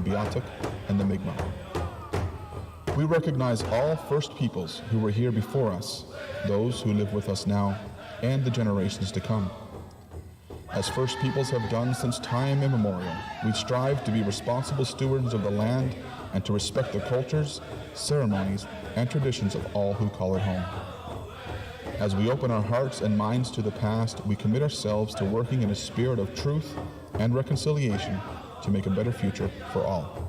Beothuk and the Mi'kmaq. We recognize all First Peoples who were here before us, those who live with us now, and the generations to come. As First Peoples have done since time immemorial, we strive to be responsible stewards of the land and to respect the cultures, ceremonies, and traditions of all who call it home. As we open our hearts and minds to the past, we commit ourselves to working in a spirit of truth and reconciliation to make a better future for all.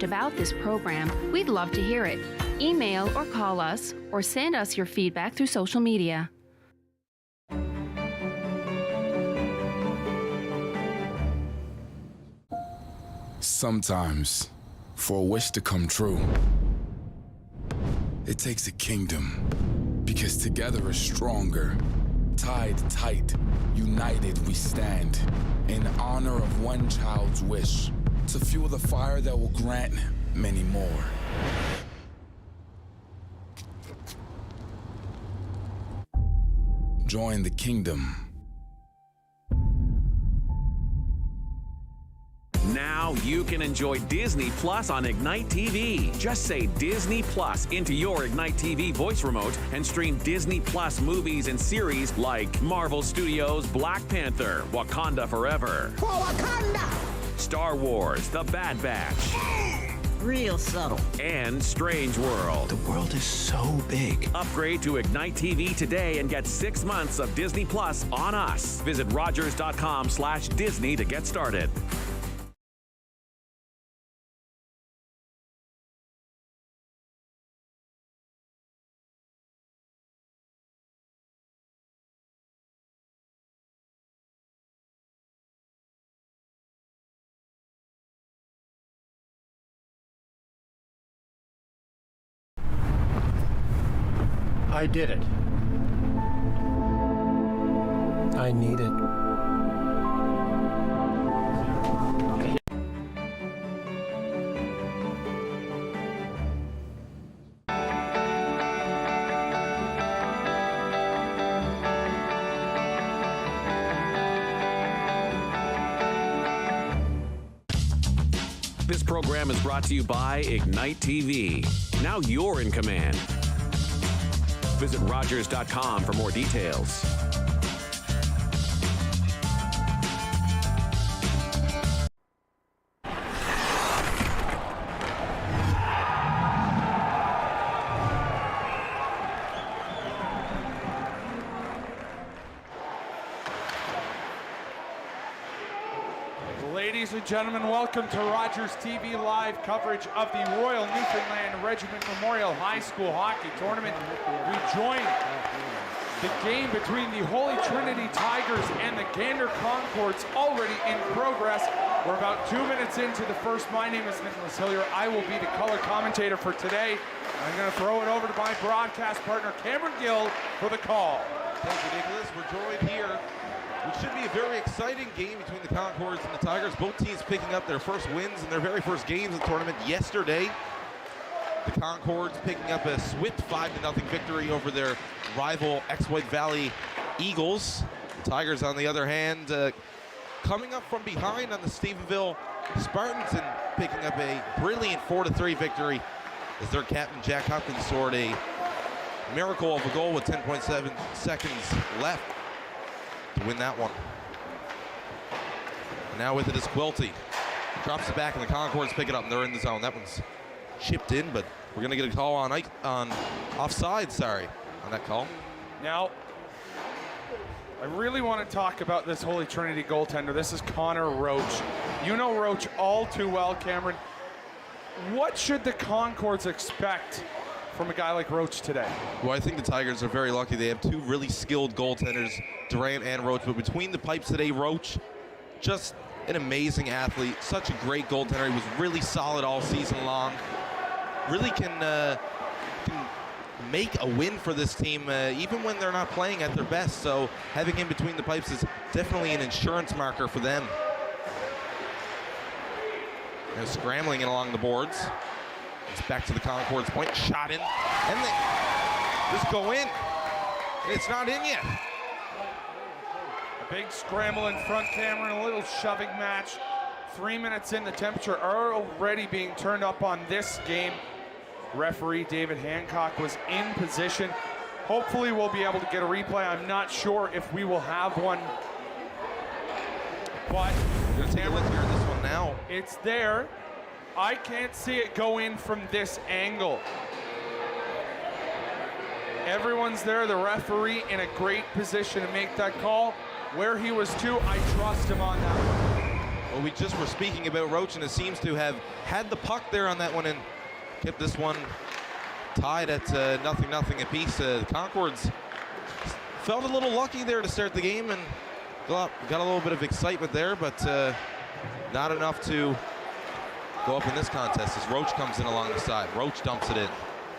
About this program, we'd love to hear it. Email or call us or send us your feedback through social media. Sometimes, for a wish to come true, it takes a kingdom, because together is stronger. Tied tight, united we stand, in honor of one child's wish, to fuel the fire that will grant many more. Join the kingdom. Now you can enjoy Disney Plus on Ignite TV. Just say Disney Plus into your Ignite TV voice remote and stream Disney Plus movies and series like Marvel Studios' Black Panther, Wakanda Forever. For Wakanda! Star Wars, The Bad Batch. Real subtle. And Strange World. The world is so big. Upgrade to Ignite TV today and get 6 months of Disney Plus on us. Visit Rogers.com/Disney to get started. I did it. I need it. This program is brought to you by Ignite TV. Now you're in command. Visit Rogers.com for more details. Ladies and gentlemen, welcome to Rogers TV live coverage of the Royal Newfoundland Regiment Memorial High School Hockey Tournament. We join the game between the Holy Trinity Tigers and the Gander Concords already in progress. We're about 2 minutes into the first. My name is Nicholas Hillier. I will be the color commentator for today. I'm going to throw it over to my broadcast partner, Cameron Gill, for the call. Thank you, Nicholas. We're joined here It should be a very exciting game between the Concords and the Tigers. Both teams picking up their first wins in their very first games of the tournament yesterday. The Concords picking up a swift 5-0 victory over their rival Ex-White Valley Eagles. The Tigers, on the other hand, coming up from behind on the Stephenville Spartans and picking up a brilliant 4-3 victory as their captain Jack Hopkins scored a miracle of a goal with 10.7 seconds left to win that one. And now with it is Quilty. Drops it back and the Concords pick it up and they're in the zone. That one's chipped in, but we're gonna get a call on offside, on that call. Now, I really want to talk about this Holy Trinity goaltender. This is Connor Roach. You know Roach all too well, Cameron. What should the Concords expect from a guy like Roach today? Well, I think the Tigers are very lucky. They have two really skilled goaltenders, Durant and Roach, but between the pipes today, Roach, just an amazing athlete, such a great goaltender. He was really solid all season long. Really can make a win for this team even when they're not playing at their best. So having him between the pipes is definitely an insurance marker for them. Now scrambling it along the boards. It's back to the Concords point, shot in, and they just go in. It's not in yet. A big scramble in front, Cameron, a little shoving match. 3 minutes in, the temperature already being turned up on this game. Referee David Hancock was in position. Hopefully we'll be able to get a replay. I'm not sure if we will have one. But we're gonna take a look here at this one now. It's there. I can't see it go in from this angle. Everyone's there, the referee in a great position to make that call. Where he was too, I trust him on that one. Well, we just were speaking about Roach, and it seems to have had the puck there on that one and kept this one tied at 0-0 apiece. The Concords felt a little lucky there to start the game and got a little bit of excitement there, but not enough to go up in this contest as Roach comes in along the side. Roach dumps it in.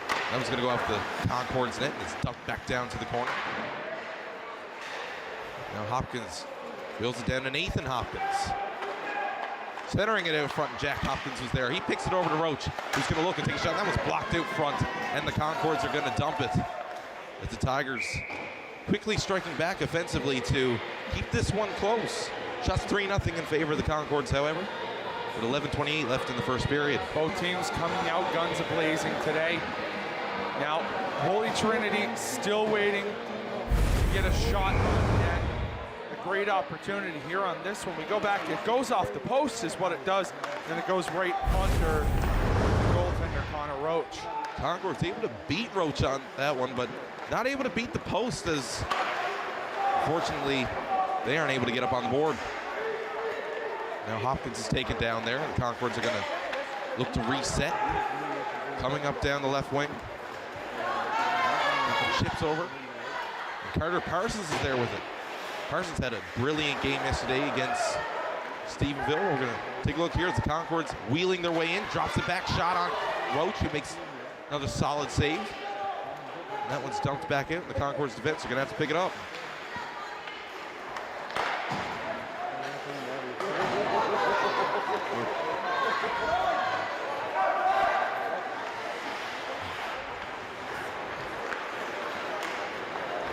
That was going to go off the Concord's net and it's ducked back down to the corner. Now Hopkins wheels it down to Nathan Hopkins. Centering it out front, and Jack Hopkins was there. He picks it over to Roach, who's going to look and take a shot. That was blocked out front, and the Concords are going to dump it. As the Tigers quickly striking back offensively to keep this one close. Shots 3-0 in favor of the Concords, however, with 11:28 left in the first period. Both teams coming out guns a-blazing today. Now, Holy Trinity still waiting to get a shot on net. Great opportunity here on this one. We go back, it goes off the post is what it does, and it goes right under the goaltender, Connor Roach. Concord's able to beat Roach on that one, but not able to beat the post as, fortunately, they aren't able to get up on the board. Now Hopkins is taken down there, and the Concords are gonna look to reset. Coming up down the left wing. Chips over. And Carter Parsons is there with it. Parsons had a brilliant game yesterday against Stephenville. We're going to take a look here as the Concords wheeling their way in, drops it back, shot on Roach, who makes another solid save. And that one's dumped back out. The Concord's defense are going to have to pick it up.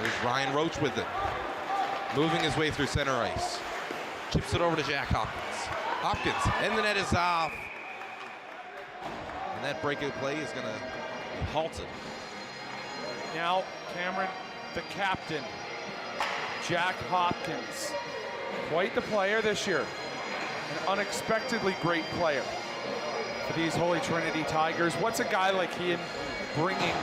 There's Ryan Roach with it. Moving his way through center ice. Chips it over to Jack Hopkins. And the net is off. And that breakaway play is going to be halted. Now, Cameron, the captain, Jack Hopkins. Quite the player this year. An unexpectedly great player for these Holy Trinity Tigers. What's a guy like him bringing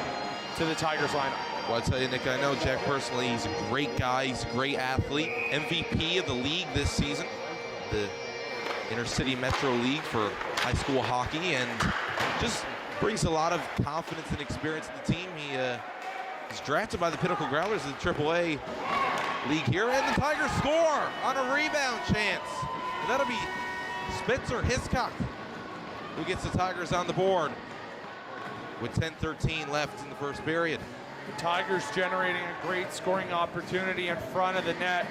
to the Tigers lineup? Well, I tell you, Nick, I know Jack personally. He's a great guy. He's a great athlete. MVP of the league this season, the Intercity Metro League for high school hockey, and just brings a lot of confidence and experience to the team. He is drafted by the Pinnacle Growlers in the AAA league here, and the Tigers score on a rebound chance. And that'll be Spencer Hiscock who gets the Tigers on the board with 10:13 left in the first period. The Tigers generating a great scoring opportunity in front of the net.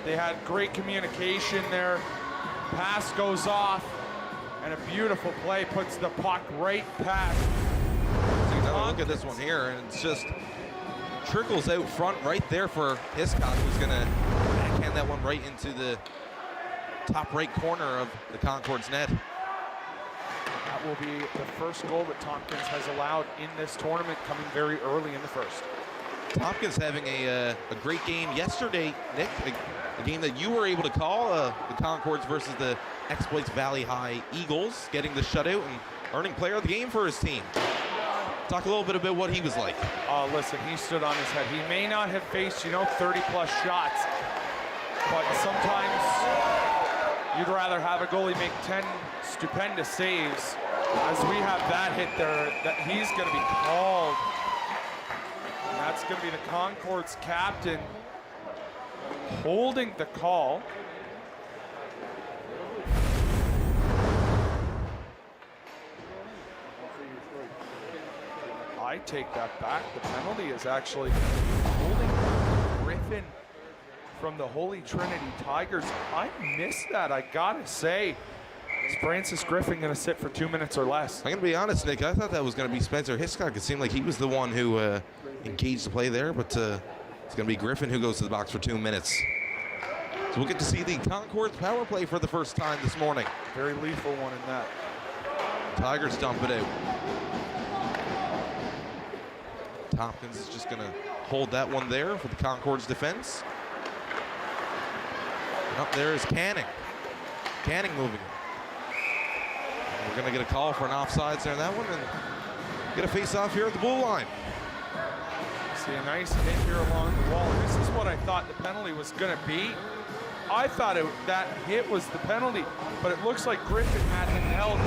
They had great communication there. Pass goes off, and a beautiful play puts the puck right past. Take another look at this one here, and it's just trickles out front right there for Hiscock, who's going to backhand that one right into the top right corner of the Concord's net. That will be the first goal that Tompkins has allowed in this tournament, coming very early in the first. Tompkins having a great game yesterday, Nick, a game that you were able to call, the Concords versus the Exploits Valley High Eagles, getting the shutout and earning player of the game for his team. Talk a little bit about what he was like. Oh, listen, he stood on his head. He may not have faced, 30-plus shots, but sometimes you'd rather have a goalie make 10 stupendous saves. As we have that hit there, that he's going to be called. And that's going to be the Concord's captain holding the call. I take that back. The penalty is actually holding Griffin from the Holy Trinity Tigers. I missed that, I gotta say. Is Francis Griffin gonna sit for 2 minutes or less? I'm gonna be honest, Nick, I thought that was gonna be Spencer Hiscock. It seemed like he was the one who engaged the play there, but it's gonna be Griffin who goes to the box for 2 minutes. So we'll get to see the Concord's power play for the first time this morning. Very lethal one in that. Tigers dump it out. Tompkins is just gonna hold that one there for the Concord's defense. And up there is Canning. Canning moving it. And we're gonna get a call for an offsides there on that one and get a face-off here at the blue line. See a nice hit here along the wall. And this is what I thought the penalty was gonna be. I thought that hit was the penalty, but it looks like Griffin had him held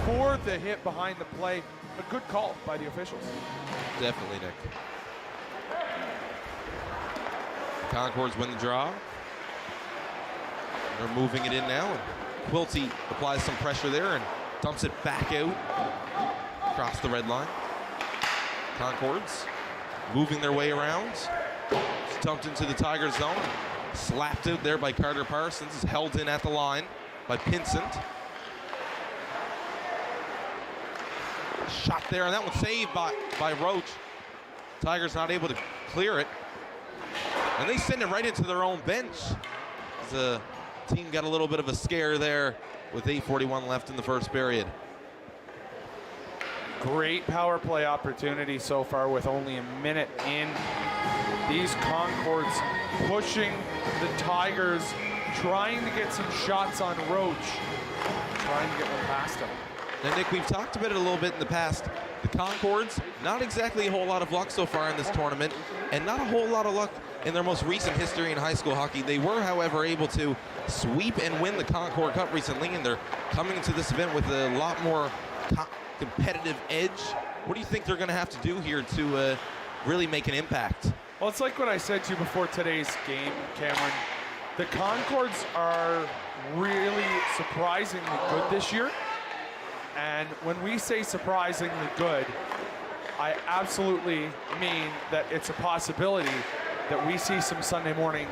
for the hit behind the play. A good call by the officials. Definitely, Nick. Concords win the draw. They're moving it in now. Quilty applies some pressure there and dumps it back out across the red line. Concords moving their way around. It's dumped into the Tigers zone. Slapped out there by Carter Parsons. Is held in at the line by Pinsent. Shot there, and that one saved by Roach. Tigers not able to clear it. And they send it right into their own bench. The team got a little bit of a scare there with 8:41 left in the first period. Great power play opportunity so far with only a minute in. These Concords pushing the Tigers, trying to get some shots on Roach, trying to get one past him. And Nick, we've talked about it a little bit in the past. The Concords, not exactly a whole lot of luck so far in this tournament, and not a whole lot of luck in their most recent history in high school hockey. They were, however, able to sweep and win the Concord Cup recently, and they're coming into this event with a lot more competitive edge. What do you think they're going to have to do here to really make an impact? Well, it's like what I said to you before today's game, Cameron. The Concords are really surprisingly good this year. And when we say surprisingly good, I absolutely mean that it's a possibility that we see some Sunday morning,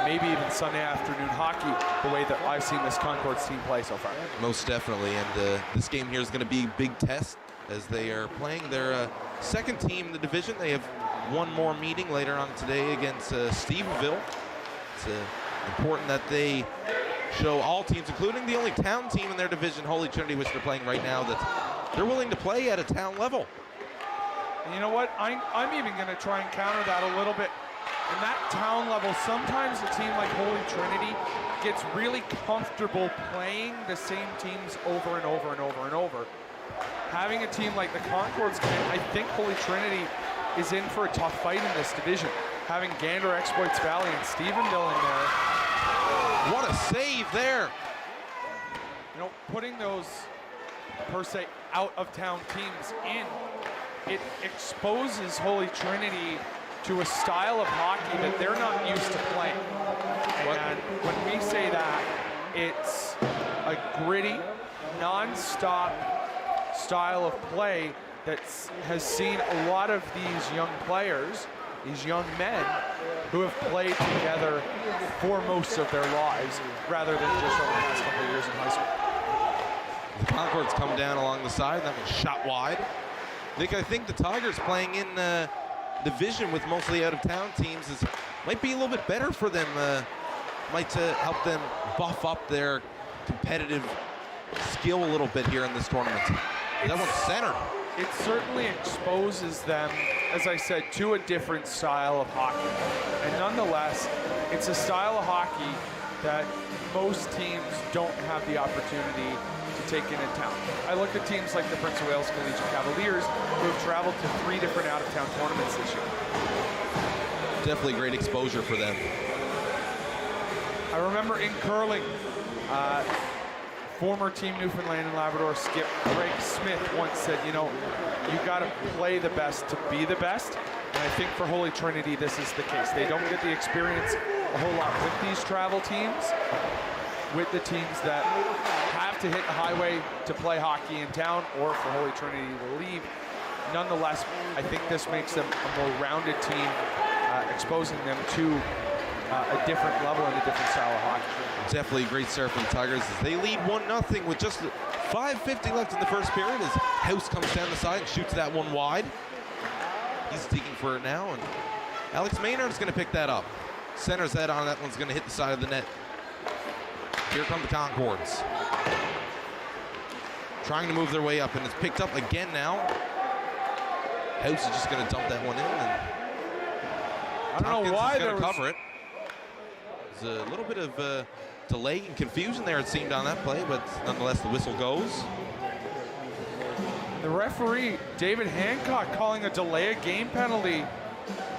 maybe even Sunday afternoon hockey, the way that I've seen this Concord's team play so far. Most definitely, and this game here is going to be a big test as they are playing their second team in the division. They have one more meeting later on today against Stephenville. It's important that they show all teams, including the only town team in their division, Holy Trinity, which they're playing right now, that they're willing to play at a town level. And you know what? I'm even going to try and counter that a little bit. In that town level, sometimes a team like Holy Trinity gets really comfortable playing the same teams over and over and over and over. Having a team like the Concords, I think Holy Trinity is in for a tough fight in this division. Having Gander, Exploits Valley, and Stephenville in there. What a save there. Putting those, per se, out-of-town teams in, it exposes Holy Trinity to a style of hockey that they're not used to playing. And when we say that, it's a gritty, non-stop style of play that has seen a lot of these young players these young men who have played together for most of their lives rather than just over the past couple of years in high school. The Concords come down along the side. That was shot wide. Nick, I think the Tigers playing in division with mostly out-of-town teams might be a little bit better for them. Might help them buff up their competitive skill a little bit here in this tournament. That one's centered. It certainly exposes them, as I said, to a different style of hockey. And nonetheless, it's a style of hockey that most teams don't have the opportunity to take into town. I look at teams like the Prince of Wales Collegiate Cavaliers, who have traveled to 3 different out-of-town tournaments this year. Definitely great exposure for them. I remember in curling, former Team Newfoundland and Labrador skip Greg Smith once said, you know, you got to play the best to be the best. And I think for Holy Trinity, this is the case. They don't get the experience a whole lot with these travel teams, with the teams that have to hit the highway to play hockey in town or for Holy Trinity to leave. Nonetheless, I think this makes them a more rounded team, exposing them to a different level and a different style of hockey. Definitely a great start from the Tigers as they lead 1-0 with just 5:50 left in the first period as House comes down the side and shoots that one wide. He's digging for it now, and Alex Maynard's going to pick that up. Center's head on that one's going to hit the side of the net. Here come the Concords. Trying to move their way up, and it's picked up again now. House is just going to dump that one in, and I don't know why they're going to cover it. There's a little bit of delay and confusion there, it seemed, on that play, but nonetheless, the whistle goes. The referee, David Hancock, calling a delay of game penalty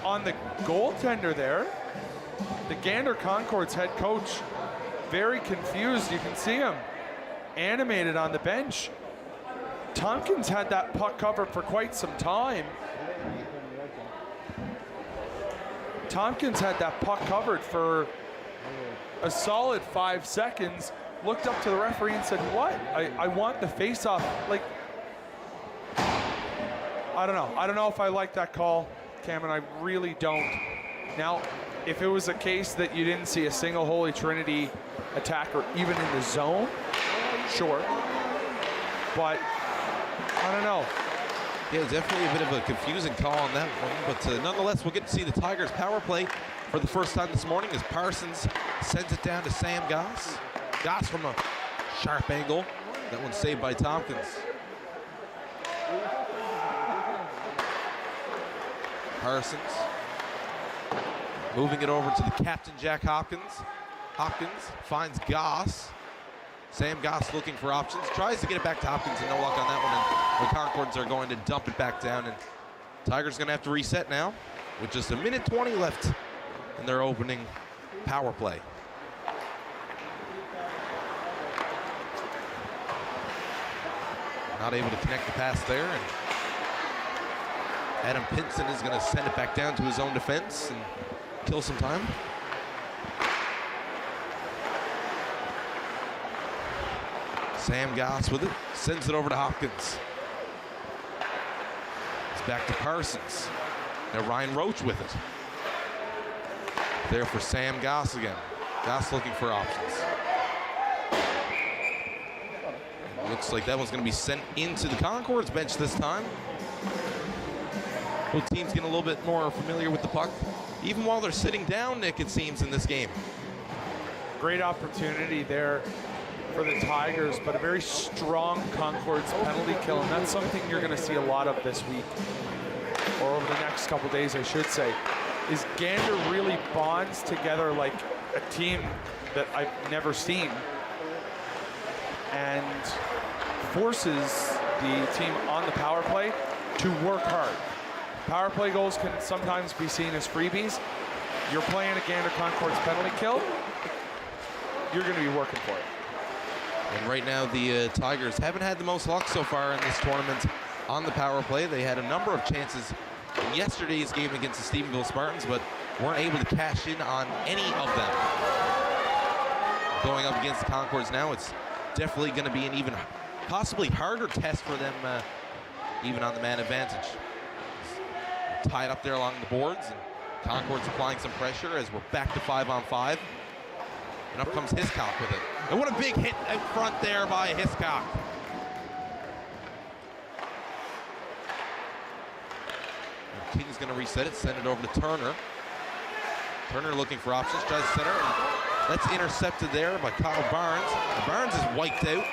on the goaltender there. The Gander Concords head coach, very confused. You can see him animated on the bench. Tompkins had that puck covered for quite some time. Tompkins had that puck covered for a solid 5 seconds, looked up to the referee and said, what? I want the face-off. Like, I don't know. I don't know if I like that call, Cameron. I really don't. Now, if it was a case that you didn't see a single Holy Trinity attacker even in the zone, sure. But, I don't know. Yeah, definitely a bit of a confusing call on that one, but nonetheless, we'll get to see the Tigers power play for the first time this morning as Parsons sends it down to Sam Goss. Goss from a sharp angle. That one's saved by Tompkins. Parsons moving it over to the captain, Jack Hopkins. Hopkins finds Goss. Sam Goss looking for options, tries to get it back to Hopkins, and no luck on that one. And the Concords are going to dump it back down, and Tigers going to have to reset now with just 1:20 left in their opening power play. Not able to connect the pass there, and Adam Pinson is going to send it back down to his own defense and kill some time. Sam Goss with it, sends it over to Hopkins. It's back to Parsons. Now Ryan Roach with it. There for Sam Goss again. Goss looking for options. Looks like that one's going to be sent into the Concords bench this time. Both teams getting a little bit more familiar with the puck, even while they're sitting down, Nick, it seems, in this game. Great opportunity there for the Tigers, but a very strong Concords penalty kill, and that's something you're going to see a lot of this week, or over the next couple days, I should say, is Gander really bonds together like a team that I've never seen and forces the team on the power play to work hard. Power play goals can sometimes be seen as freebies. You're playing a Gander Concords penalty kill, you're going to be working for it. And right now, the Tigers haven't had the most luck so far in this tournament on the power play. They had a number of chances in yesterday's game against the Stephenville Spartans, but weren't able to cash in on any of them. Going up against the Concords now, it's definitely going to be an even possibly harder test for them, even on the man advantage. Tied up there along the boards, and Concord's applying some pressure as we're back to 5-on-5. And up comes Hiscock with it. And what a big hit out front there by Hiscock. And King's gonna reset it, send it over to Turner. Turner looking for options, tries to center, and that's intercepted there by Kyle Barnes. Barnes is wiped out.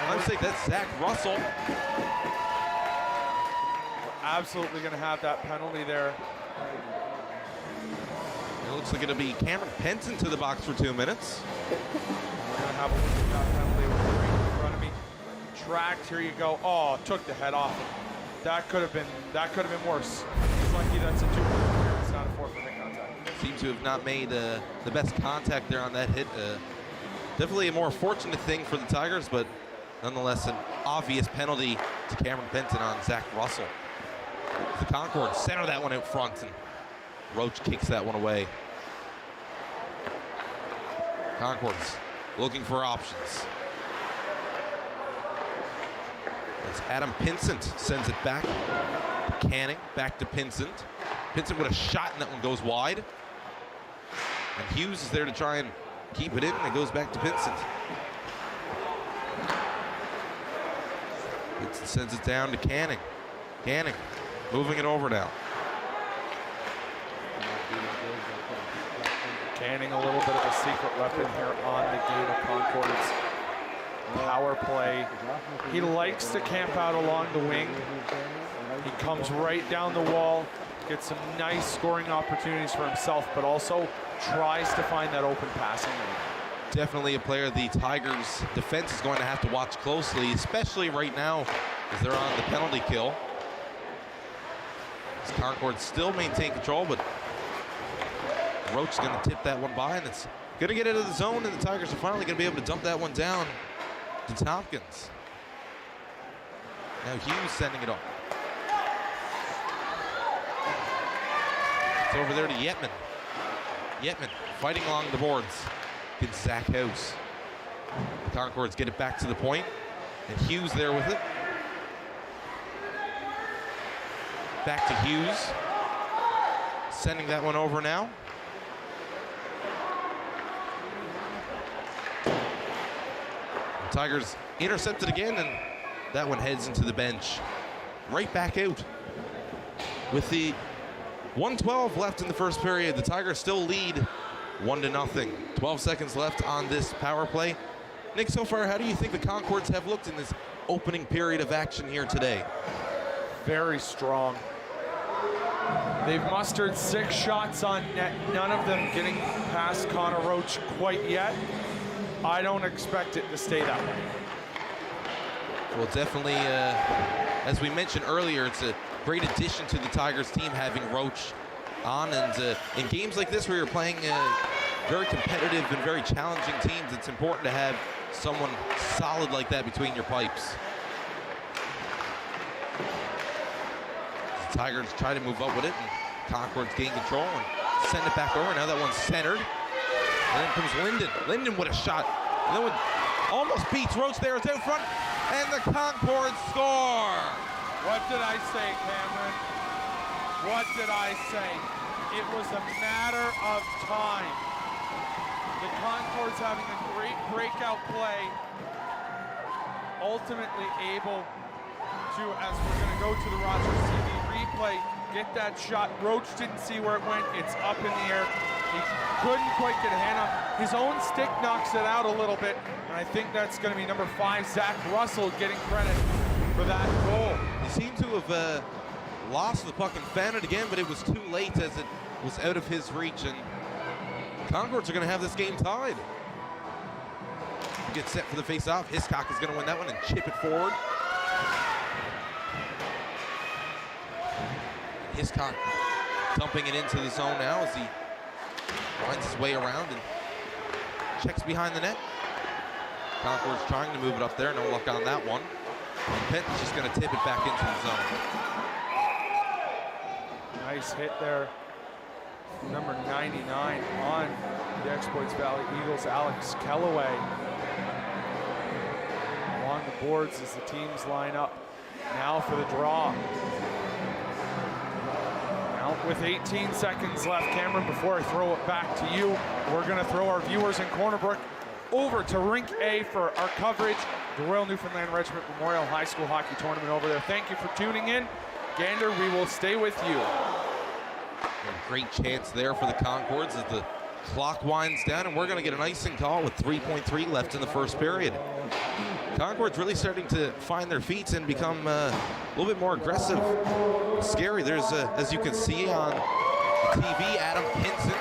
I'm saying that's Zach Russell. We're absolutely gonna have that penalty there. It looks like it'll be Cameron Penton to the box for 2 minutes. We're gonna have a look at that penalty right in front of me. Tracked, here you go. Oh, took the head off. That could have been worse. He's lucky that's a 2-point. It's not a 4 for hit contact. Seems to have not made the best contact there on that hit. Definitely a more fortunate thing for the Tigers, but nonetheless an obvious penalty to Cameron Penton on Zach Russell. The Concord center that one out front, and Roach kicks that one away. Concord's looking for options. As Adam Pinsent sends it back. Canning back to Pinsent. Pinsent with a shot, and that one goes wide. And Hughes is there to try and keep it in, and it goes back to Pinsent. Pinsent sends it down to Canning. Canning moving it over now. Canning a little bit of a secret weapon here on the game of Concord's power play. He likes to camp out along the wing. He comes right down the wall, gets some nice scoring opportunities for himself, but also tries to find that open passing lane. Definitely a player the Tigers defense is going to have to watch closely, especially right now as they're on the penalty kill. As Concord still maintain control, but Roach is going to tip that one by, and it's going to get into the zone, and the Tigers are finally going to be able to dump that one down to Tompkins. Now Hughes sending it up. It's over there to Yetman. Yetman fighting along the boards against Zach House. The Concords get it back to the point, and Hughes there with it. Back to Hughes. Sending that one over now. The Tigers intercepted again, and that one heads into the bench. Right back out. With the 1:12 left in the first period, the Tigers still lead 1-0. 12 seconds left on this power play. Nick, so far, how do you think the Concords have looked in this opening period of action here today? Very strong. They've mustered 6 shots on net, none of them getting past Connor Roach quite yet. I don't expect it to stay that way. Well, definitely, as we mentioned earlier, it's a great addition to the Tigers team having Roach on, and in games like this where you're playing very competitive and very challenging teams, it's important to have someone solid like that between your pipes. The Tigers try to move up with it, and Concord's gain control and send it back over. Now that one's centered. And then comes Linden. Linden with a shot. And that one almost beats Roach there. It's out front. And the Concords score. What did I say, Cameron? What did I say? It was a matter of time. The Concords having a great breakout play. Ultimately able to, as we're going to go to the Rogers TV replay, get that shot. Roach didn't see where it went. It's up in the air. He couldn't quite get a hand on. His own stick knocks it out a little bit, and I think that's going to be number 5, Zach Russell, getting credit for that goal. He seemed to have lost the puck and found it again, but it was too late as it was out of his reach, and Concords are going to have this game tied. Get set for the face-off. Hiscock is going to win that one and chip it forward. Hiscock dumping it into the zone now as he winds his way around and checks behind the net. Concord's trying to move it up there. No luck on that one. Penton's just going to tip it back into the zone. Nice hit there. Number 99 on the Exploits Valley Eagles, Alex Kellaway. Along the boards as the teams line up now for the draw. Now Now, with 18 seconds left, Cameron, before I throw it back to you, we're going to throw our viewers in Corner Brook over to Rink A for our coverage. The Royal Newfoundland Regiment Memorial High School Hockey Tournament over there. Thank you for tuning in. Gander, we will stay with you. A great chance there for the Concords as the clock winds down, and we're going to get an icing call with 3.3 left in the first period. Concord's really starting to find their feet and become a little bit more aggressive. Scary. There's, as you can see on the TV, Adam Pinson,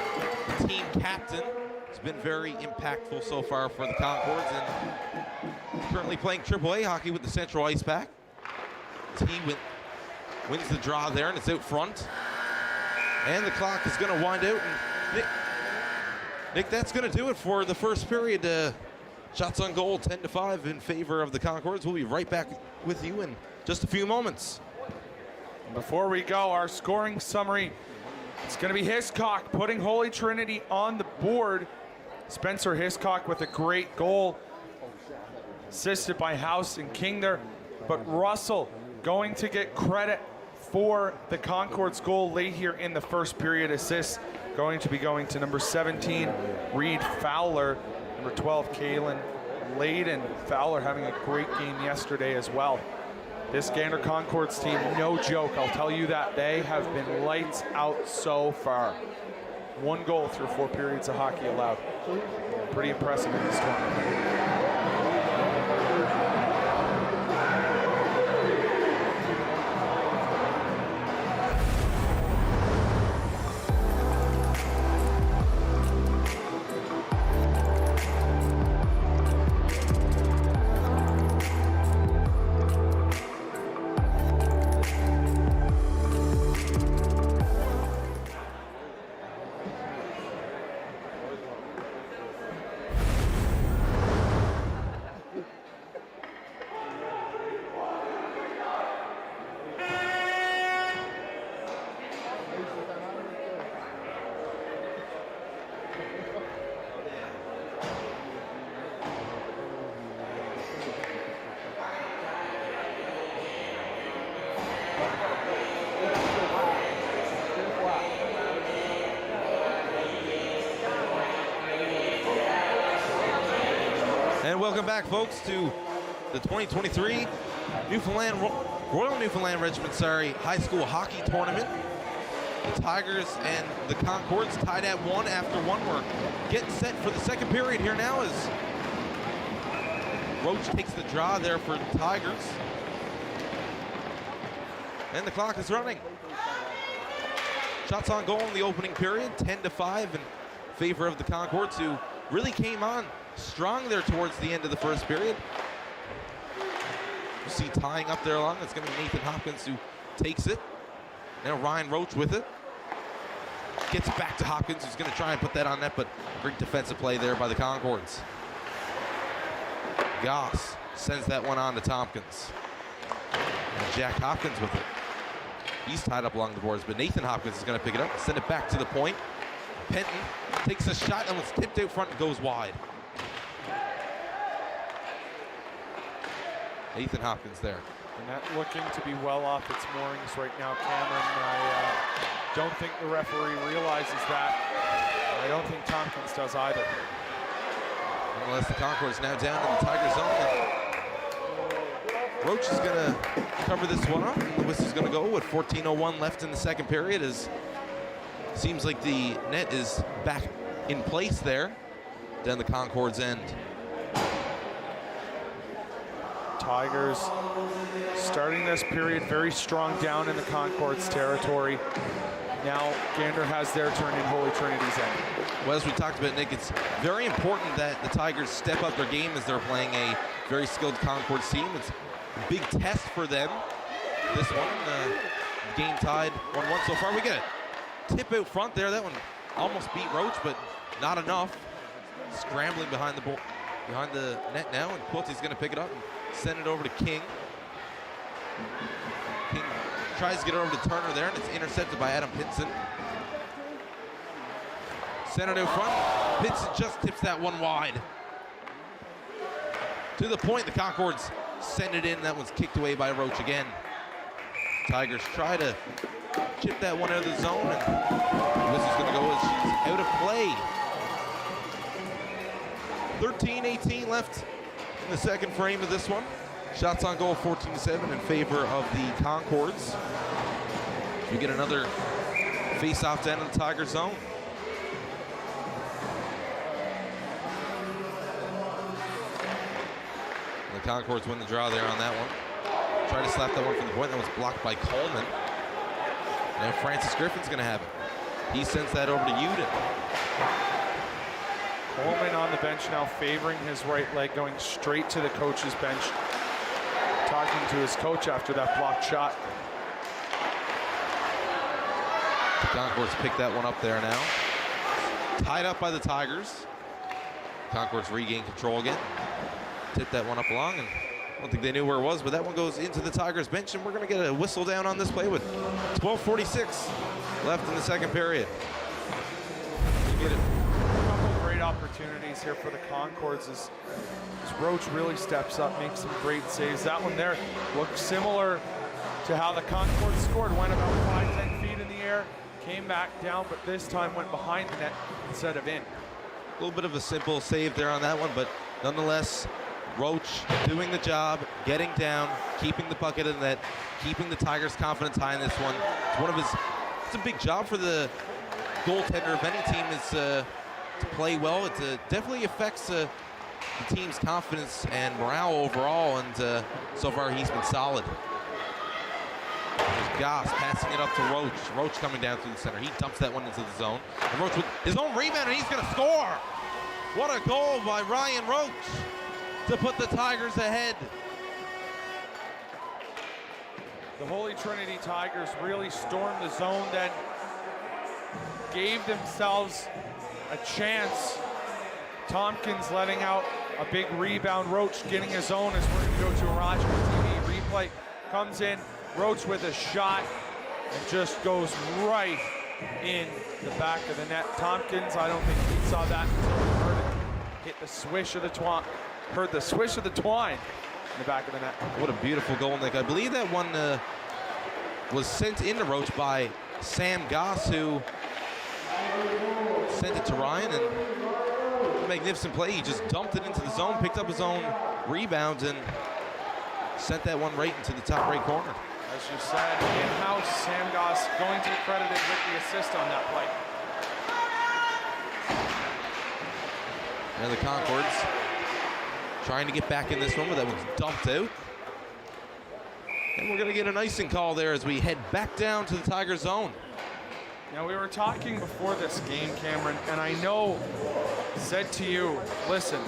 the team captain, has been very impactful so far for the Concords, and currently playing AAA hockey with the Central Ice Pack. He wins the draw there, and it's out front. And the clock is going to wind out. And Nick, that's going to do it for the first period. Shots on goal, 10-5 in favor of the Concords. We'll be right back with you in just a few moments. Before we go, our scoring summary. It's going to be Hiscock putting Holy Trinity on the board. Spencer Hiscock with a great goal, assisted by House and King there. But Russell going to get credit for the Concord's goal late here in the first period. Assist going to be going to number 17, Reed Fowler. Number 12, Kalen Layden. Fowler having a great game yesterday as well. This Gander Concord's team, no joke, I'll tell you that. They have been lights out so far. 1 goal through 4 periods of hockey allowed. Pretty impressive in this tournament. And welcome back, folks, to the 2023 Royal Newfoundland Regiment, High School Hockey Tournament. The Tigers and the Concords tied at 1 after 1. We're getting set for the second period here now as Roach takes the draw there for the Tigers. And the clock is running. Shots on goal in the opening period, 10-5 in favor of the Concords, who really came on strong there towards the end of the first period. You see tying up there along, it's going to be Nathan Hopkins who takes it. Now Ryan Roach with it. Gets it back to Hopkins, who's going to try and put that on net, but great defensive play there by the Concords. Goss sends that one on to Tompkins. And Jack Hopkins with it. He's tied up along the boards, but Nathan Hopkins is going to pick it up, send it back to the point. Penton takes a shot and was tipped out front and goes wide. Nathan Hopkins there. And that looking to be well off its moorings right now, Cameron. I don't think the referee realizes that. I don't think Tompkins does either. Unless the Concords now down in the Tiger zone. Roach is going to cover this one up. The whistle's going to go with 14:01 left in the second period. As seems like the net is back in place there down the Concord's end. Tigers starting this period very strong down in the Concord's territory. Now Gander has their turn in Holy Trinity's end. Well, as we talked about, Nick, it's very important that the Tigers step up their game as they're playing a very skilled Concord's team. It's a big test for them. This one, game tied 1-1 so far. We get a tip out front there. That one almost beat Roach, but not enough. Scrambling behind the net now, and Quilty's going to pick it up and send it over to King. King tries to get it over to Turner there, and it's intercepted by Adam Pinson. Send it out front. Pinson just tips that one wide. To the point, the Concords send it in. That one's kicked away by Roach again. Tigers try to chip that one out of the zone, and this is going to go as she's out of play. 13-18 left in the second frame of this one. Shots on goal 14-7 in favor of the Concords. We get another face-off down in the Tiger zone. The Concords win the draw there on that one. Try to slap that one from the point. That was blocked by Coleman. Now Francis Griffin's going to have it. He sends that over to Uden. Coleman on the bench now, favoring his right leg, going straight to the coach's bench, talking to his coach after that blocked shot. The Concords pick that one up there now. Tied up by the Tigers. Concords regain control again. Tip that one up along, and I don't think they knew where it was, but that one goes into the Tigers bench, and we're going to get a whistle down on this play with 12:46 left in the second period. You get it. A couple great opportunities here for the Concords as Roach really steps up, makes some great saves. That one there looks similar to how the Concords scored. Went about 5-10 feet in the air, came back down, but this time went behind the net instead of in. A little bit of a simple save there on that one, but nonetheless, Roach doing the job, getting down, keeping the puck in the net, keeping the Tigers' confidence high in this one. It's one of his. It's a big job for the goaltender of any team is to play well. It definitely affects the team's confidence and morale overall, and so far he's been solid. There's Goss passing it up to Roach. Roach coming down through the center. He dumps that one into the zone. And Roach with his own rebound, and he's going to score. What a goal by Ryan Roach to put the Tigers ahead. The Holy Trinity Tigers really stormed the zone, then gave themselves a chance. Tompkins letting out a big rebound. Roach getting his own as we're going to go to a Rogers TV replay. Comes in, Roach with a shot and just goes right in the back of the net. Tompkins, I don't think he saw that until he heard it hit the swish of the twine. Heard the swish of the twine in the back of the net. What a beautiful goal, Nick. I believe that one was sent into Roach by Sam Goss, who sent it to Ryan, and a magnificent play. He just dumped it into the zone, picked up his own rebound, and sent that one right into the top right corner. As you said, in-house, Sam Goss going to be credited with the assist on that play. And the Concords trying to get back in this one, but that one's dumped out. And we're going to get an icing call there as we head back down to the Tiger zone. Now, we were talking before this game, Cameron, and I know said to you, listen,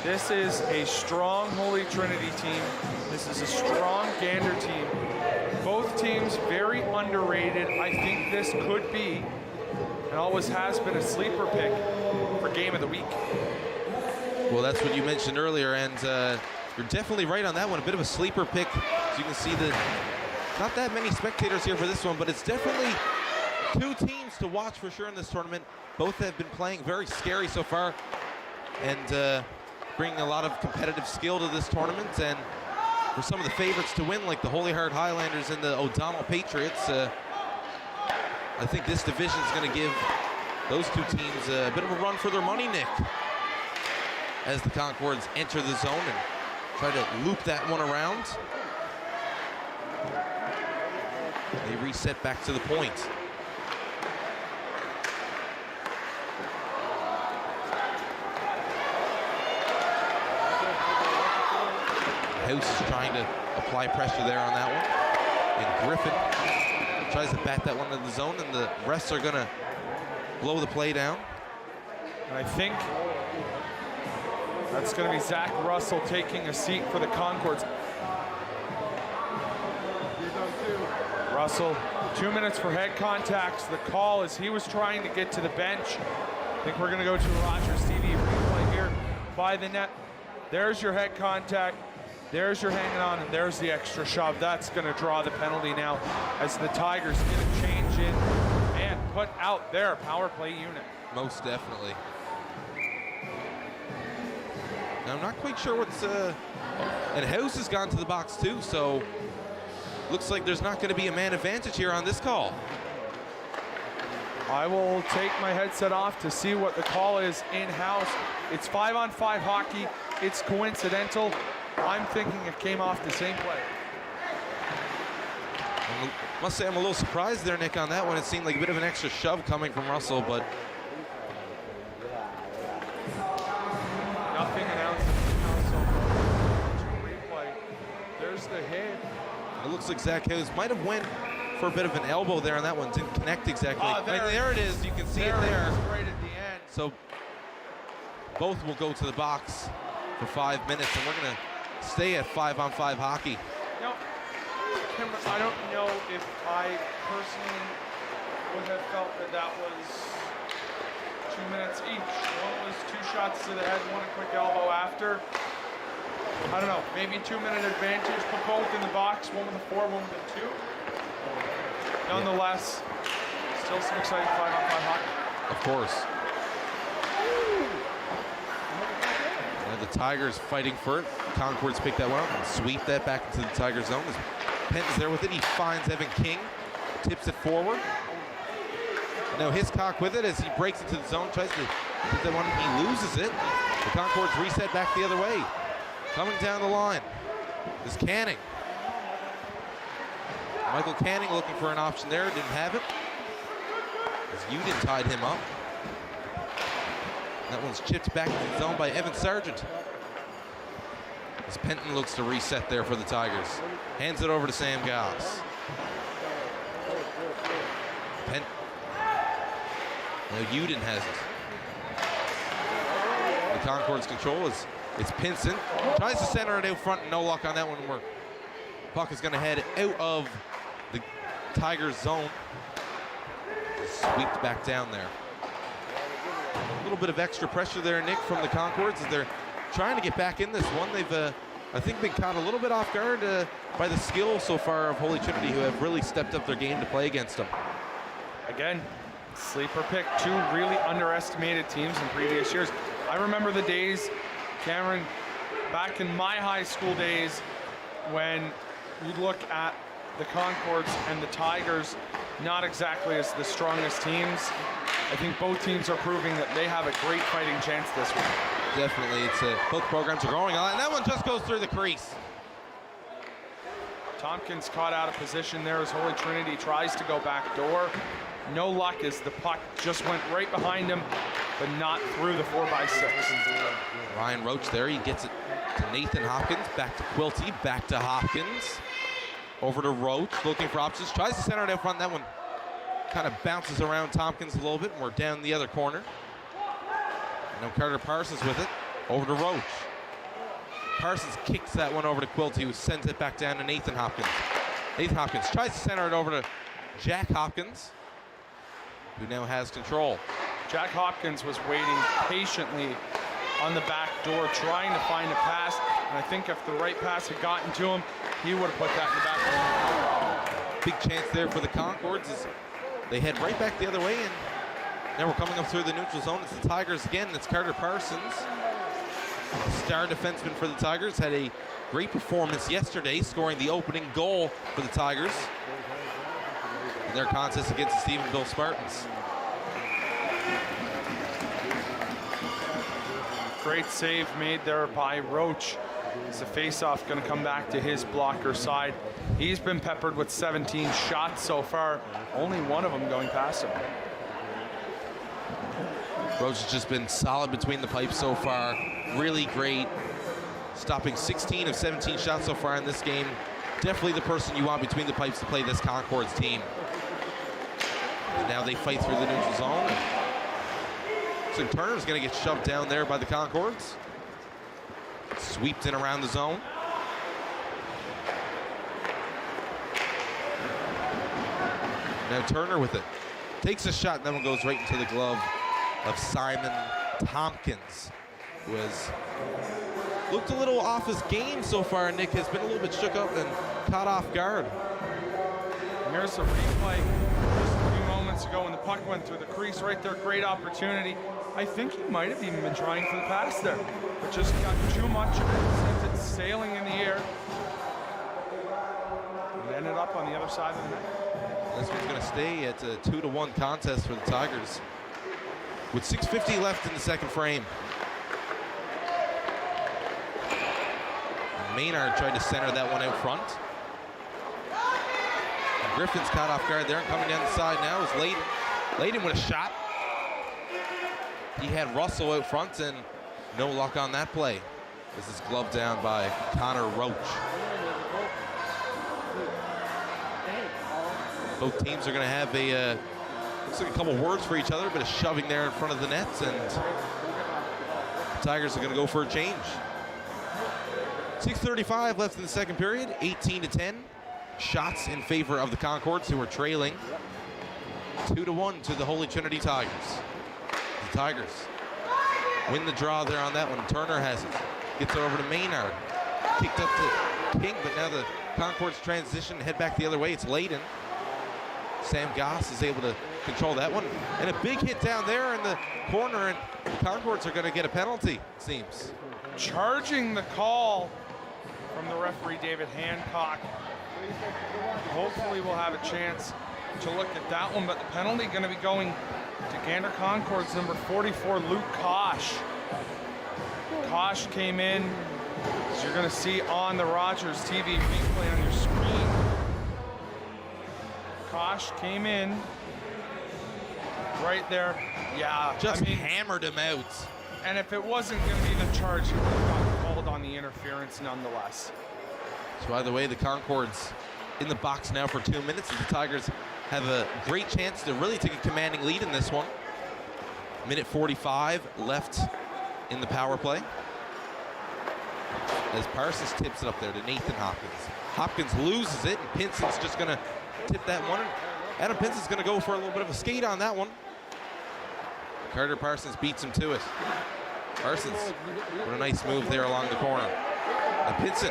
this is a strong Holy Trinity team. This is a strong Gander team. Both teams very underrated. I think this could be, and always has been, a sleeper pick for Game of the Week. Well, that's what you mentioned earlier, and you're definitely right on that one. A bit of a sleeper pick. As you can see, not that many spectators here for this one, but it's definitely two teams to watch for sure in this tournament. Both have been playing very scary so far, and bringing a lot of competitive skill to this tournament. And for some of the favorites to win, like the Holy Heart Highlanders and the O'Donnell Patriots, I think this division is going to give those two teams a bit of a run for their money, Nick, as the Concords enter the zone and try to loop that one around. They reset back to the point. House is trying to apply pressure there on that one. And Griffin tries to bat that one into the zone, and the refs are going to blow the play down. And I think that's going to be Zach Russell taking a seat for the Concords. Russell, 2 minutes for head contacts. The call as he was trying to get to the bench. I think we're going to go to a Rogers TV replay here by the net. There's your head contact. There's your hanging on, and there's the extra shove. That's going to draw the penalty now as the Tigers get a change in and put out their power play unit. Most definitely. Now, I'm not quite sure what's... and House has gone to the box too, so Looks like there's not going to be a man advantage here on this call. I will take my headset off to see what the call is in-house. It's 5-on-5 hockey. It's coincidental. I'm thinking it came off the same play. I must say I'm a little surprised there, Nick, on that one. It seemed like a bit of an extra shove coming from Russell, but nothing announced in-house so far. Replay. There's the hit. it looks like Zach Hughes might have went for a bit of an elbow there on that one. Didn't connect exactly. There it is. You can see it there. Right at the end. So both will go to the box for 5 minutes, and we're going to stay at 5-on-5 hockey. Now, I don't know if I personally would have felt that that was 2 minutes each. One was 2 shots to the head, one a quick elbow after. I don't know, maybe 2-minute advantage, put both in the box, one with a 4, one with a 2. Nonetheless, still some exciting 5-on-5 hockey. Of course. And the Tigers fighting for it. Concords pick that one up and sweep that back into the Tiger zone. As Penton's there with it. He finds Evan King, tips it forward. Now Hiscock with it as he breaks into the zone, tries to put that one, he loses it. The Concords reset back the other way. Coming down the line is Canning. Michael Canning looking for an option there, didn't have it. As Uden tied him up. That one's chipped back into the zone by Evan Sargent. As Penton looks to reset there for the Tigers. Hands it over to Sam Goss. Penton. Now Uden has it. The Concord's control is it's Pinson. Tries to center it out front, no luck on that one. Where puck is going to head out of the Tigers zone. Sweeped back down there. A little bit of extra pressure there, Nick, from the Concords as they're trying to get back in this one. They've, I think, been caught a little bit off guard by the skill so far of Holy Trinity, who have really stepped up their game to play against them. Again, sleeper pick, 2 really underestimated teams in previous years. I remember the days, Cameron, back in my high school days, when you'd look at the Concords and the Tigers, not exactly as the strongest teams. I think both teams are proving that they have a great fighting chance this week. Definitely, both programs are growing on, and that one just goes through the crease. Tompkins caught out of position there as Holy Trinity tries to go back door. No luck as the puck just went right behind him, but not through the 4x6. Ryan Roach there, he gets it to Nathan Hopkins, back to Quilty, back to Hopkins. Over to Roach, looking for options, tries to center it out front. That one kind of bounces around Tompkins a little bit, and we're down the other corner. Now Carter Parsons with it, over to Roach. Parsons kicks that one over to Quilty, who sends it back down to Nathan Hopkins. Nathan Hopkins tries to center it over to Jack Hopkins, who now has control. Jack Hopkins was waiting patiently on the back door, trying to find a pass, and I think if the right pass had gotten to him, he would have put that in the back door. Big chance there for the Concords as they head right back the other way, and now we're coming up through the neutral zone. It's the Tigers again. It's Carter Parsons, star defenseman for the Tigers, had a great performance yesterday, scoring the opening goal for the Tigers in their contest against the Stephenville Spartans. Great save made there by Roach. Is the face-off going to come back to his blocker side? He's been peppered with 17 shots so far, only one of them going past him. Roach has just been solid between the pipes so far. Really great, stopping 16 of 17 shots so far in this game. Definitely the person you want between the pipes to play this Concords team. And now they fight through the neutral zone. So Turner's going to get shoved down there by the Concords. Sweeps in around the zone. Now Turner with it. Takes a shot, and that one goes right into the glove of Simon Tompkins, who has looked a little off his game so far. Nick has been a little bit shook up and caught off guard. Here's a replay just a few moments ago when the puck went through the crease right there. Great opportunity. I think he might have even been trying for the pass there, but just got too much of it, sent it sailing in the air, and ended up up on the other side of the net. This one's going to stay at a 2-1 contest for the Tigers with 6:50 left in the second frame. Maynard tried to center that one out front. And Griffin's caught off guard there, and coming down the side now is Layden. Layden with a shot. He had Russell out front, and no luck on that play. This is gloved down by Connor Roach. Both teams are going to have a looks like a couple words for each other, a bit of shoving there in front of the nets, and the Tigers are going to go for a change. 6:35 left in the second period, 18-10. Shots in favor of the Concords, who are trailing 2-1 to the Holy Trinity Tigers. The Tigers win the draw there on that one. Turner has it. Gets it over to Maynard. Kicked up to King, but now the Concords transition, head back the other way. It's Layden. Sam Goss is able to control that one. And a big hit down there in the corner, and the Concords are going to get a penalty, it seems. Charging the call from the referee, David Hancock. Hopefully we'll have a chance to look at that one, but the penalty going to be going to Gander Concord's number 44, Luke Kosh. Kosh came in, as you're going to see on the Rogers TV replay on your screen. Kosh came in right there. Yeah, Just hammered him out. And if it wasn't going to be the charge, he would have gotten called on the interference nonetheless. So either way, the Concords in the box now for 2 minutes, as the Tigers have a great chance to really take a commanding lead in this one. Minute 45 left in the power play, as Parsons tips it up there to Nathan Hopkins. Hopkins loses it, and Pinson's just going to tip that one. Adam Pinson's going to go for a little bit of a skate on that one. Carter Parsons beats him to it. Parsons with a nice move there along the corner. And Pinson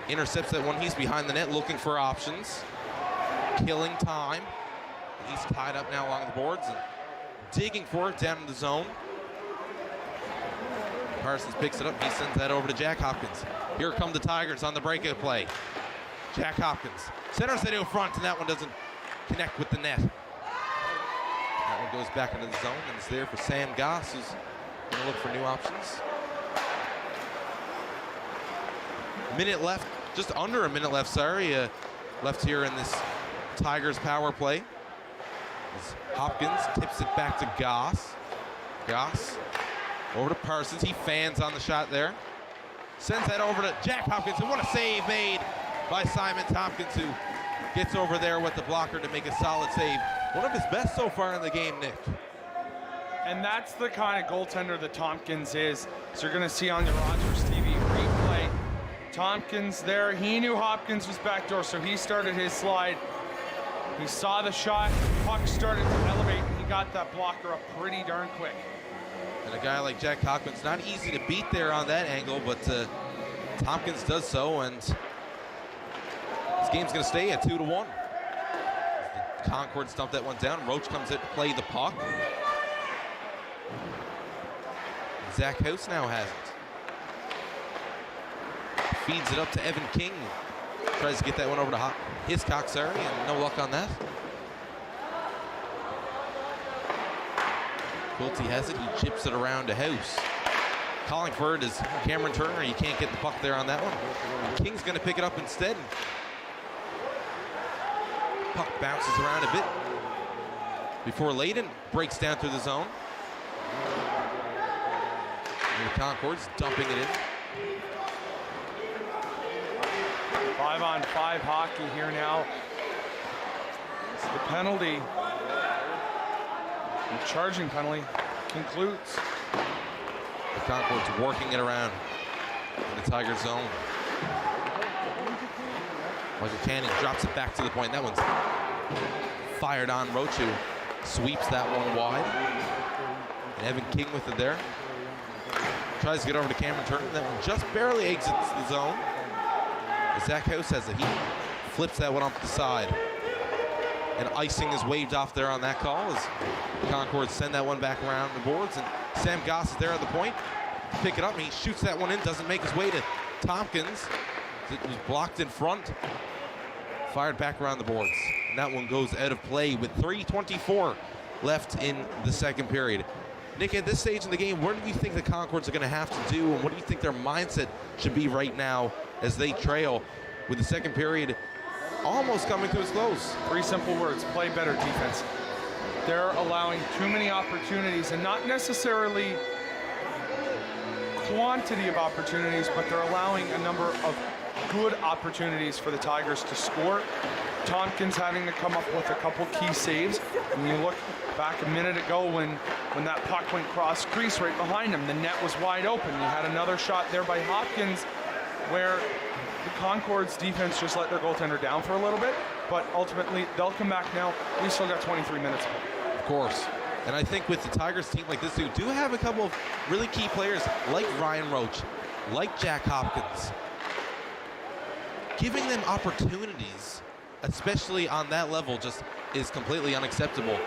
intercepts that one. He's behind the net looking for options. Killing time. He's tied up now along the boards and digging for it down in the zone. Parsons picks it up. He sends that over to Jack Hopkins. Here come the Tigers on the breakout play. Jack Hopkins centers it out front, and that one doesn't connect with the net. That one goes back into the zone, and it's there for Sam Goss, who's going to look for new options. Minute left, just under a minute left, left here in this Tigers power play. As Hopkins tips it back to Goss. Goss over to Parsons. He fans on the shot there. Sends that over to Jack Hopkins, and what a save made by Simon Tompkins, who gets over there with the blocker to make a solid save. One of his best so far in the game, Nick. And that's the kind of goaltender that Tompkins is. So you're going to see on the Rogers TV replay. Tompkins there, he knew Hopkins was backdoor, so he started his slide. He saw the shot, puck started to elevate, and he got that blocker up pretty darn quick. And a guy like Jack Hopkins, not easy to beat there on that angle, but Tompkins does so, and this game's going to stay at 2-1. The Concord stumped that one down. Roach comes in to play the puck. Zach House now has it. Feeds it up to Evan King. Tries to get that one over to Hiscock, and no luck on that. Quilty has it. He chips it around to House. Calling for it is Cameron Turner. You can't get the puck there on that one. King's going to pick it up instead. Puck bounces around a bit before Layden breaks down through the zone. And the Concords dumping it in. 5-on-5 hockey here now. So the penalty, the charging penalty, concludes. The Concords working it around in the Tiger zone. Michael Canning drops it back to the point. That one's fired on. Rochu sweeps that one wide. And Evan King with it there. Tries to get over to Cameron Turner. That one just barely exits the zone. Zach House has it. He flips that one off the side. And icing is waved off there on that call as the Concords send that one back around the boards. And Sam Goss is there at the point. Pick it up, and he shoots that one in. Doesn't make his way to Tompkins. It was blocked in front. fired back around the boards. And that one goes out of play with 3:24 left in the second period. Nick, at this stage in the game, what do you think the Concords are going to have to do, and what do you think their mindset should be right now as they trail with the second period almost coming to its close? 3 simple words: play better defense. They're allowing too many opportunities, and not necessarily quantity of opportunities, but they're allowing a number of good opportunities for the Tigers to score. Tompkins having to come up with a couple key saves. And you look back a minute ago when that puck went cross crease right behind him, the net was wide open. You had another shot there by Hopkins where the Concord's defense just let their goaltender down for a little bit, but ultimately they'll come back now. We still got 23 minutes to play. Of course. And I think with the Tigers team like this, who do have a couple of really key players like Ryan Roach, like Jack Hopkins, giving them opportunities, especially on that level, just is completely unacceptable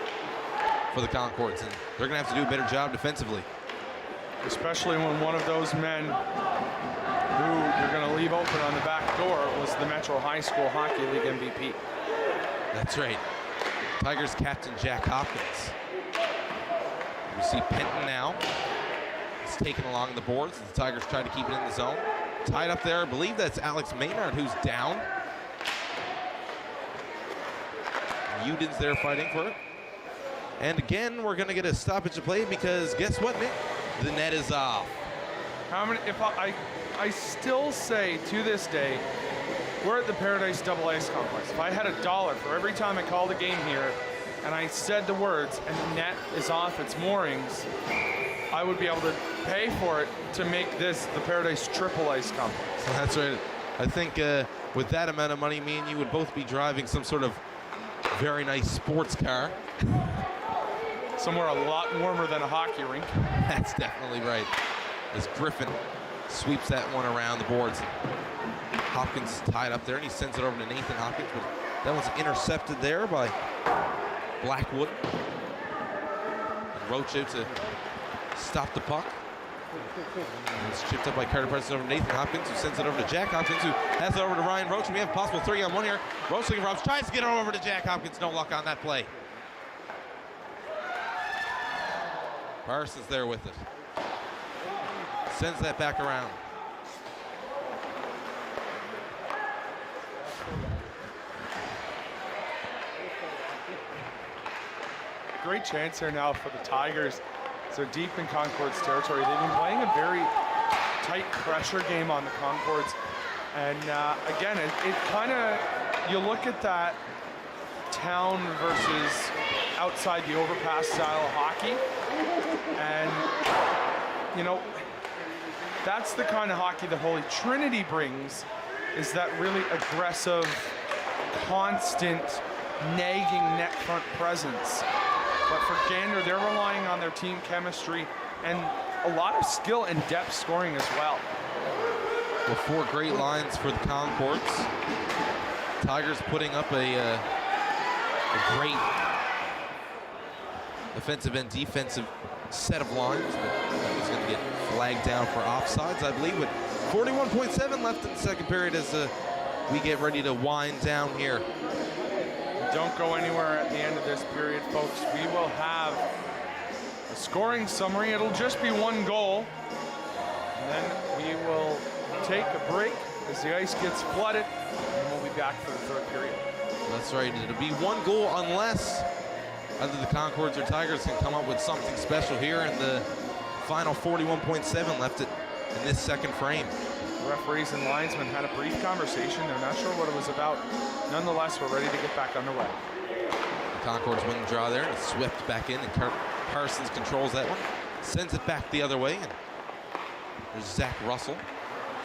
for the Concords, and they're going to have to do a better job defensively. Especially when one of those men who you're going to leave open on the back door was the Metro High School Hockey League MVP. That's right. Tigers captain Jack Hopkins. We see Penton now. It's taken along the boards as the Tigers try to keep it in the zone. Tied up there, I believe that's Alex Maynard who's down. Udin's there fighting for it. And again, we're gonna get a stoppage of play because guess what, Nick? The net is off. How many, if I still say to this day, we're at the Paradise Double Ice Complex. If I had $1 for every time I called a game here and I said the words and the net is off its moorings, I would be able to pay for it to make this the Paradise Triple Ice Complex. That's right. I think with that amount of money, me and you would both be driving some sort of very nice sports car. Somewhere a lot warmer than a hockey rink. That's definitely right. As Griffin sweeps that one around the boards. Hopkins tied up there, and he sends it over to Nathan Hopkins, but that one's intercepted there by Blackwood. And Roach out to stop the puck. And it's chipped up by Carter Parsons over to Nathan Hopkins, who sends it over to Jack Hopkins, who has it over to Ryan Roach. And we have a possible 3-on-1 here. Roach looking for Roach, tries to get it over to Jack Hopkins. No luck on that play. Parsons there with it. Sends that back around. Great chance here now for the Tigers. So deep in Concord's territory. They've been playing a very tight pressure game on the Concords. And again, it kind of, you look at that town versus outside the overpass style of hockey. And, you know, that's the kind of hockey the Holy Trinity brings, is that really aggressive, constant, nagging net front presence. But for Gander, they're relying on their team chemistry and a lot of skill and depth scoring as well. Well, 4 great lines for the Concords. Tigers putting up a great offensive and defensive set of lines, but that was going to get flagged down for offsides, I believe, with 41.7 left in the second period as we get ready to wind down here. Don't go anywhere at the end of this period, folks. We will have a scoring summary. It'll just be 1 goal. And then we will take a break as the ice gets flooded, and we'll be back for the third period. That's right. It'll be 1 goal unless either the Concords or Tigers can come up with something special here in the final 41.7 left in this second frame. The referees and linesmen had a brief conversation. They're not sure what it was about. Nonetheless, we're ready to get back underway. The Concords win the draw there, and it's swept back in, and Parsons controls that one. Sends it back the other way, and there's Zach Russell.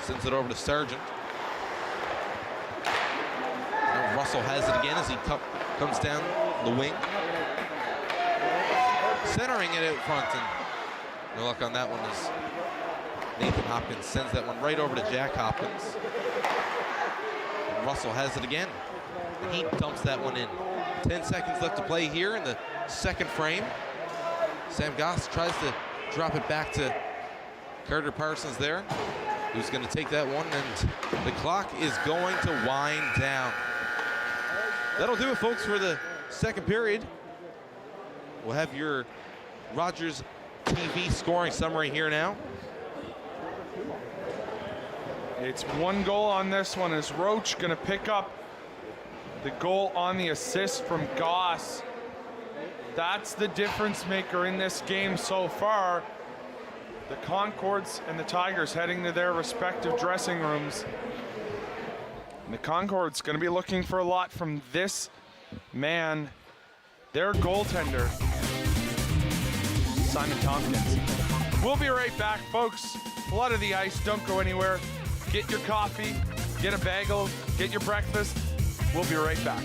Sends it over to Sargent. Now Russell has it again as he comes down the wing. Centering it out front, and no luck on that one as Nathan Hopkins sends that one right over to Jack Hopkins. And Russell has it again. And he dumps that one in. 10 seconds left to play here in the second frame. Sam Goss tries to drop it back to Carter Parsons there, who's going to take that one, and the clock is going to wind down. That'll do it, folks, for the second period. We'll have your Rogers TV scoring summary here now. It's 1 goal on this one as Roach going to pick up the goal on the assist from Goss. That's the difference maker in this game so far. The Concords and the Tigers heading to their respective dressing rooms. And the Concord's going to be looking for a lot from this man, their goaltender, Simon Tompkins. We'll be right back, folks. Blood of the ice, don't go anywhere. Get your coffee, get a bagel, get your breakfast. We'll be right back.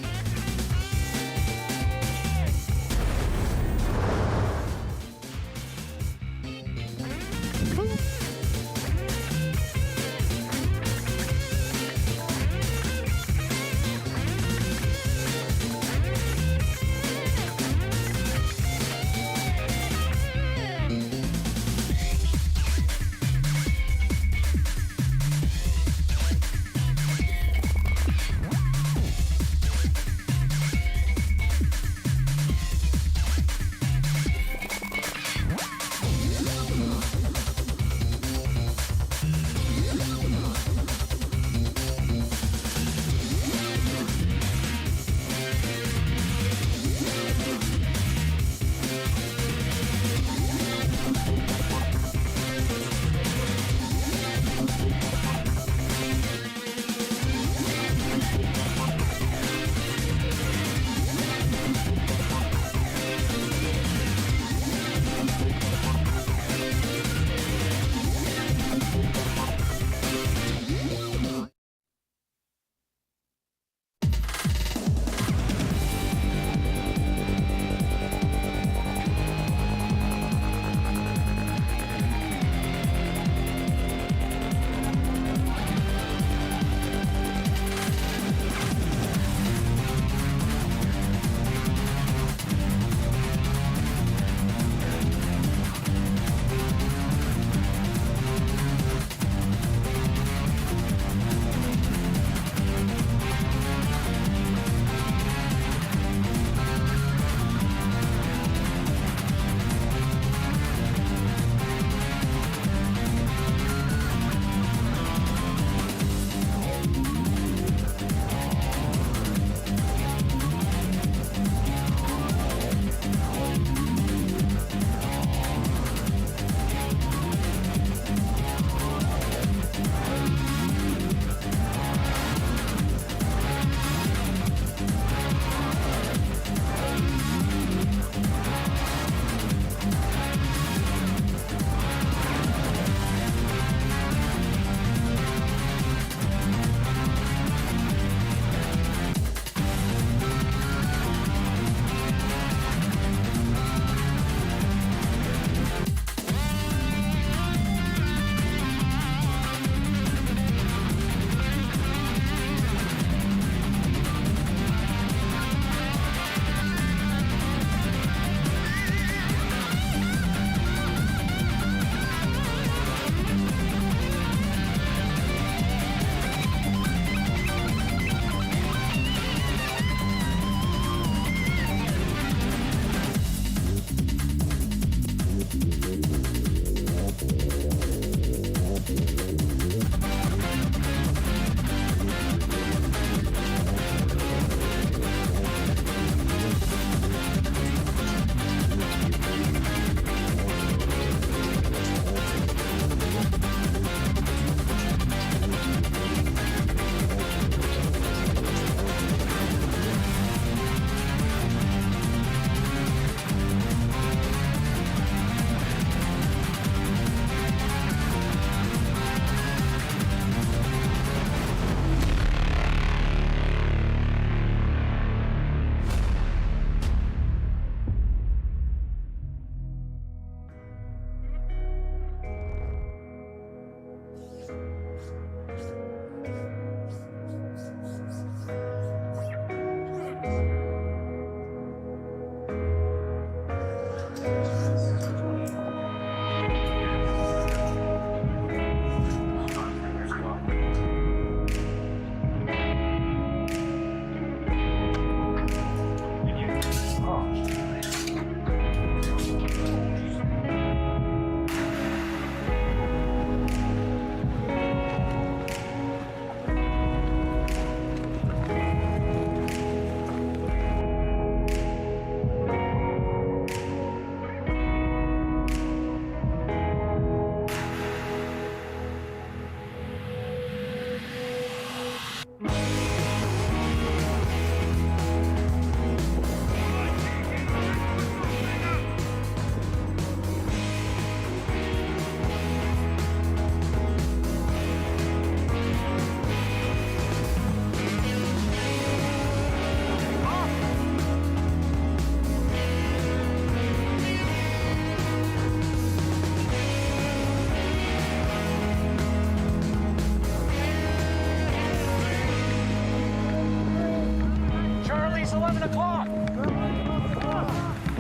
It's 11 o'clock.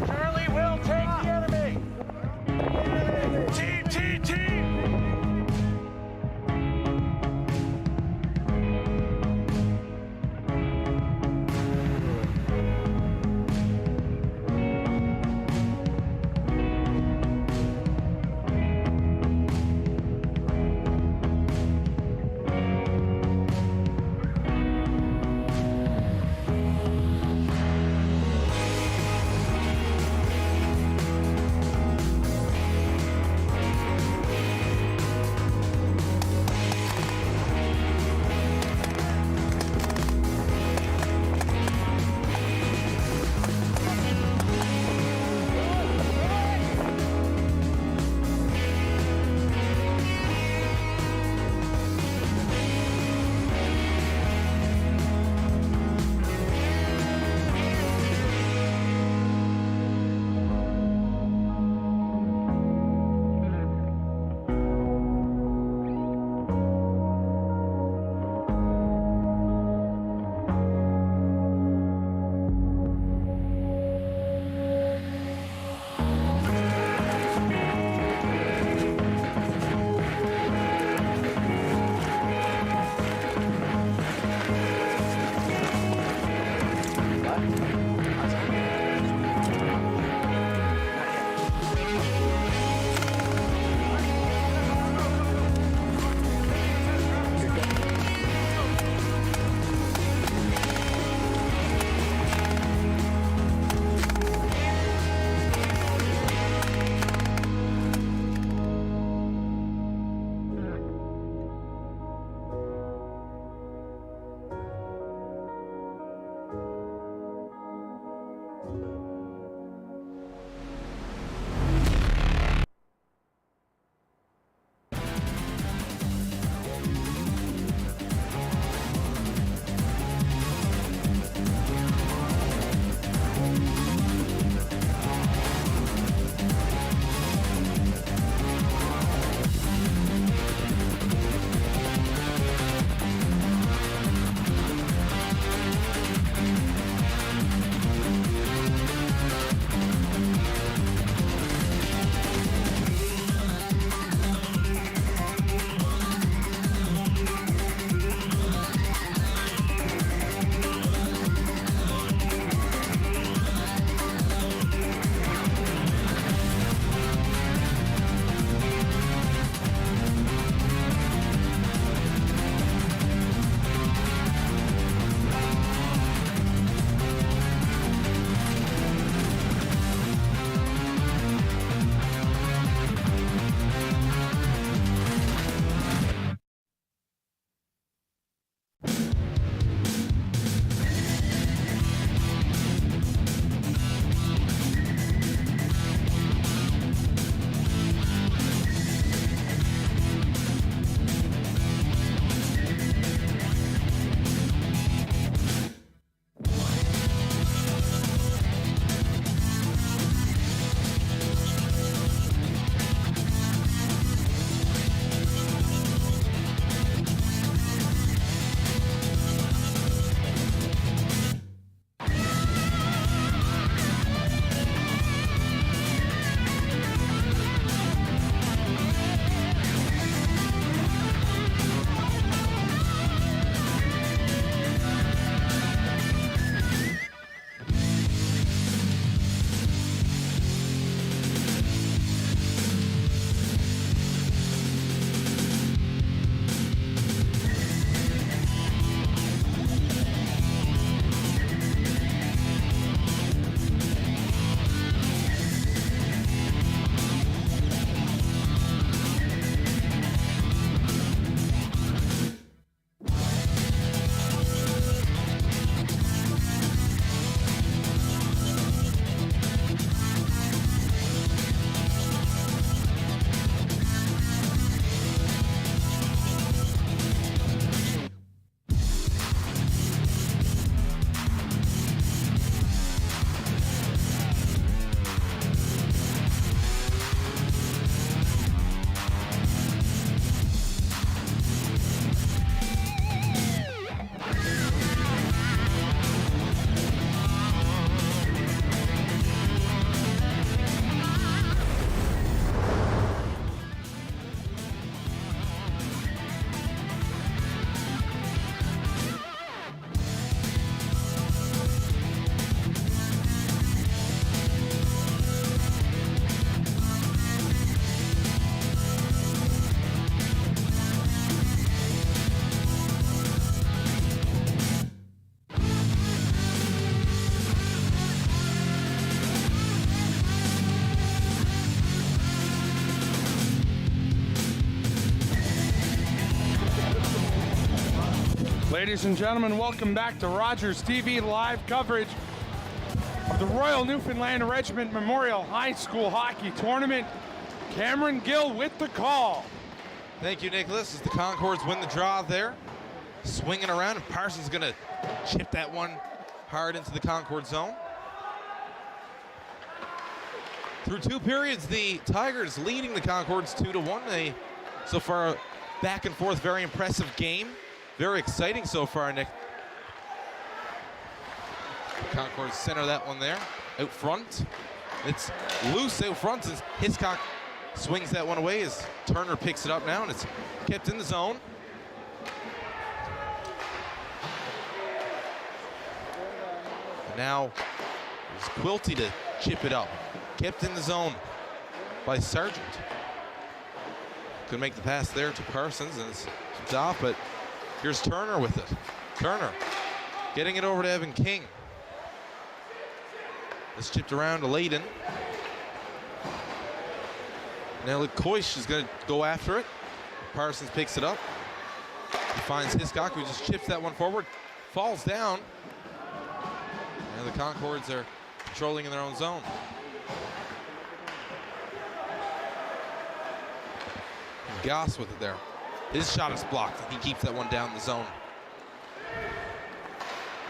Charlie will take the enemy. Team, team, team. Ladies and gentlemen, welcome back to Rogers TV live coverage of the Royal Newfoundland Regiment Memorial High School Hockey Tournament. Cameron Gill with the call. Thank you, Nicholas, as the Concords win the draw there. Swinging around, and Parsons gonna chip that one hard into the Concord zone. Through 2 periods, the Tigers leading the Concords 2-1. They, so far, back and forth, very impressive game. Very exciting so far, Nick. Concords center that one there, out front. It's loose out front as Hiscock swings that one away as Turner picks it up now, and it's kept in the zone. And now it's Quilty to chip it up. Kept in the zone by Sargent. Could make the pass there to Parsons, and it's tipped off, but here's Turner with it. Turner getting it over to Evan King. It's chipped around to Layden. Now Koish is going to go after it. Parsons picks it up. He finds Hiscock, who just chips that one forward. Falls down. Now the Concords are controlling in their own zone. Goss with it there. His shot is blocked. He keeps that one down in the zone.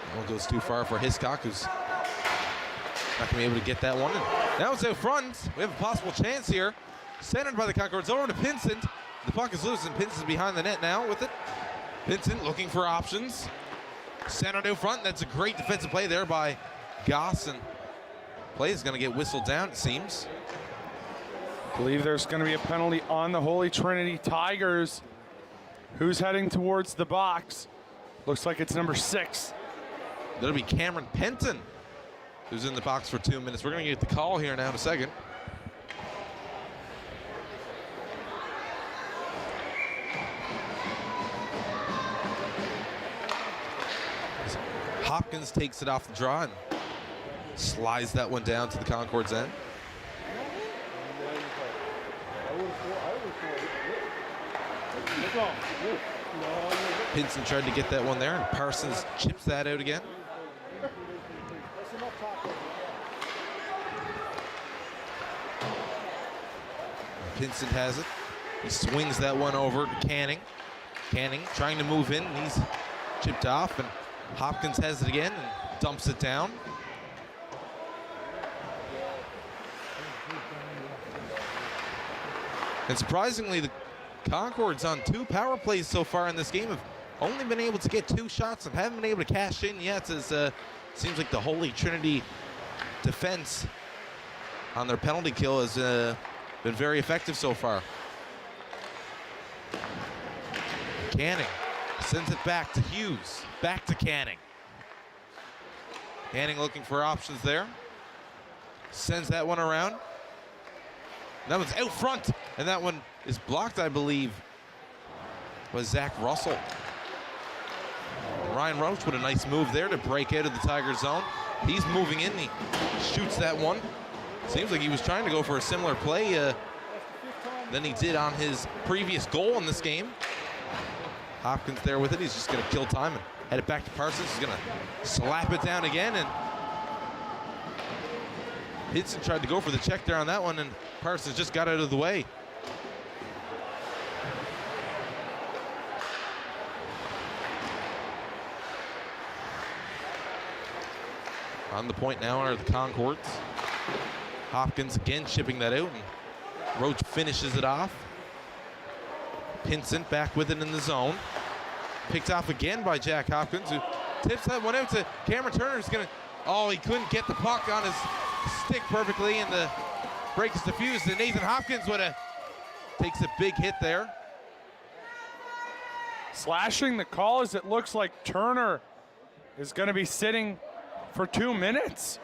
That one goes too far for Hiscock, who's not going to be able to get that one. And now it's out front. We have a possible chance here. Centered by the Concords over to Pinsent. The puck is loose, and Pinsent's behind the net now with it. Pinsent looking for options. Centered out front. That's a great defensive play there by Goss, and play is going to get whistled down, it seems. I believe there's going to be a penalty on the Holy Trinity Tigers. Who's heading towards the box? Looks like it's number 6. That'll be Cameron Penton, who's in the box for 2 minutes. We're going to get the call here now in a second. Hopkins takes it off the draw and slides that one down to the Concord's end. Pinson tried to get that one there, and Parsons chips that out again. Pinson has it. He swings that one over to Canning. Canning trying to move in, and he's chipped off, and Hopkins has it again and dumps it down. And surprisingly, the Concords on 2 power plays so far in this game have only been able to get 2 shots and haven't been able to cash in yet, as seems like the Holy Trinity defense on their penalty kill has been very effective so far. Canning sends it back to Hughes, back to Canning. Canning looking for options there. Sends that one around. That one's out front, and that one is blocked, I believe, by Zach Russell. Ryan Roach with a nice move there to break out of the Tiger zone. He's moving in, he shoots that one. Seems like he was trying to go for a similar play than he did on his previous goal in this game. Hopkins there with it, he's just gonna kill time and head it back to Parsons. He's gonna slap it down again, and Pinson tried to go for the check there on that one, and Parsons just got out of the way. On the point now are the Concords. Hopkins again chipping that out, and Roach finishes it off. Pinson back with it in the zone. Picked off again by Jack Hopkins, who tips that one out to Cameron Turner, who's gonna, oh, he couldn't get the puck on his stick perfectly, and the break is diffused, and Nathan Hopkins takes a big hit there. Slashing the call as it looks like Turner is going to be sitting for 2 minutes.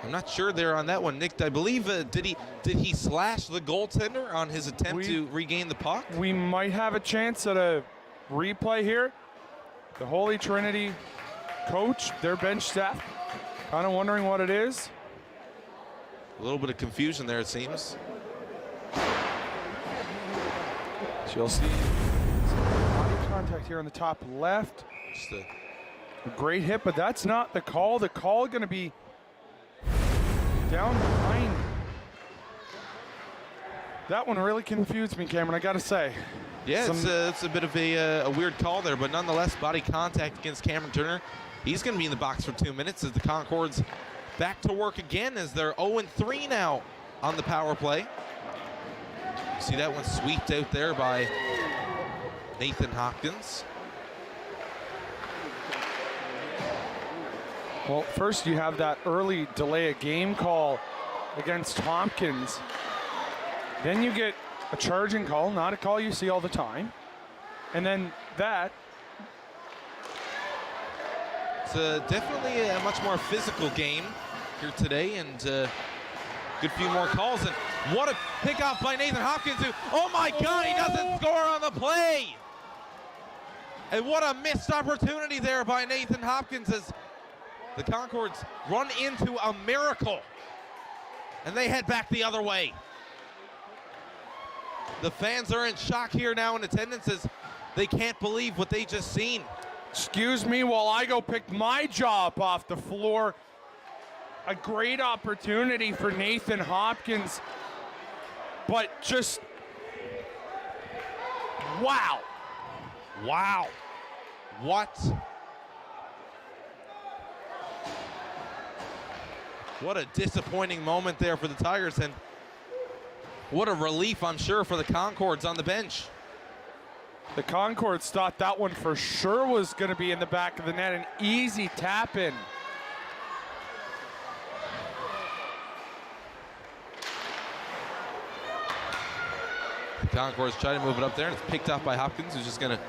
I'm not sure there on that one, Nick. I believe did he slash the goaltender on his attempt to regain the puck? We might have a chance at a replay here. The Holy Trinity coach, their bench staff, kind of wondering what it is. A little bit of confusion there, it seems. So you'll see some body contact here on the top left. Just A great hit, but that's not the call. The call going to be down behind. That one really confused me, Cameron, I got to say. Yeah, it's a bit of a weird call there, but nonetheless, body contact against Cameron Turner. He's going to be in the box for 2 minutes as the Concords back to work again as they're 0-3 now on the power play. You see that one sweeped out there by Nathan Hopkins. Well, first you have that early delay of game call against Hopkins. Then you get a charging call, not a call you see all the time. And then that. It's definitely a much more physical game here today, and good few more calls. And what a pickoff by Nathan Hopkins, who, oh my God, he doesn't score on the play. And what a missed opportunity there by Nathan Hopkins as the Concords run into a miracle. And they head back the other way. The fans are in shock here now in attendance as they can't believe what they just seen. Excuse me while I go pick my jaw up off the floor. A great opportunity for Nathan Hopkins, but just, wow. Wow. What a disappointing moment there for the Tigers, and what a relief, I'm sure, for the Concords on the bench. The Concords thought that one for sure was going to be in the back of the net, an easy tap in. The Concords try to move it up there, and it's picked up by Hopkins, who's just going to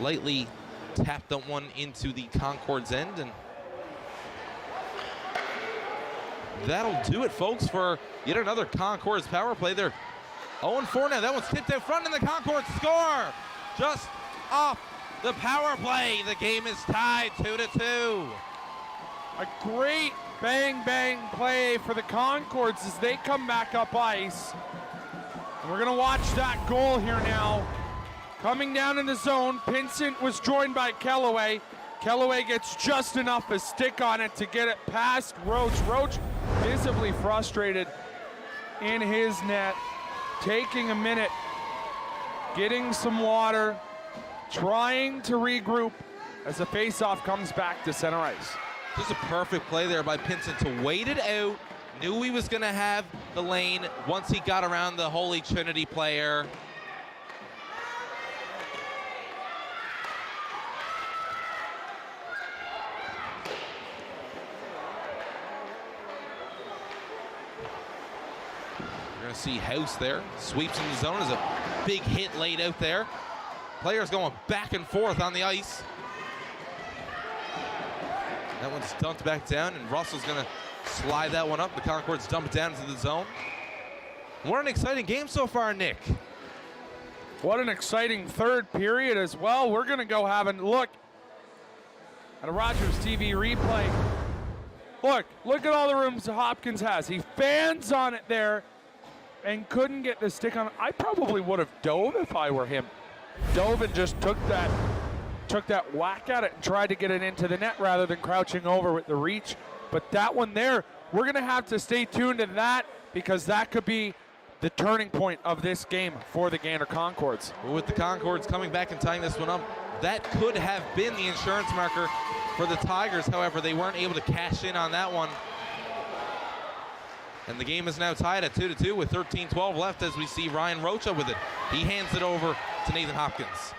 lightly tap that one into the Concord's end, and that'll do it, folks, for yet another Concords power play. They're 0-4 now. That one's tipped out front, and the Concords score just off the power play. The game is tied 2-2. A great bang play for the Concords as they come back up ice. And we're gonna watch that goal here now. Coming down in the zone, Pinsent was joined by Kellaway. Kellaway gets just enough a stick on it to get it past Roach. Roach visibly frustrated in his net, taking a minute, getting some water, trying to regroup as the faceoff comes back to center ice. Just a perfect play there by Pinsent to wait it out. Knew he was gonna have the lane once he got around the Holy Trinity player. You're gonna see House there, sweeps in the zone, is a big hit laid out there. Players going back and forth on the ice. That one's dumped back down, and Russell's gonna slide that one up. The Concords dump it down into the zone. What an exciting game so far, Nick. What an exciting third period as well. We're gonna go have a look at a Rogers TV replay. Look at all the rooms Hopkins has. He fans on it there and couldn't get the stick on it. I probably would have dove if I were him. Dove and just took that whack at it and tried to get it into the net rather than crouching over with the reach. But that one there, we're going to have to stay tuned to that because that could be the turning point of this game for the Gander Concords. With the Concords coming back and tying this one up, that could have been the insurance marker for the Tigers. However, they weren't able to cash in on that one. And the game is now tied at 2-2 with 13-12 left as we see Ryan Rocha with it. He hands it over to Nathan Hopkins.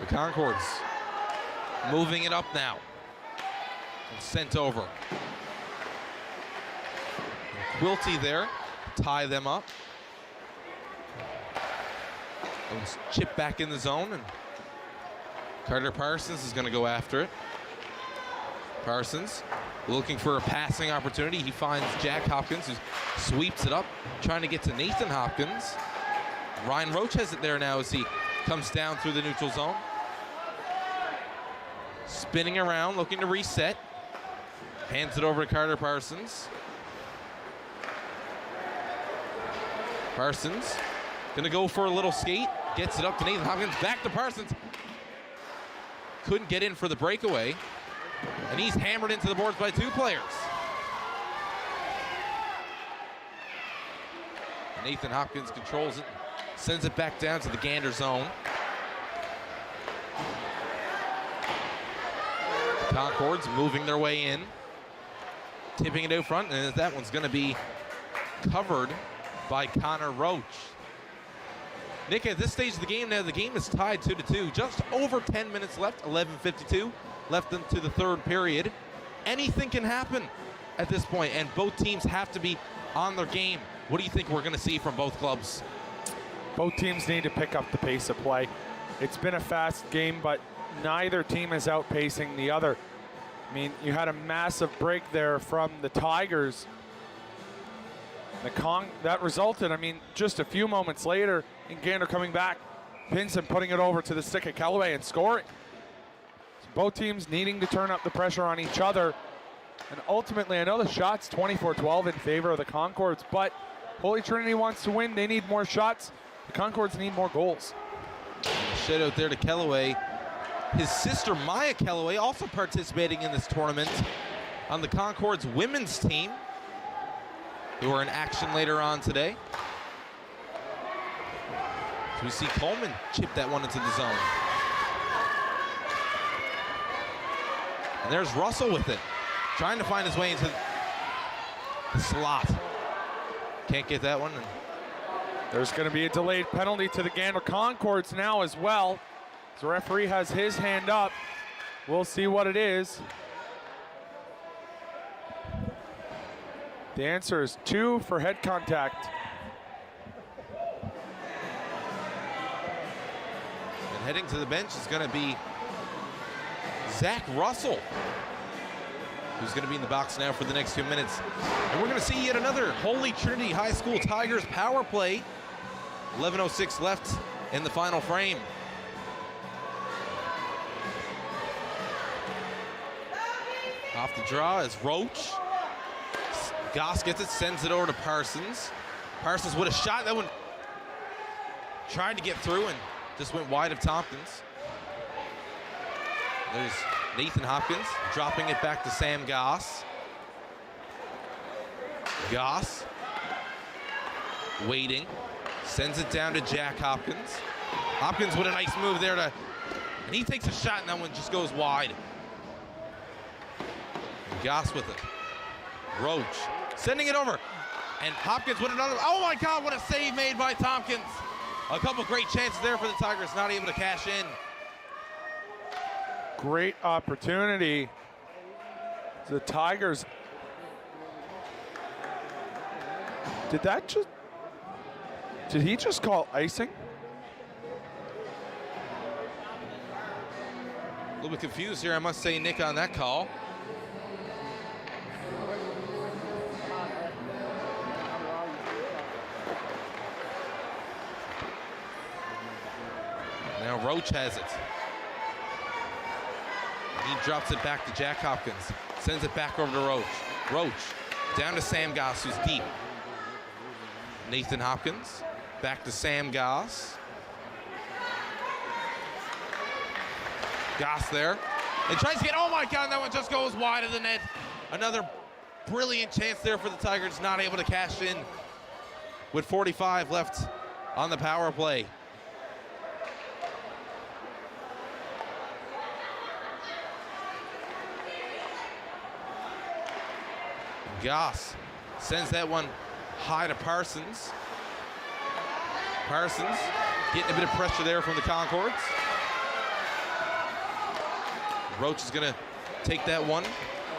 The Concords moving it up now. And sent over. And Quilty there, tie them up. It was chipped back in the zone, and Carter Parsons is going to go after it. Parsons looking for a passing opportunity. He finds Jack Hopkins, who sweeps it up, trying to get to Nathan Hopkins. Ryan Roach has it there now as he comes down through the neutral zone. Spinning around, looking to reset. Hands it over to Carter Parsons. Parsons gonna go for a little skate. Gets it up to Nathan Hopkins. Back to Parsons. Couldn't get in for the breakaway. And he's hammered into the boards by 2 players. Nathan Hopkins controls it. Sends it back down to the Gander zone. Concords moving their way in. Tipping it out front, and that one's gonna be covered by Connor Roach. Nick, at this stage of the game now, the game is tied 2-2. Just over 10 minutes left, 11:52 left into the 3rd period. Anything can happen at this point, and both teams have to be on their game. What do you think we're gonna see from both clubs? Both teams need to pick up the pace of play. It's been a fast game, but neither team is outpacing the other. I mean, you had a massive break there from the Tigers. That resulted, I mean, just a few moments later, in Gander coming back, Pinson putting it over to the stick of Callaway and scoring. So both teams needing to turn up the pressure on each other. And ultimately, I know the shot's 24-12 in favor of the Concords, but Holy Trinity wants to win. They need more shots. The Concords need more goals. Shout out there to Callaway. His sister Maya Callaway also participating in this tournament on the Concord's women's team, who are in action later on today. So we see Coleman chip that one into the zone. And there's Russell with it, trying to find his way into the slot. Can't get that one. There's going to be a delayed penalty to the Gander Concords now as well. The referee has his hand up. We'll see what it is. The answer is 2 for head contact. And heading to the bench is going to be Zach Russell, who's going to be in the box now for the next 2 minutes. And we're going to see yet another Holy Trinity High School Tigers power play. 11:06 left in the final frame. Off the draw is Roach. Goss gets it, sends it over to Parsons. Parsons with a shot. That one tried to get through and just went wide of Tompkins. There's Nathan Hopkins dropping it back to Sam Goss. Goss waiting, sends it down to Jack Hopkins. Hopkins with a nice move there and he takes a shot and that one just goes wide. Goss with it. Roach sending it over. And Hopkins with another. Oh my God, what a save made by Tompkins. A couple great chances there for the Tigers, not able to cash in. Great opportunity. The Tigers. Did he just call icing? A little bit confused here, I must say, Nick, on that call. Now Roach has it. He drops it back to Jack Hopkins. Sends it back over to Roach. Roach down to Sam Goss, who's deep. Nathan Hopkins back to Sam Goss. Goss there. And tries to get, oh my God, that one just goes wide of the net. Another brilliant chance there for the Tigers, not able to cash in with 45 left on the power play. Goss sends that one high to Parsons. Parsons getting a bit of pressure there from the Concords. Roach is gonna take that one,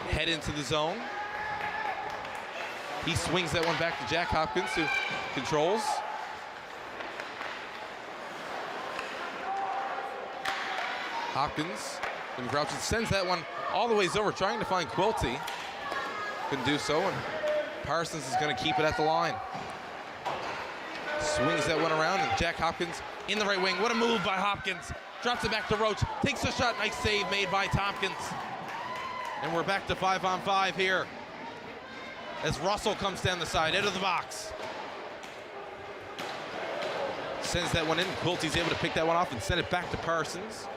head into the zone. He swings that one back to Jack Hopkins, who controls. Hopkins, and Grouch sends that one all the ways over, trying to find Quilty. Couldn't do so, and Parsons is going to keep it at the line. Swings that one around, and Jack Hopkins in the right wing. What a move by Hopkins. Drops it back to Roach, takes a shot, nice save made by Tompkins. And we're back to 5-on-5 here as Russell comes down the side, out of the box. sends that one in. Quilty's able to pick that one off and send it back to Parsons.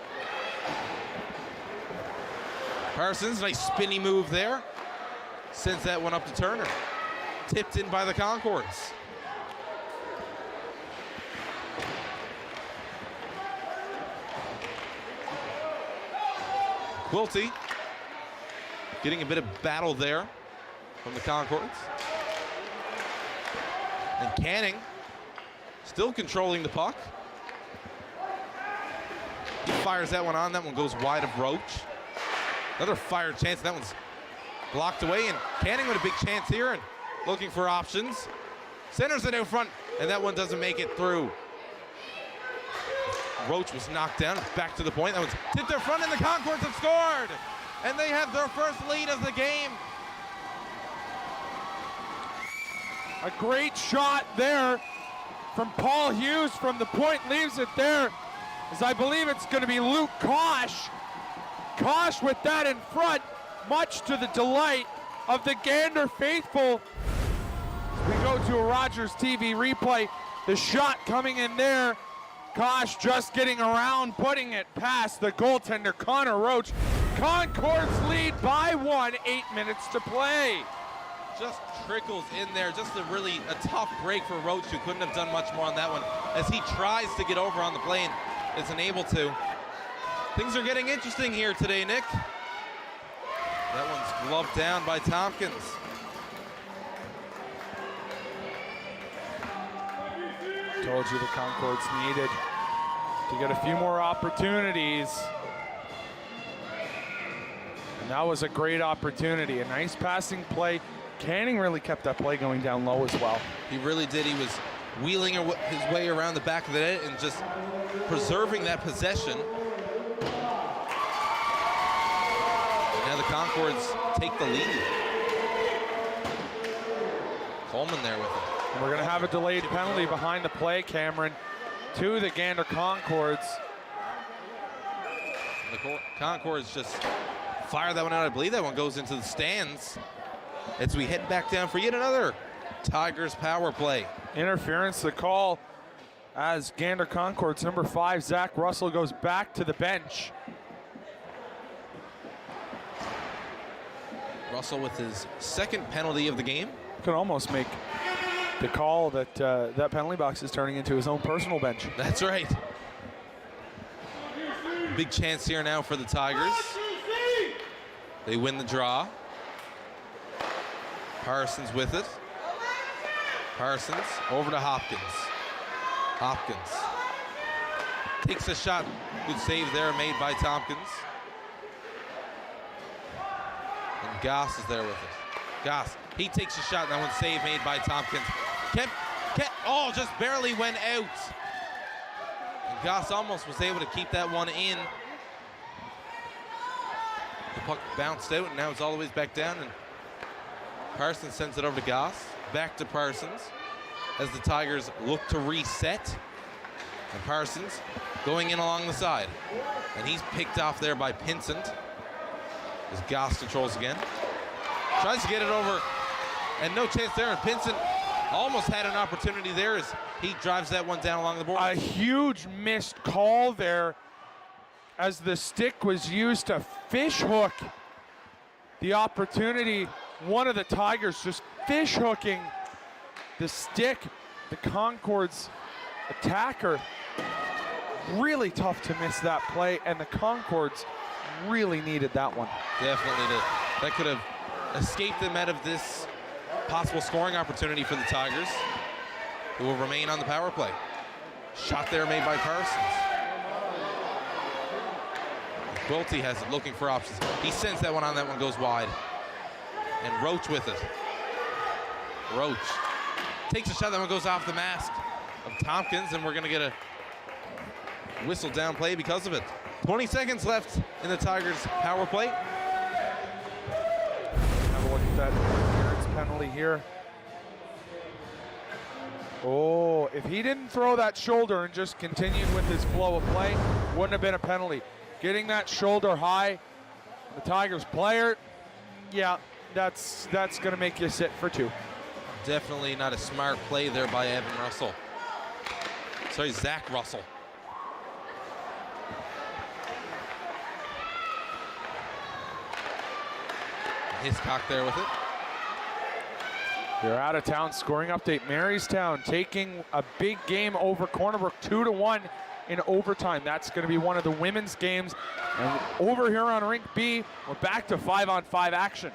Parsons, nice spinny move there. Sends that one up to Turner. Tipped in by the Concords. Quilty getting a bit of battle there from the Concords. And Canning still controlling the puck. He fires that one on. That one goes wide of Roach. Another fire chance. That one's blocked away. And Canning with a big chance here and looking for options. Centers it out front, and that one doesn't make it through. Roach was knocked down. Back to the point. That one's tipped their front, and the Concords have scored. And they have their first lead of the game. A great shot there from Paul Hughes from the point, leaves it there, as I believe it's going to be Luke Kosh. Kosh with that in front, much to the delight of the Gander faithful. As we go to a Rogers TV replay, the shot coming in there. Kosh just getting around, putting it past the goaltender, Connor Roach. Concords lead by 1, 8 minutes to play. Just trickles in there, just a tough break for Roach, who couldn't have done much more on that one, as he tries to get over on the play and isn't able to. Things are getting interesting here today, Nick. That one's gloved down by Tompkins. Told you the Concords needed to get a few more opportunities. And that was a great opportunity, a nice passing play. Canning really kept that play going down low as well. He really did. He was wheeling his way around the back of the net and just preserving that possession. And now the Concords take the lead. Coleman there with it. And we're going to have a delayed penalty behind the play, Cameron, to the Gander Concords. The Concords just fire that one out. I believe that one goes into the stands as we head back down for yet another Tigers power play. Interference, the call, as Gander Concords number 5, Zach Russell, goes back to the bench. Russell with his second penalty of the game. Could almost make the call that that penalty box is turning into his own personal bench. That's right. Big chance here now for the Tigers. They win the draw. Parsons with it. Parsons over to Hopkins. Hopkins takes a shot. Good save there made by Tompkins. And Goss is there with it. Goss, he takes a shot. That one save made by Tompkins. Oh, just barely went out. And Goss almost was able to keep that one in. The puck bounced out, and now it's all the way back down. And Parsons sends it over to Goss. Back to Parsons as the Tigers look to reset. And Parsons going in along the side. And he's picked off there by Pinsent. As Goss controls again. Tries to get it over. And no chance there. And Pinsent almost had an opportunity there as he drives that one down along the board. A huge missed call there as the stick was used to fish hook the opportunity. One of the Tigers just fish hooking the stick. The Concords attacker. Really tough to miss that play, and the Concords really needed that one. Definitely did. That could have escaped them out of this possible scoring opportunity for the Tigers, who will remain on the power play. Shot there made by Parsons. Quilty has it, looking for options. He sends that one on, that one goes wide. And Roach with it. Roach takes a shot, that one goes off the mask of Tompkins, and we're gonna get a whistle down play because of it. 20 seconds left in the Tigers power play. Have a look at that interference penalty here. Oh, if he didn't throw that shoulder and just continued with his flow of play, wouldn't have been a penalty. Getting that shoulder high, the Tigers player, yeah, that's gonna make you sit for 2. Definitely not a smart play there by Evan Russell. Zach Russell. Hiscock there with it. Your out-of-town scoring update. Marystown taking a big game over Cornerbrook 2-1 in overtime. That's going to be one of the women's games. And over here on Rink B, we're back to 5-on-5 action.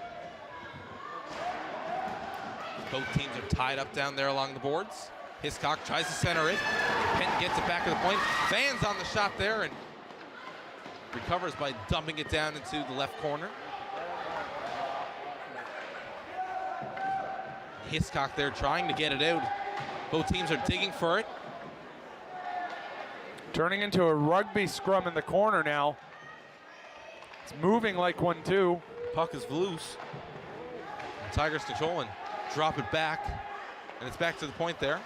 Both teams are tied up down there along the boards. Hiscock tries to center it. Penn gets it back to the point. Fans on the shot there and recovers by dumping it down into the left corner. Hiscock there trying to get it out. Both teams are digging for it. Turning into a rugby scrum in the corner now. It's moving like one too. Puck is loose. Tigers control and drop it back. And it's back to the point there.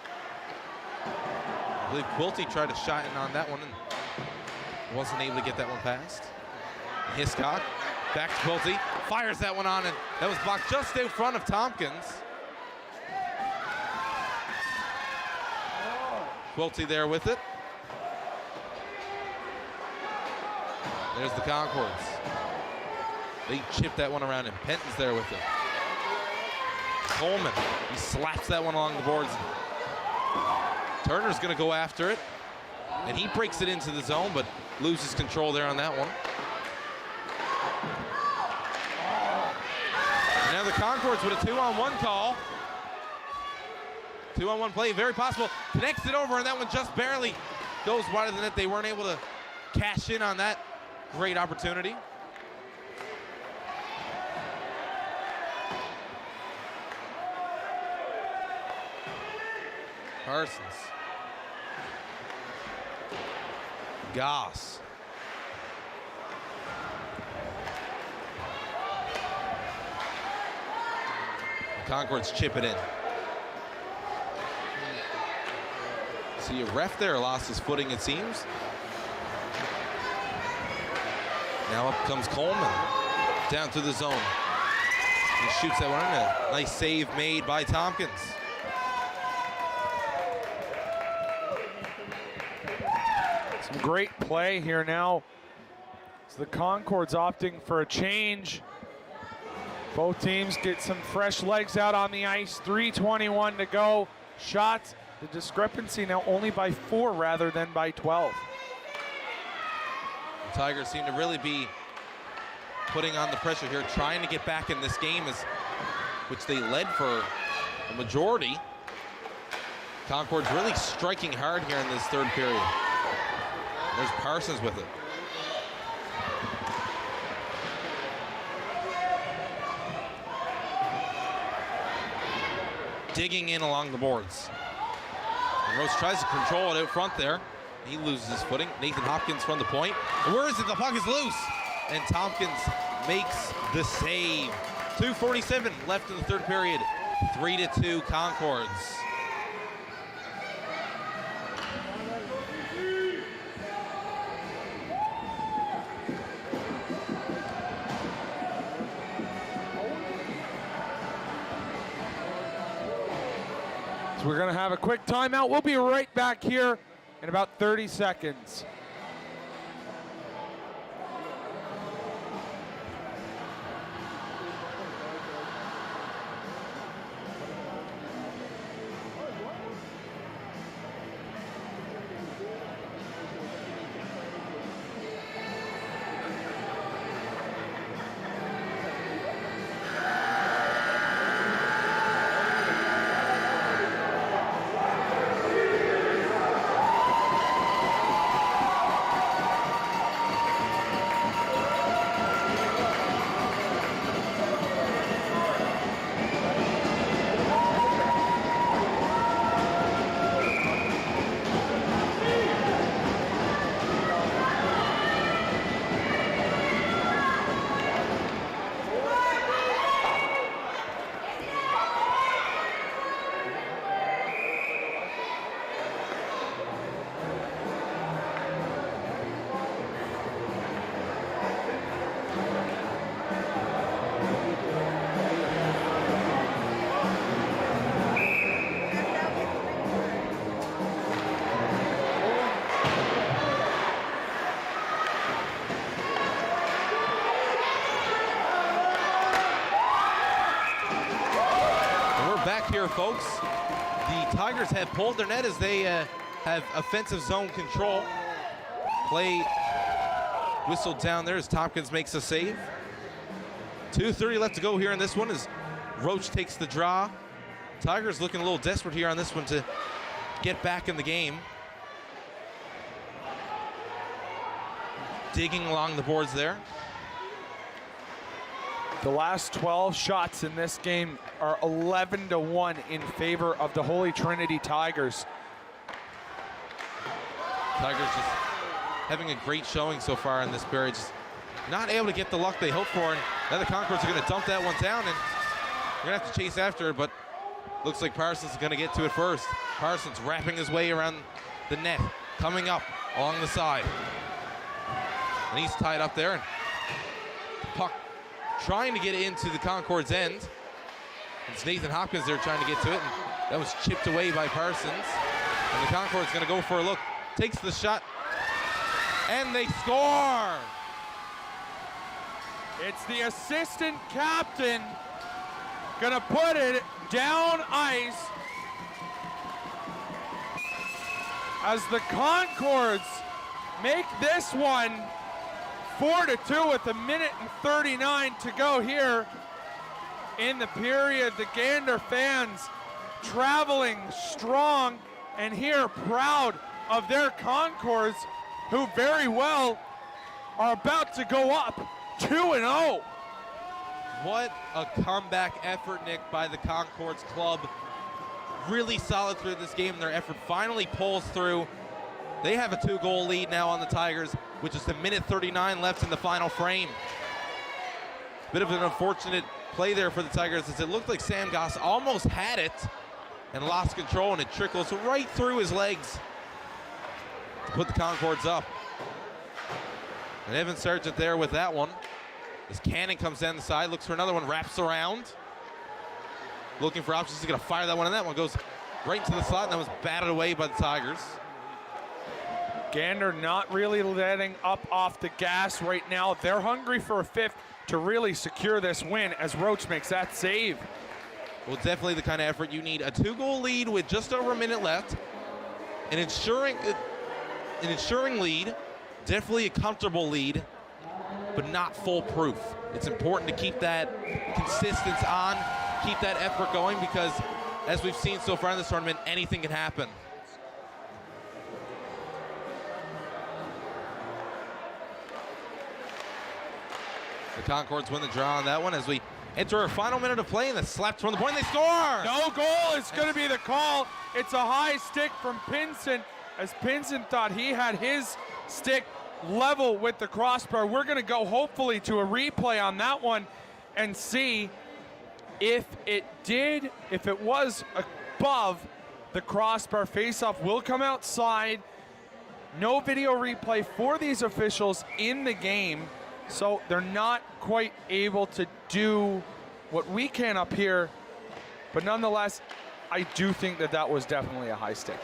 I believe Quilty tried a shot in on that one and wasn't able to get that one past. Hiscock back to Quilty. Fires that one on and that was blocked just in front of Tompkins. Quilty there with it. There's the Concords. They chip that one around and Penton's there with it. Coleman, he slaps that one along the boards. Turner's gonna go after it. And he breaks it into the zone, but loses control there on that one. And now the Concords with a 2-on-1 call. 2-on-1 play, very possible. Connects it over, and that one just barely goes wide of the net. They weren't able to cash in on that great opportunity. Parsons. Goss. Concords chip it in. See a ref there lost his footing, it seems. Now up comes Coleman down to the zone. He shoots that one in. A nice save made by Tompkins. Some great play here now. So the Concords opting for a change. Both teams get some fresh legs out on the ice. 3:21 to go. Shots, the discrepancy now only by 4 rather than by 12. The Tigers seem to really be putting on the pressure here, trying to get back in this game, which they led for a majority. Concord's really striking hard here in this third period. There's Parsons with it. Digging in along the boards. And Rose tries to control it out front there. He loses his footing. Nathan Hopkins from the point. And where is it? The puck is loose. And Tompkins makes the save. 2:47 left in the third period. 3-2 Concords. So we're going to have a quick timeout. We'll be right back here in about 30 seconds. back here, folks. The Tigers have pulled their net as they have offensive zone control. Play whistled down there as Tompkins makes a save. 2:30 left to go here in this one as Roach takes the draw. Tigers looking a little desperate here on this one to get back in the game. Digging along the boards there. The last 12 shots in this game are 11-1 in favor of the Holy Trinity Tigers. Tigers just having a great showing so far in this period. Just not able to get the luck they hoped for. And now the Concords are going to dump that one down, and you're going to have to chase after it, but looks like Parsons is going to get to it first. Parsons wrapping his way around the net, coming up along the side. And he's tied up there. And puck trying to get into the Concord's end. It's Nathan Hopkins there trying to get to it, and that was chipped away by Parsons. And the Concord's going to go for a look. Takes the shot, and they score! It's the assistant captain gonna put it down ice as the Concords make this one 4-2 with 1:39 to go here in the period. The Gander fans traveling strong and here proud of their Concords, who very well are about to go up 2-0. What a comeback effort, Nick, by the Concords club. Really solid through this game. Their effort finally pulls through. They have a 2-goal lead now on the Tigers, with just 1:39 left in the final frame. Bit of an unfortunate play there for the Tigers, as it looked like Sam Goss almost had it and lost control, and it trickles right through his legs to put the Concords up. And Evan Sargent there with that one. As Cannon comes down the side, looks for another one, wraps around. Looking for options, he's gonna fire that one, and that one goes right to the slot, and that was batted away by the Tigers. Gander not really letting up off the gas right now. They're hungry for a fifth to really secure this win as Roach makes that save. Well, definitely the kind of effort you need. A 2-goal lead with just over a minute left. An ensuring lead, definitely a comfortable lead, but not foolproof. It's important to keep that consistency on, keep that effort going, because as we've seen so far in this tournament, anything can happen. The Concords win the draw on that one as we enter our final minute of play, and the slapped from the point, and they score! No goal is going to be the call. It's a high stick from Pinson, as Pinson thought he had his stick level with the crossbar. We're going to go hopefully to a replay on that one and see if it was above the crossbar. Faceoff will come outside. No video replay for these officials in the game, so they're not quite able to do what we can up here, but nonetheless, I do think that was definitely a high stick.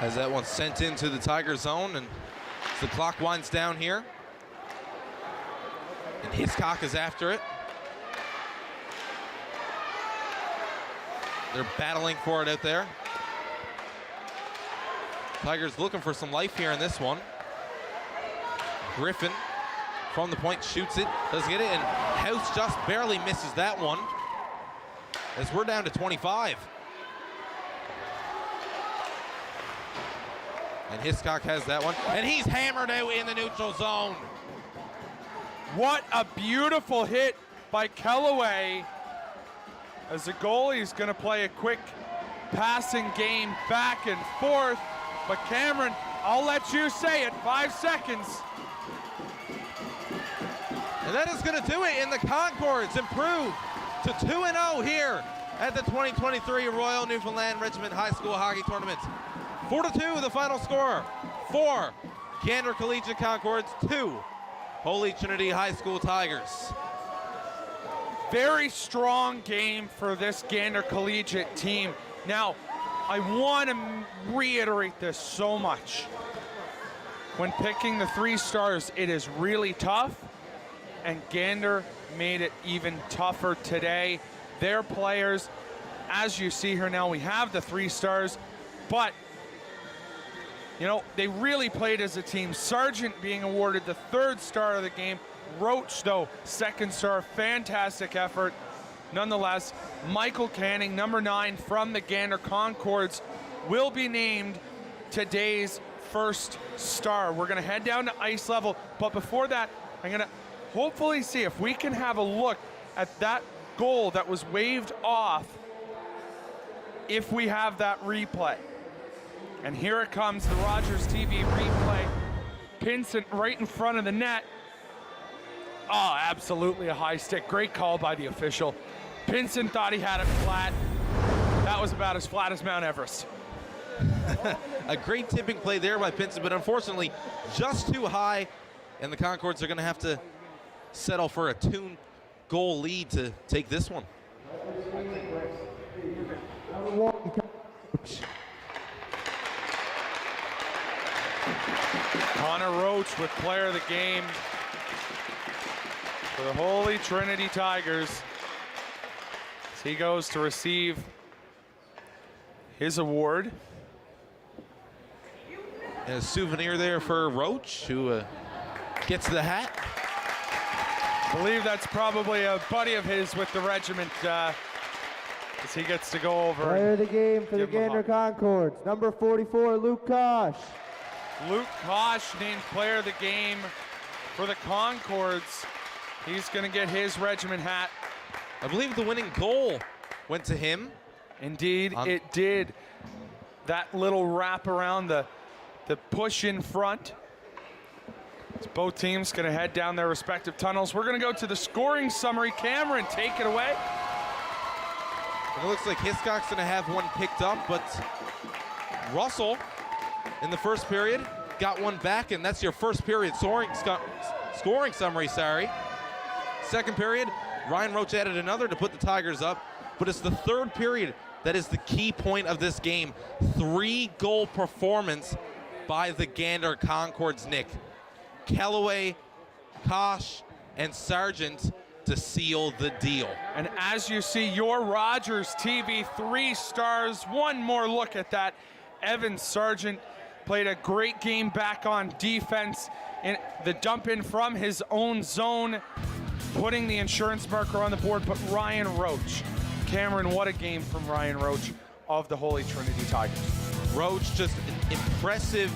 As that one sent into the Tiger zone, and as the clock winds down here, and Hiscock is after it. They're battling for it out there. Tigers looking for some life here in this one. Griffin from the point shoots it, doesn't get it, and House just barely misses that one, as we're down to 25. And Hiscock has that one, and he's hammered out in the neutral zone. What a beautiful hit by Kellaway, as the goalie's gonna play a quick passing game back and forth. But Cameron, I'll let you say it, 5 seconds. And that is gonna do it, and the Concords improve to 2-0 here at the 2023 Royal Newfoundland Regiment High School Hockey Tournament. 4-2 the final score. 4 Gander Collegiate Concords, 2 Holy Trinity High School Tigers. Very strong game for this Gander Collegiate team. Now, I want to reiterate this so much. When picking the 3 stars, it is really tough, and Gander made it even tougher today. their players. As you see here now, we have the 3 stars, but you know, they really played as a team. Sargent being awarded the 3rd star of the game. Roach, though, 2nd star. Fantastic effort. Nonetheless, Michael Canning, number 9 from the Gander Concords, will be named today's 1st star. We're going to head down to ice level, but before that, I'm going to hopefully see if we can have a look at that goal that was waved off, if we have that replay. And here it comes, the Rogers TV replay. Pinson right in front of the net. Oh, absolutely a high stick. Great call by the official. Pinson thought he had it flat. That was about as flat as Mount Everest. A great tipping play there by Pinson, but unfortunately just too high, and the Concords are going to have to settle for a 2-goal lead to take this one. Connor Roach with player of the game for the Holy Trinity Tigers, as he goes to receive his award. And a souvenir there for Roach, who gets the hat. I believe that's probably a buddy of his with the regiment, as he gets to go over. Player of the game for the Gander Concords, number 44, Luke Kosh. Luke Kosh named player of the game for the Concords. He's going to get his regiment hat. I believe the winning goal went to him. Indeed, it did. That little wrap around the push in front. As both teams going to head down their respective tunnels. We're going to go to the scoring summary. Cameron, take it away. And it looks like Hiscock's going to have one picked up, but Russell in the first period got one back, and that's your first period scoring summary, sorry. Second period, Ryan Roach added another to put the Tigers up, but it's the third period that is the key point of this game. 3-goal performance by the Gander Concords, Nick. Kellaway, Kosh, and Sargent to seal the deal. And as you see, your Rogers TV 3 stars. One more look at that. Evan Sargent played a great game back on defense in the dump in from his own zone, putting the insurance marker on the board. But Ryan Roach, Cameron, what a game from Ryan Roach of the Holy Trinity Tigers. Roach, just an impressive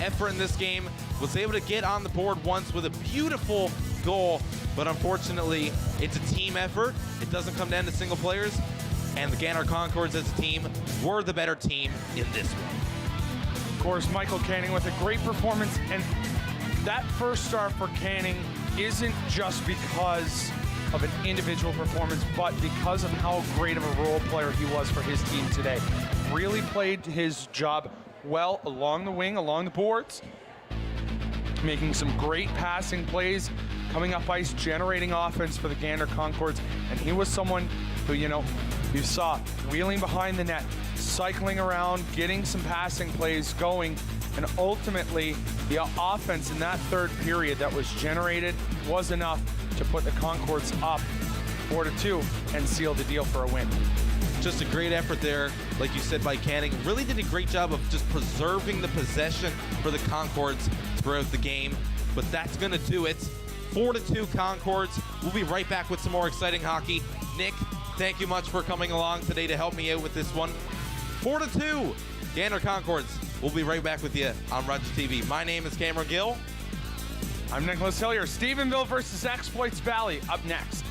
effort in this game, was able to get on the board once with a beautiful goal, but unfortunately it's a team effort. It doesn't come down to single players, and the Gander Concords as a team were the better team in this one. Of course, Michael Canning with a great performance, and that first star for Canning isn't just because of an individual performance, but because of how great of a role player he was for his team today. Really played his job well along the wing, along the boards, making some great passing plays, coming up ice, generating offense for the Gander Concords, and he was someone who, you know, you saw wheeling behind the net, cycling around, getting some passing plays going, and ultimately the offense in that third period that was generated was enough to put the Concords up 4-2 and seal the deal for a win. Just a great effort there, like you said, by Canning. Really did a great job of just preserving the possession for the Concords throughout the game, but that's going to do it. 4-2 Concords. We'll be right back with some more exciting hockey. Nick, thank you much for coming along today to help me out with this one. 4-2 Gander Concords. We'll be right back with you on Rogers TV. My name is Cameron Gill. I'm Nicholas Hillier. Stephenville versus Exploits Valley up next.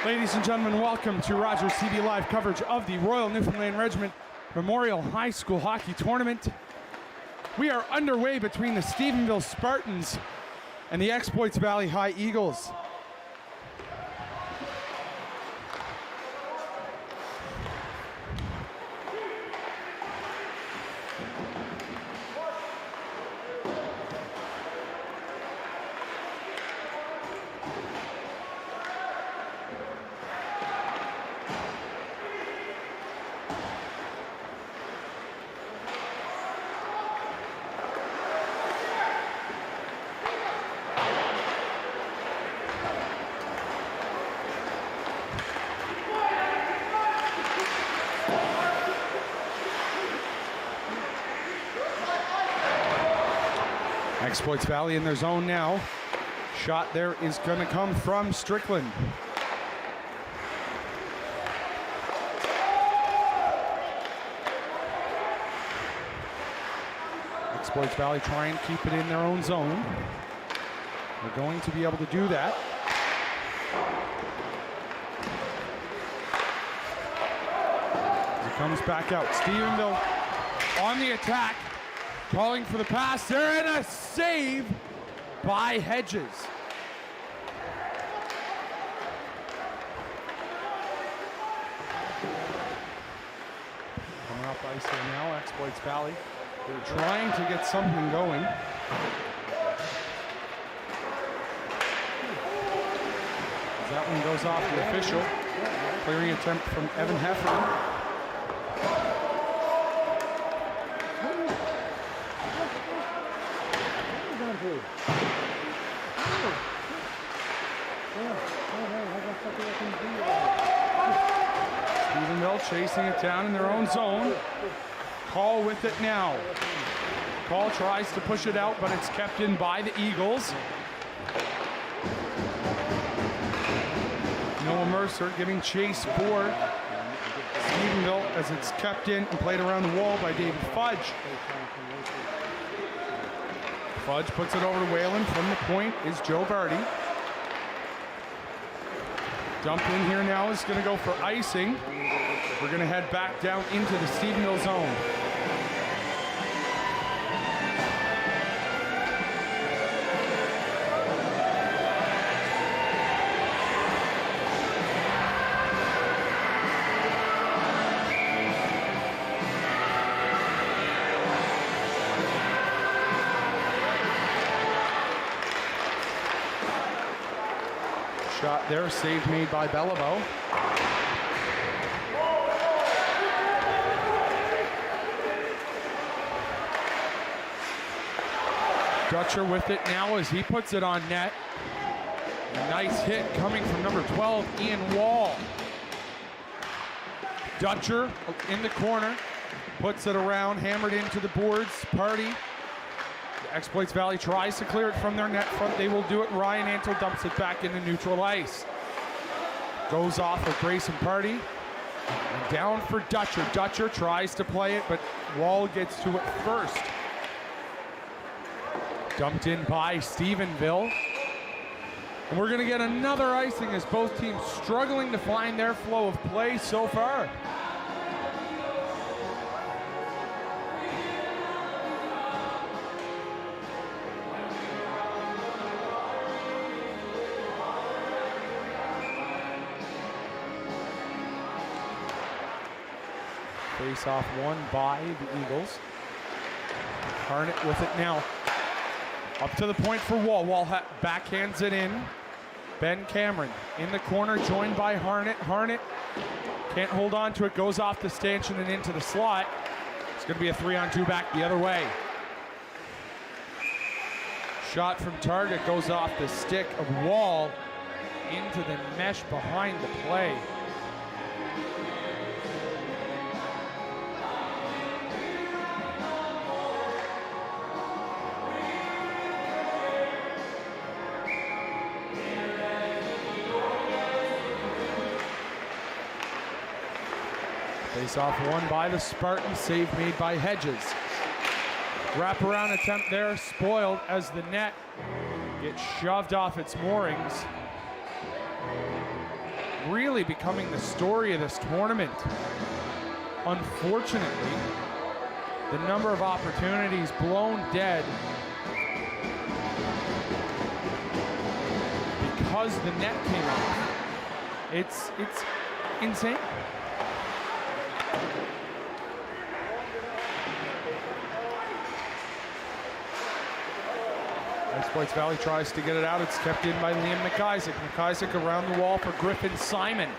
Ladies and gentlemen, welcome to Rogers TV Live coverage of the Royal Newfoundland Regiment Memorial High School Hockey Tournament. We are underway between the Stephenville Spartans and the Exploits Valley High Eagles. Exploits Valley in their zone now. Shot there is going to come from Strickland. Exploits Valley try and keep it in their own zone. They're going to be able to do that. As it comes back out. Stephenville on the attack. Calling for the pass there, and a save by Hedges. Coming up ice here now, Exploits Valley. They're trying to get something going. As that one goes off the official. Clearing attempt from Evan Heffernan. Stephenville chasing it down in their own zone. Call with it now. Call tries to push it out, but it's kept in by the Eagles. Noah Mercer giving chase for Stephenville as it's kept in and played around the wall by David Fudge. Fudge puts it over to Whalen. From the point is Joe Vardy. Dump in here now is going to go for icing. We're going to head back down into the Stephenville zone. Shot there, save made by Bellabo. Dutcher with it now as he puts it on net. A nice hit coming from number 12, Ian Wall. Dutcher in the corner, puts it around, hammered into the boards. Party. Exploits Valley tries to clear it from their net front. They will do it. Ryan Antle dumps it back into neutral ice. Goes off of Grayson Party. And down for Dutcher. Dutcher tries to play it, but Wall gets to it first. Dumped in by Stephenville. And we're going to get another icing as both teams struggling to find their flow of play so far. Face-off won by the Eagles. Harnett with it now. Up to the point for Wall. Wall backhands it in. Ben Cameron in the corner, joined by Harnett. Harnett can't hold on to it, goes off the stanchion and into the slot. It's going to be a 3-on-2 back the other way. Shot from target goes off the stick of Wall into the mesh behind the play. Face-off won by the Spartans, save made by Hedges. Wraparound attempt there, spoiled as the net gets shoved off its moorings. really becoming the story of this tournament. Unfortunately, the number of opportunities blown dead because the net came off. It's insane. Exploits Valley tries to get it out. It's kept in by Liam McIsaac. McIsaac around the wall for Griffin Simon.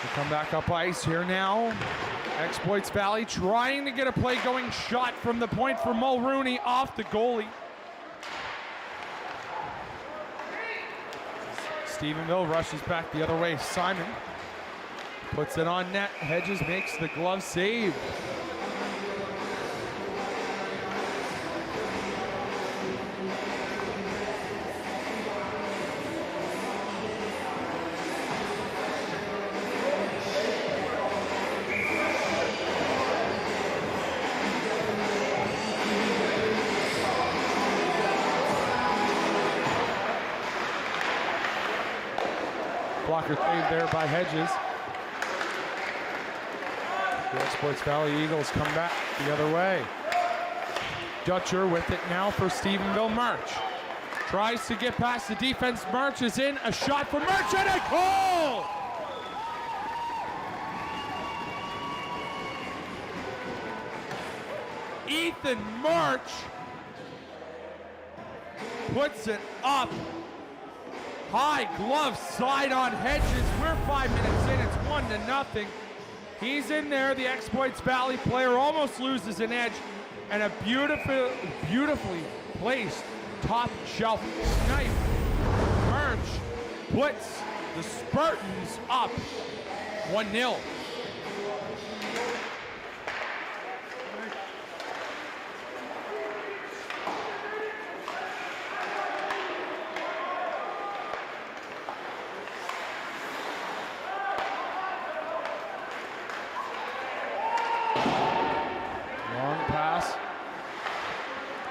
We come back up ice here now. Exploits Valley trying to get a play going. Shot from the point for Mulrooney off the goalie. Stephenville rushes back the other way. Simon puts it on net. Hedges makes the glove save. Blocker save there by Hedges. The Exploits Valley Eagles come back the other way. Dutcher with it now for Stephenville. March tries to get past the defense. March is in. A shot for March and a goal! Ethan March puts it up. High glove side on Hedges. We're 5 minutes in. It's 1-0. He's in there. The Exploits Valley player almost loses an edge. And a beautifully placed top shelf snipe. March puts the Spartans up 1-0.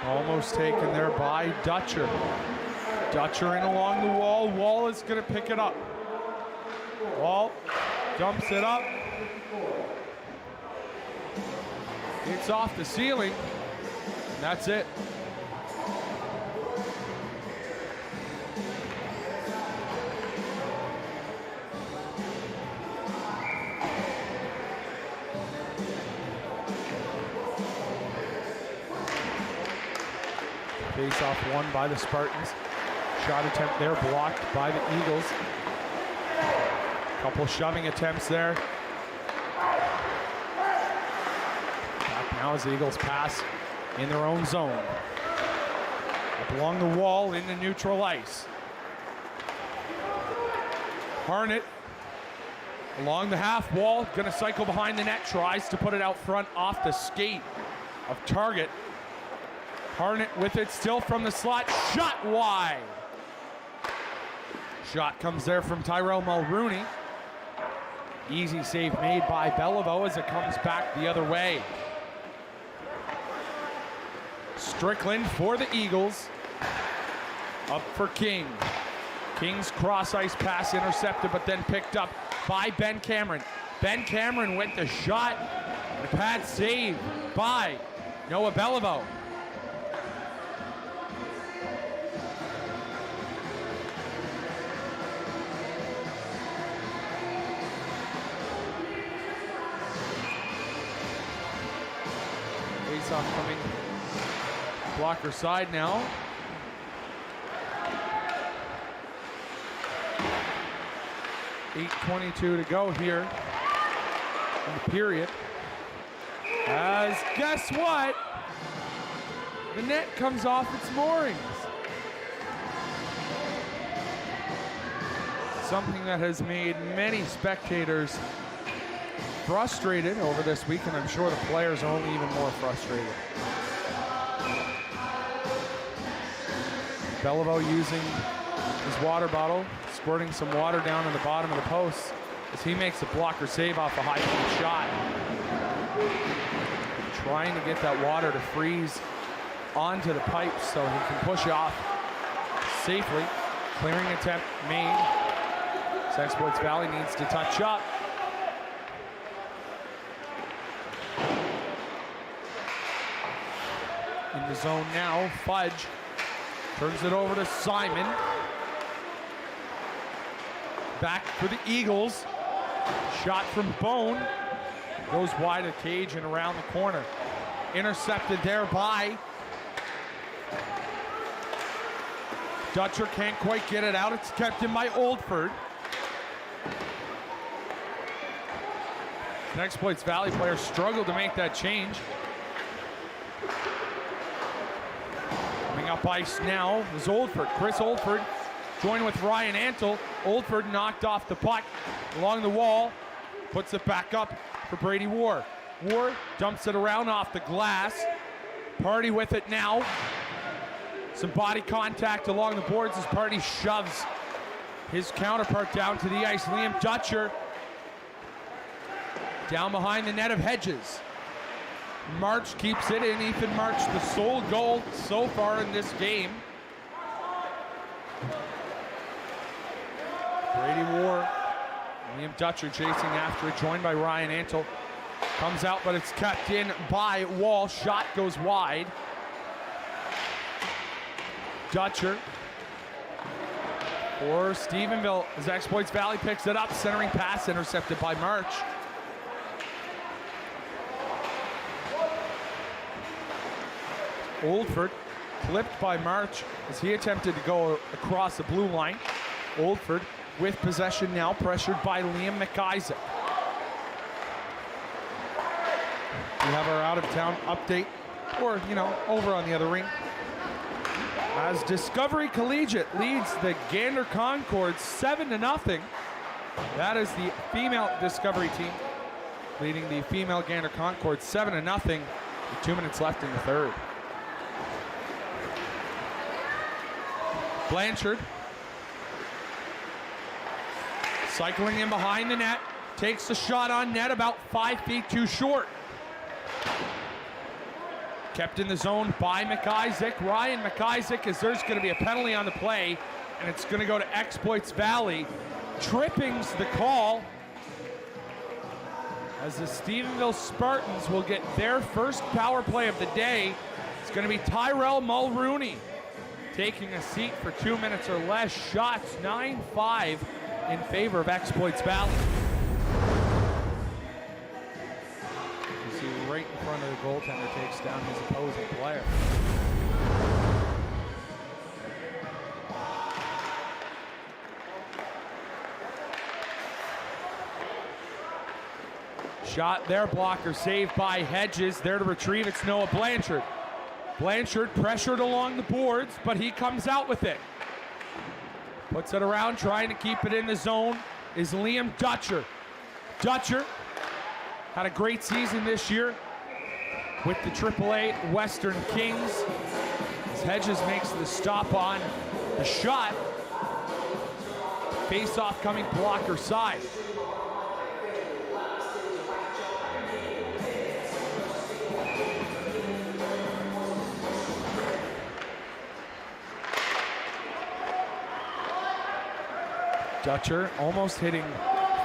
Almost taken there by Dutcher. Dutcher in along the wall. Wall is going to pick it up. Wall dumps it up. It's off the ceiling. And that's it. Face-off won by the Spartans. Shot attempt there blocked by the Eagles. Couple shoving attempts there. Back now as the Eagles pass in their own zone. Up along the wall into neutral ice. Harnett along the half wall, gonna cycle behind the net, tries to put it out front off the skate of Target. Harnett with it still from the slot, shot wide. Shot comes there from Tyrell Mulrooney. Easy save made by Beliveau as it comes back the other way. Strickland for the Eagles. Up for King. King's cross ice pass intercepted but then picked up by Ben Cameron. Ben Cameron with the shot. The pad save by Noah Beliveau. Face-off coming blocker side now. .8:22 to go here in the period. As guess what? The net comes off its moorings. Something that has made many spectators frustrated over this week, and I'm sure the players are only even more frustrated. Beliveau using his water bottle, squirting some water down in the bottom of the post as he makes a blocker save off a high point shot. Trying to get that water to freeze onto the pipes so he can push off safely. Clearing attempt made. Exploits Valley needs to touch up. In the zone now, Fudge turns it over to Simon. Back for the Eagles. Shot from Bone. Goes wide of the cage and around the corner. Intercepted there by Dutcher. Can't quite get it out. It's kept in by Oldford. The Exploits Valley players struggled to make that change. Coming up ice now is Oldford. Chris Oldford joined with Ryan Antle. Oldford knocked off the puck along the wall. Puts it back up for Brady War. War dumps it around off the glass. Party with it now. Some body contact along the boards as Party shoves his counterpart down to the ice. Liam Dutcher down behind the net of Hedges. March keeps it in. Ethan March, the sole goal so far in this game. Brady War, Liam Dutcher chasing after it, joined by Ryan Antle. Comes out, but it's kept in by Wall. Shot goes wide. Dutcher for Stephenville as Exploits Valley picks it up. Centering pass intercepted by March. Oldford clipped by March as he attempted to go across the blue line. Oldford with possession now, pressured by Liam McIsaac. We have our out-of-town update, or, over on the other ring. As Discovery Collegiate leads the Gander Concords 7-0. That is the female Discovery team leading the female Gander Concords 7-0 with 2 minutes left in the third. Blanchard cycling in behind the net, takes the shot on net about 5 feet too short. Kept in the zone by McIsaac. Ryan McIsaac, as there's going to be a penalty on the play, and it's going to go to Exploits Valley. Tripping's the call, as the Stephenville Spartans will get their first power play of the day. It's going to be Tyrell Mulrooney taking a seat for 2 minutes or less. Shots 9-5 in favor of Exploits Valley. You see right in front of the goaltender takes down his opposing player. Shot there, blocker saved by Hedges. There to retrieve, it's Noah Blanchard. Blanchard pressured along the boards, but he comes out with it. Puts it around, trying to keep it in the zone, is Liam Dutcher. Dutcher had a great season this year with the AAA Western Kings. As Hedges makes the stop on the shot. Face-off coming blocker side. Dutcher almost hitting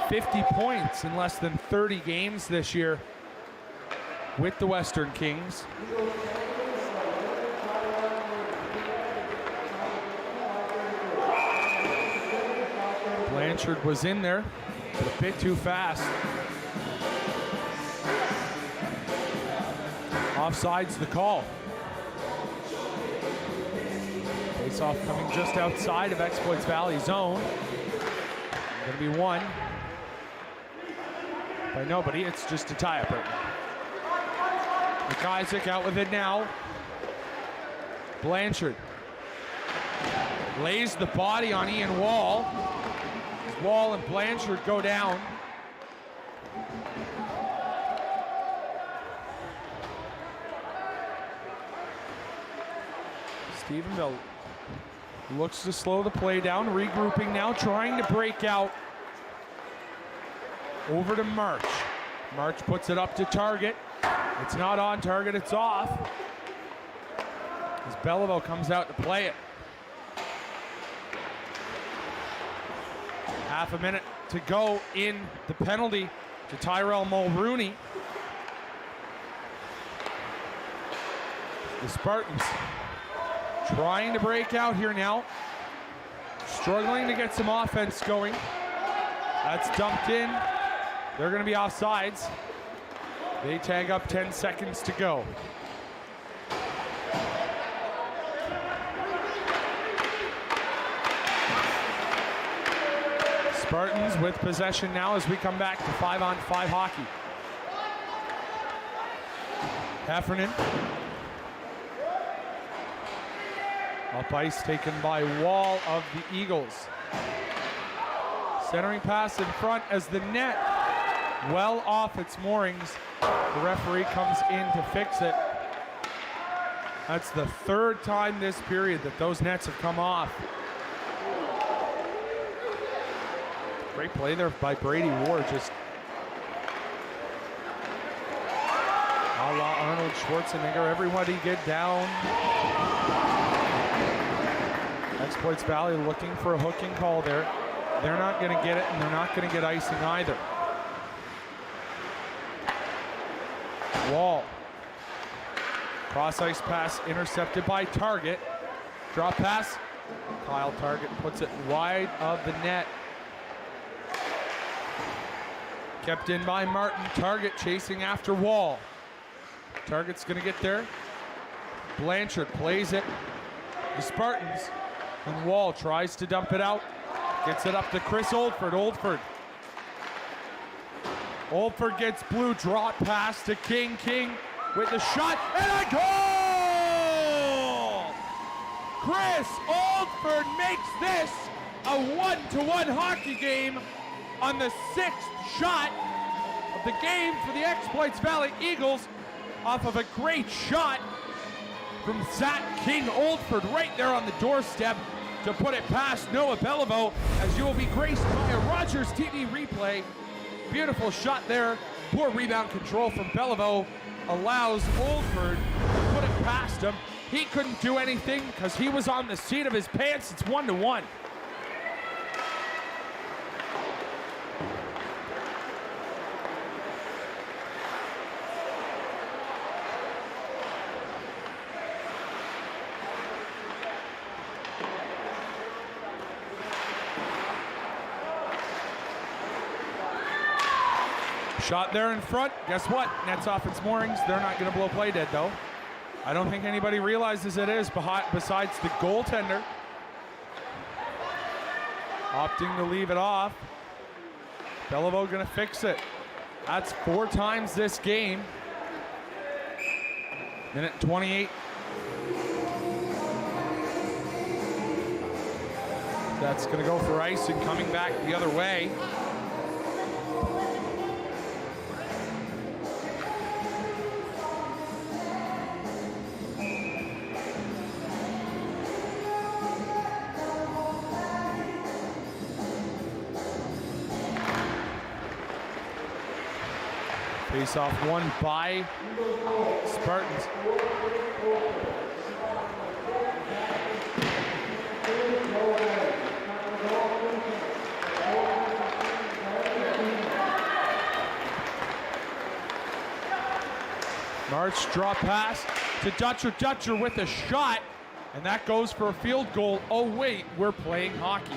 50 points in less than 30 games this year with the Western Kings. Blanchard was in there, but a bit too fast. Offside's the call. Face-off coming just outside of Exploits Valley zone. Gonna be won by nobody. It's just a tie-up right now. McIsaac out with it now. Blanchard lays the body on Ian Wall. As Wall and Blanchard go down. Stephenville looks to slow the play down, regrouping now, trying to break out. Over to March. March puts it up to target. It's not on target, it's off. as Belleville comes out to play it. Half a minute to go in the penalty to Tyrell Mulrooney. The Spartans trying to break out here now. Struggling to get some offense going. That's dumped in. They're going to be offsides. They tag up 10 seconds to go. Spartans with possession now as we come back to 5-on-5 hockey. Heffernan. Up ice taken by Wall of the Eagles. Centering pass in front as the net well off its moorings. The referee comes in to fix it. That's the third time this period that those nets have come off. Great play there by Brady Ward, just a la Arnold Schwarzenegger. Everybody get down. Exploits Valley looking for a hooking call there. They're not going to get it, and they're not going to get icing either. Wall. Cross ice pass intercepted by Target. Drop pass. Kyle Target puts it wide of the net. Kept in by Martin. Target chasing after Wall. Target's going to get there. Blanchard plays it. The Spartans. And Wall tries to dump it out. Gets it up to Chris Oldford. Oldford gets blue. Drop pass to King. King with a shot and a goal! Chris Oldford makes this a 1-1 hockey game on the 6th shot of the game for the Exploits Valley Eagles off of a great shot from Zach King. Oldford right there on the doorstep to put it past Noah Belleville, as you will be graced by a Rogers TV replay. Beautiful shot there. Poor rebound control from Belleville allows Oldford to put it past him. He couldn't do anything because he was on the seat of his pants. It's 1-1. Shot there in front. Guess what? Nets off its moorings. They're not going to blow play dead, though. I don't think anybody realizes it is besides the goaltender. Opting to leave it off. Belleville going to fix it. That's 4 times this game. Minute 28. That's going to go for icing, coming back the other way. Face off won by Spartans. March drop pass to Dutcher. Dutcher with a shot, and that goes for a field goal. Oh wait, we're playing hockey.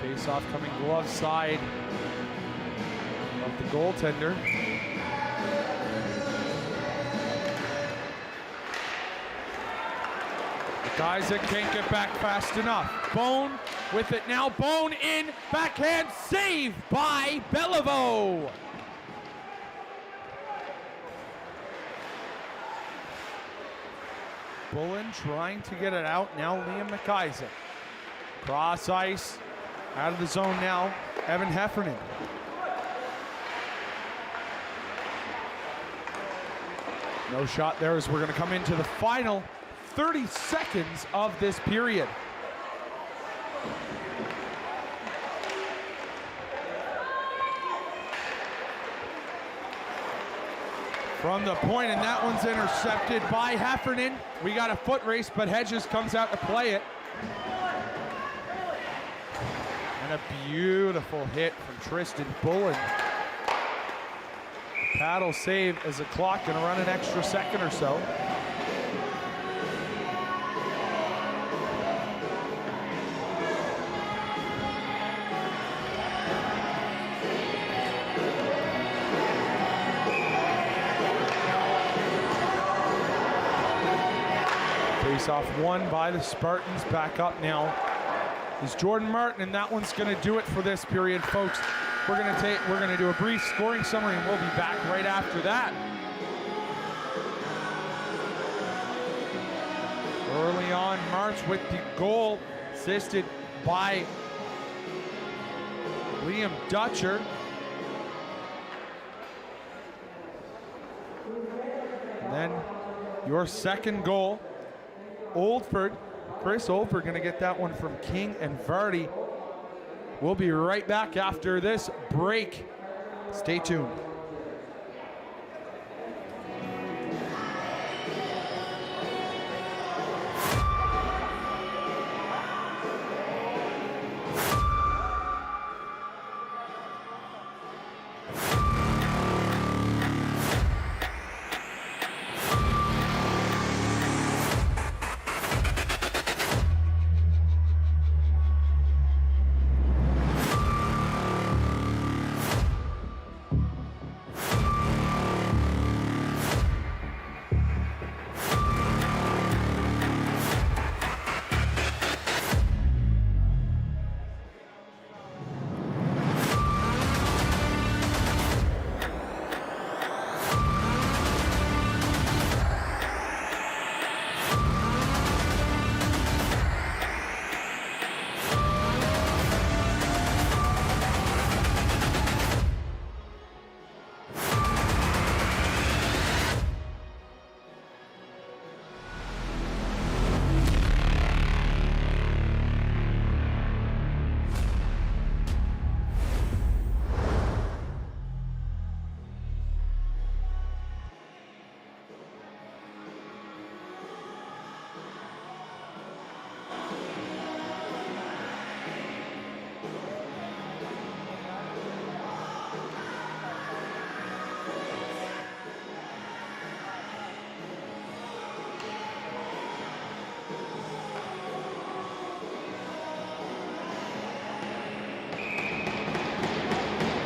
Face-off coming glove side of the goaltender. The guys that can't get back fast enough. Bone with it now. Bone in, backhand save by Belleville. Bullen trying to get it out. Now Liam McIsaac. Cross ice. Out of the zone now, Evan Heffernan. No shot there as we're going to come into the final 30 seconds of this period. from the point, and that one's intercepted by Heffernan. We got a foot race, but Hedges comes out to play it. And a beautiful hit from Tristan Bullen. Paddle save as the clock gonna run an extra second or so. Face-off won by the Spartans. Back up now is Jordan Martin, and that one's going to do it for this period, folks. We're going to do a brief scoring summary, and we'll be back right after that. Early on, March with the goal, assisted by Liam Dutcher. And then your second goal, Oldford, Chris Oldford gonna get that one from King and Vardy. We'll be right back after this break. Stay tuned.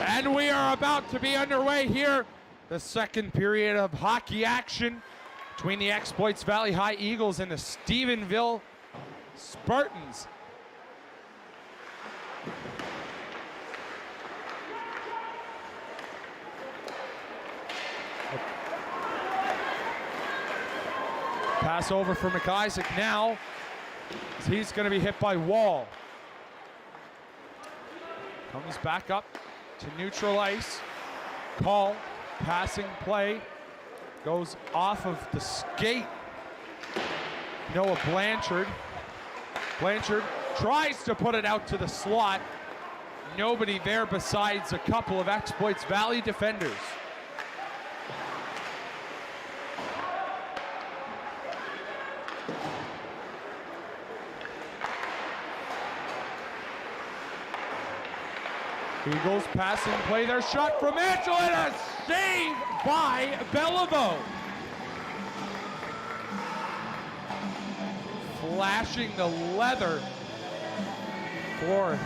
And we are about to be underway here. The second period of hockey action between the Exploits Valley High Eagles and the Stephenville Spartans. Pass over for McIsaac now. He's going to be hit by Wall. Comes back up to neutral ice. Call, passing play, goes off of the skate. Noah Blanchard. Blanchard tries to put it out to the slot. Nobody there besides a couple of Exploits Valley defenders. Eagles passing play, their shot from Angela, and a save by Beliveau. Flashing the leather for a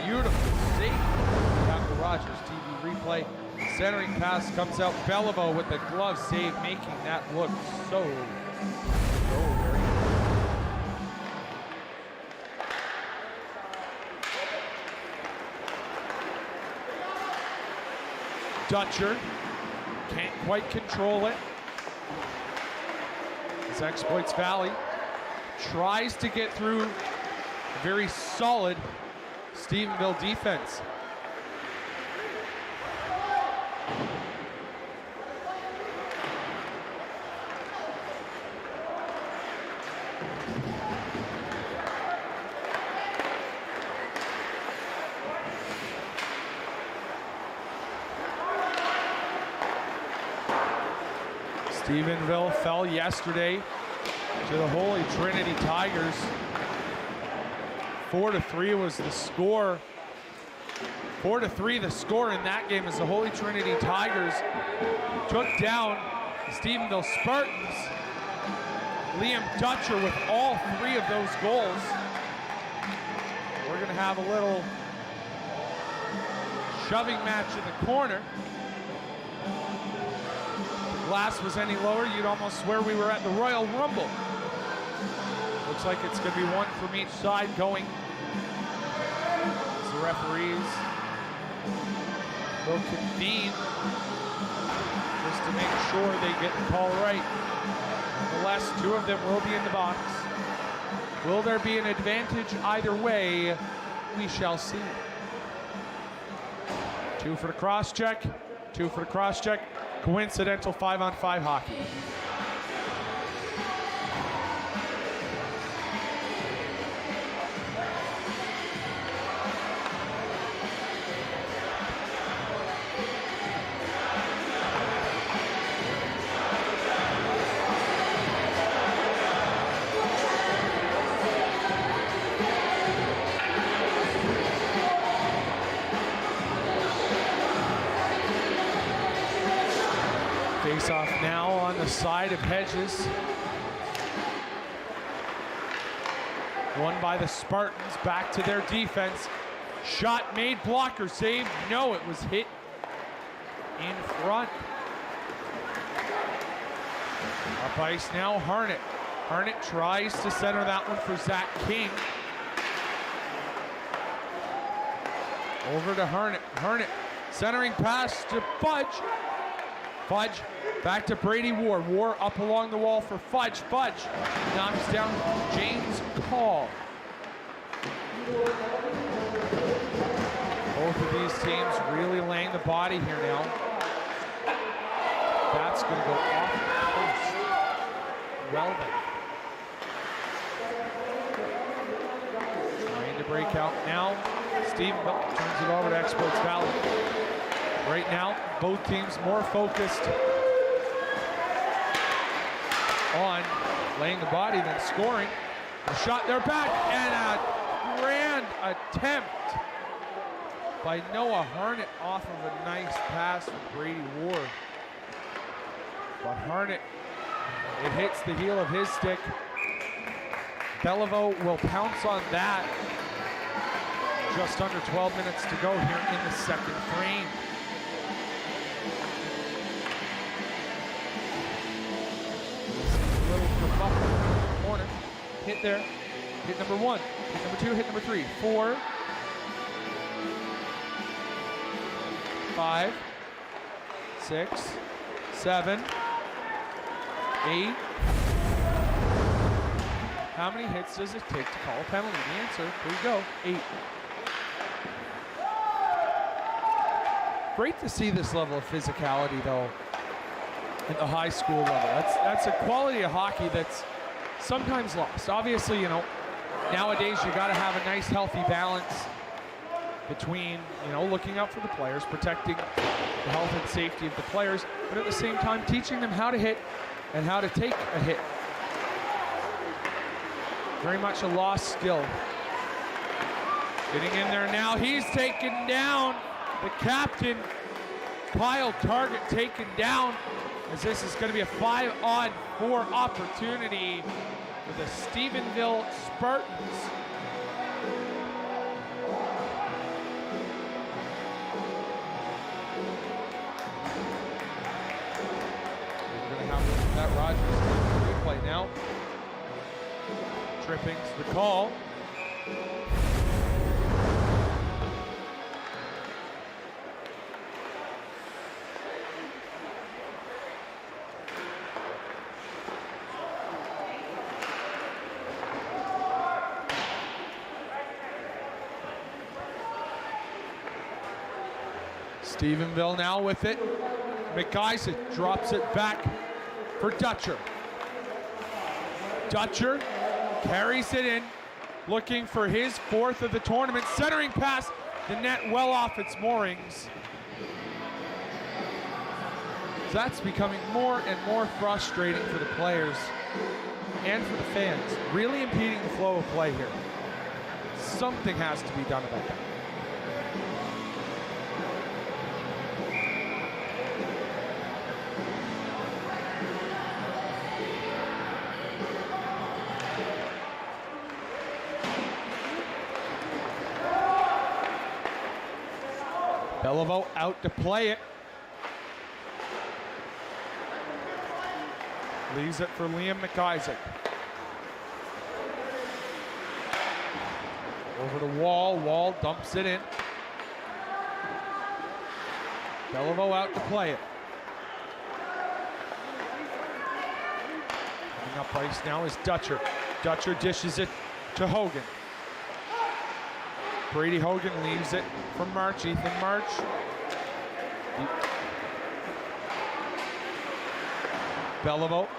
beautiful save. Got the Rogers TV replay. Centering pass comes out, Beliveau with the glove save, making that look so very good. Dutcher can't quite control it. As Exploits Valley tries to get through a very solid Stephenville defense. Stephenville fell yesterday to the Holy Trinity Tigers. 4-3 was the score. 4-3 the score in that game as the Holy Trinity Tigers took down the Stephenville Spartans. Liam Dutcher with all 3 of those goals. We're gonna have a little shoving match in the corner. If the glass was any lower, you'd almost swear we were at the Royal Rumble. Looks like it's gonna be one from each side going. As the referees will convene just to make sure they get the call right. Nonetheless, 2 of them will be in the box. Will there be an advantage either way? We shall see. 2 for the cross check, 2 for the cross check. Coincidental 5-on-5 hockey. Face off now on the side of Hedges. Won by the Spartans, back to their defense. Shot made, blocker saved. No, it was hit in front. Up ice now, Harnett. Harnett tries to center that one for Zach King. Over to Harnett. Harnett centering pass to Fudge. Fudge back to Brady Ward. Ward up along the wall for Fudge. Fudge knocks down James Call. Both of these teams really laying the body here now. That's going to go off the post. Well then. Trying to break out now. Stephenville turns it over to Exports Valley. Right now, both teams more focused on laying the body than scoring. A shot, they're back, and a grand attempt by Noah Harnett off of a nice pass from Brady Ward. But Harnett, it hits the heel of his stick. Beliveau will pounce on that. Just under 12 minutes to go here in the second frame. Corner, hit there, hit number 1, hit number 2, hit number 3, 4, 5, 6, 7, 8. How many hits does it take to call a penalty? The answer, here we go, 8. Great to see this level of physicality though at the high school level. That's a quality of hockey that's sometimes lost. Obviously, you know, nowadays you got to have a nice healthy balance between, you know, looking out for the players, protecting the health and safety of the players, but at the same time teaching them how to hit and how to take a hit. Very much a lost skill. Getting in there now, he's taken down. The captain, Kyle Target, taken down, as this is going to be a 5-on-4 opportunity with the Stephenville Spartans. We're going to have that Rogers replay now. Tripping's the call. Stephenville now with it. McIsaac drops it back for Dutcher. Dutcher carries it in, looking for his 4th of the tournament. Centering pass, the net well off its moorings. So that's becoming more and more frustrating for the players and for the fans, really impeding the flow of play here. Something has to be done about that. Beliveau out to play it. Leaves it for Liam McIsaac. Over to Wall. Wall dumps it in. Beliveau out to play it. Coming up ice now is Dutcher. Dutcher dishes it to Hogan. Brady Hogan leaves it for March. Ethan March. Beliveau.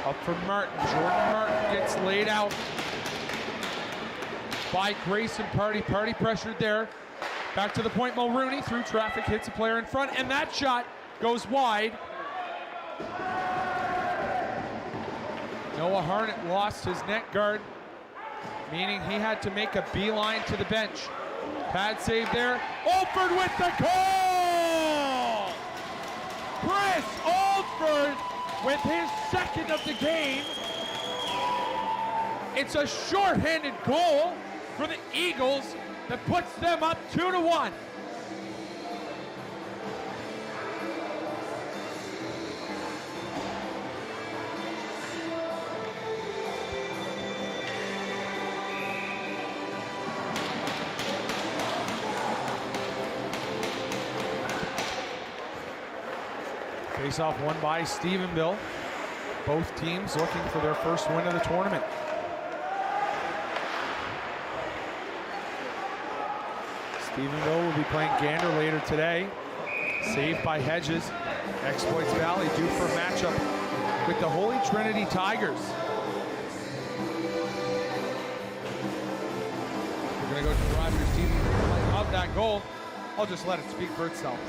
Up for Martin. Jordan Martin gets laid out by Grayson Party. Party pressured there. Back to the point, Mulrooney through traffic, hits a player in front, and that shot goes wide. Noah Harnett lost his net guard, meaning he had to make a beeline to the bench. Pad save there. Alford with the call! Chris Alford with his second of the game. It's a shorthanded goal for the Eagles that puts them up 2-1. Face-off won by Stephenville. Both teams looking for their first win of the tournament. Stephenville will be playing Gander later today. Saved by Hedges. Exploits Valley due for a matchup with the Holy Trinity Tigers. We're going to go to the Rogers team of that goal. I'll just let it speak for itself.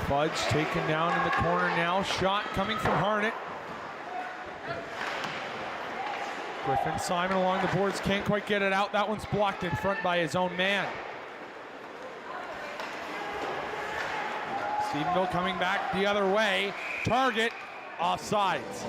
Fudge taken down in the corner now. Shot coming from Harnett. Griffin Simon along the boards, can't quite get it out. That one's blocked in front by his own man. Stephenville coming back the other way. Target, offsides.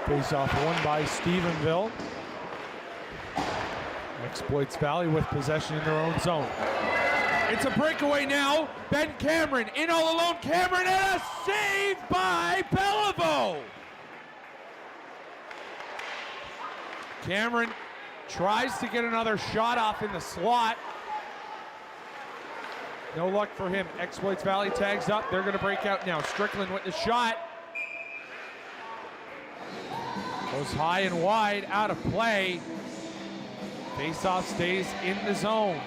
Face-off won by Stephenville. Exploits Valley with possession in their own zone. It's a breakaway now. Ben Cameron in all alone. Cameron and a save by Beliveau. Cameron tries to get another shot off in the slot. No luck for him. Exploits Valley tags up. They're going to break out now. Strickland with the shot. Goes high and wide, out of play. Faceoff stays in the zone.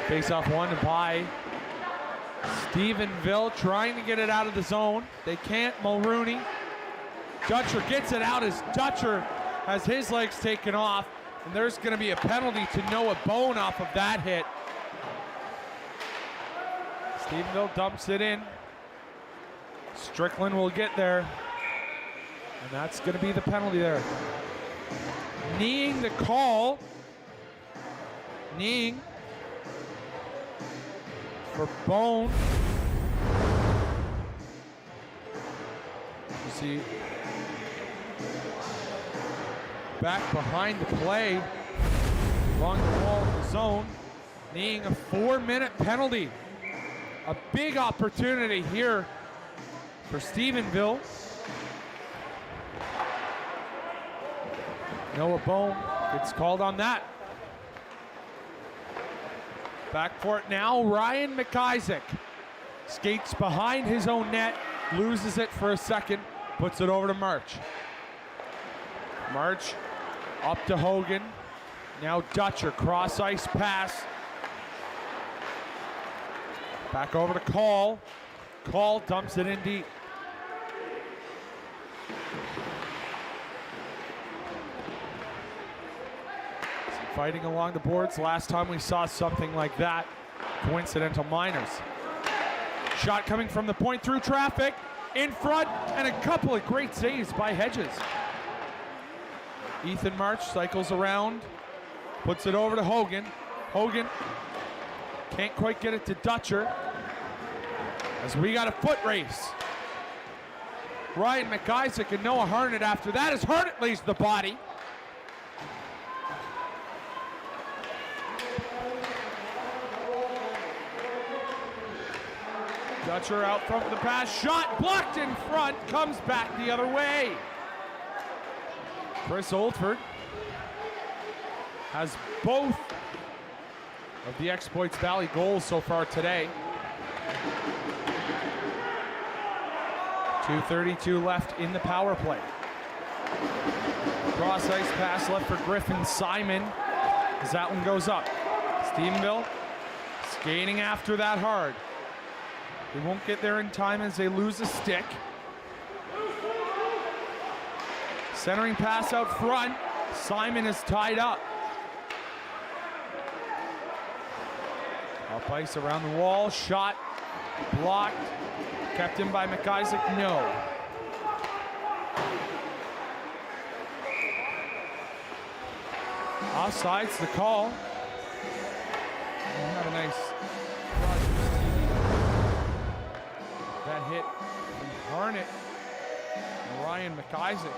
Faceoff won by Stephenville, trying to get it out of the zone. They can't. Mulrooney. Dutcher gets it out as Dutcher has his legs taken off. And there's going to be a penalty to Noah Bone off of that hit. Stephenville dumps it in. Strickland will get there. And that's going to be the penalty there. Kneeing the call. Kneeing for Bone. You see, back behind the play, along the wall of the zone, kneeing a 4-minute penalty. A big opportunity here for Stephenville. Noah Bone gets called on that. Back for it now, Ryan McIsaac. Skates behind his own net, loses it for a second, puts it over to March. March up to Hogan. Now Dutcher, cross ice pass. Back over to Call. Call dumps it in deep. Fighting along the boards. Last time we saw something like that, coincidental minors. Shot coming from the point through traffic, in front, and a couple of great saves by Hedges. Ethan March cycles around, puts it over to Hogan. Hogan can't quite get it to Dutcher, as we got a foot race. Ryan McIsaac and Noah Harnett after that as Harnett lays the body. Dutcher out front with the pass, shot blocked in front, comes back the other way. Chris Oldford has both of the Exploits Valley goals so far today. 2:32 left in the power play. Cross ice pass left for Griffin Simon as that one goes up. Stephenville skating after that hard. They won't get there in time as they lose a stick. Centering pass out front. Simon is tied up. Up ice around the wall. Shot blocked. Kept in by McIsaac. No. Offside's the call. We have a nice that hit from Harnett and Ryan McIsaac.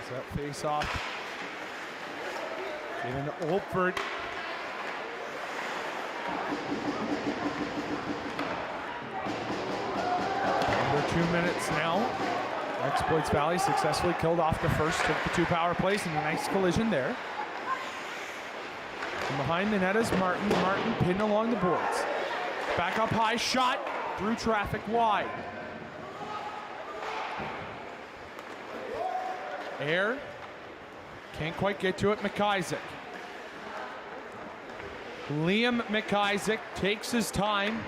As that face off given to Oldford. Under 2 minutes now. Exploits Valley successfully killed off the first of the two power plays and a nice collision there. From behind the net is Martin. Martin pinned along the boards. Back up high, shot through traffic wide. Air can't quite get to it, McIsaac. Liam McIsaac takes his time.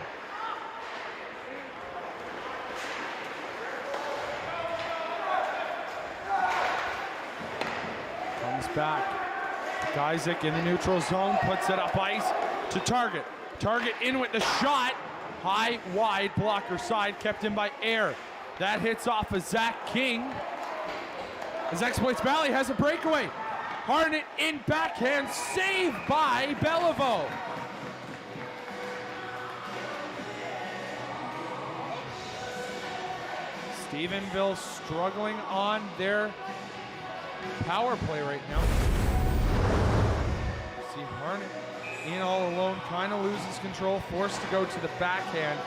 Back. McIsaac in the neutral zone, puts it up ice to Target. Target in with the shot. High, wide, blocker side, kept in by Air. That hits off of Zach King. As Exploits Valley has a breakaway. Harnett in backhand, saved by Beliveau. Stephenville struggling on their power play right now. See Harnett in all alone, kind of loses control, forced to go to the backhand,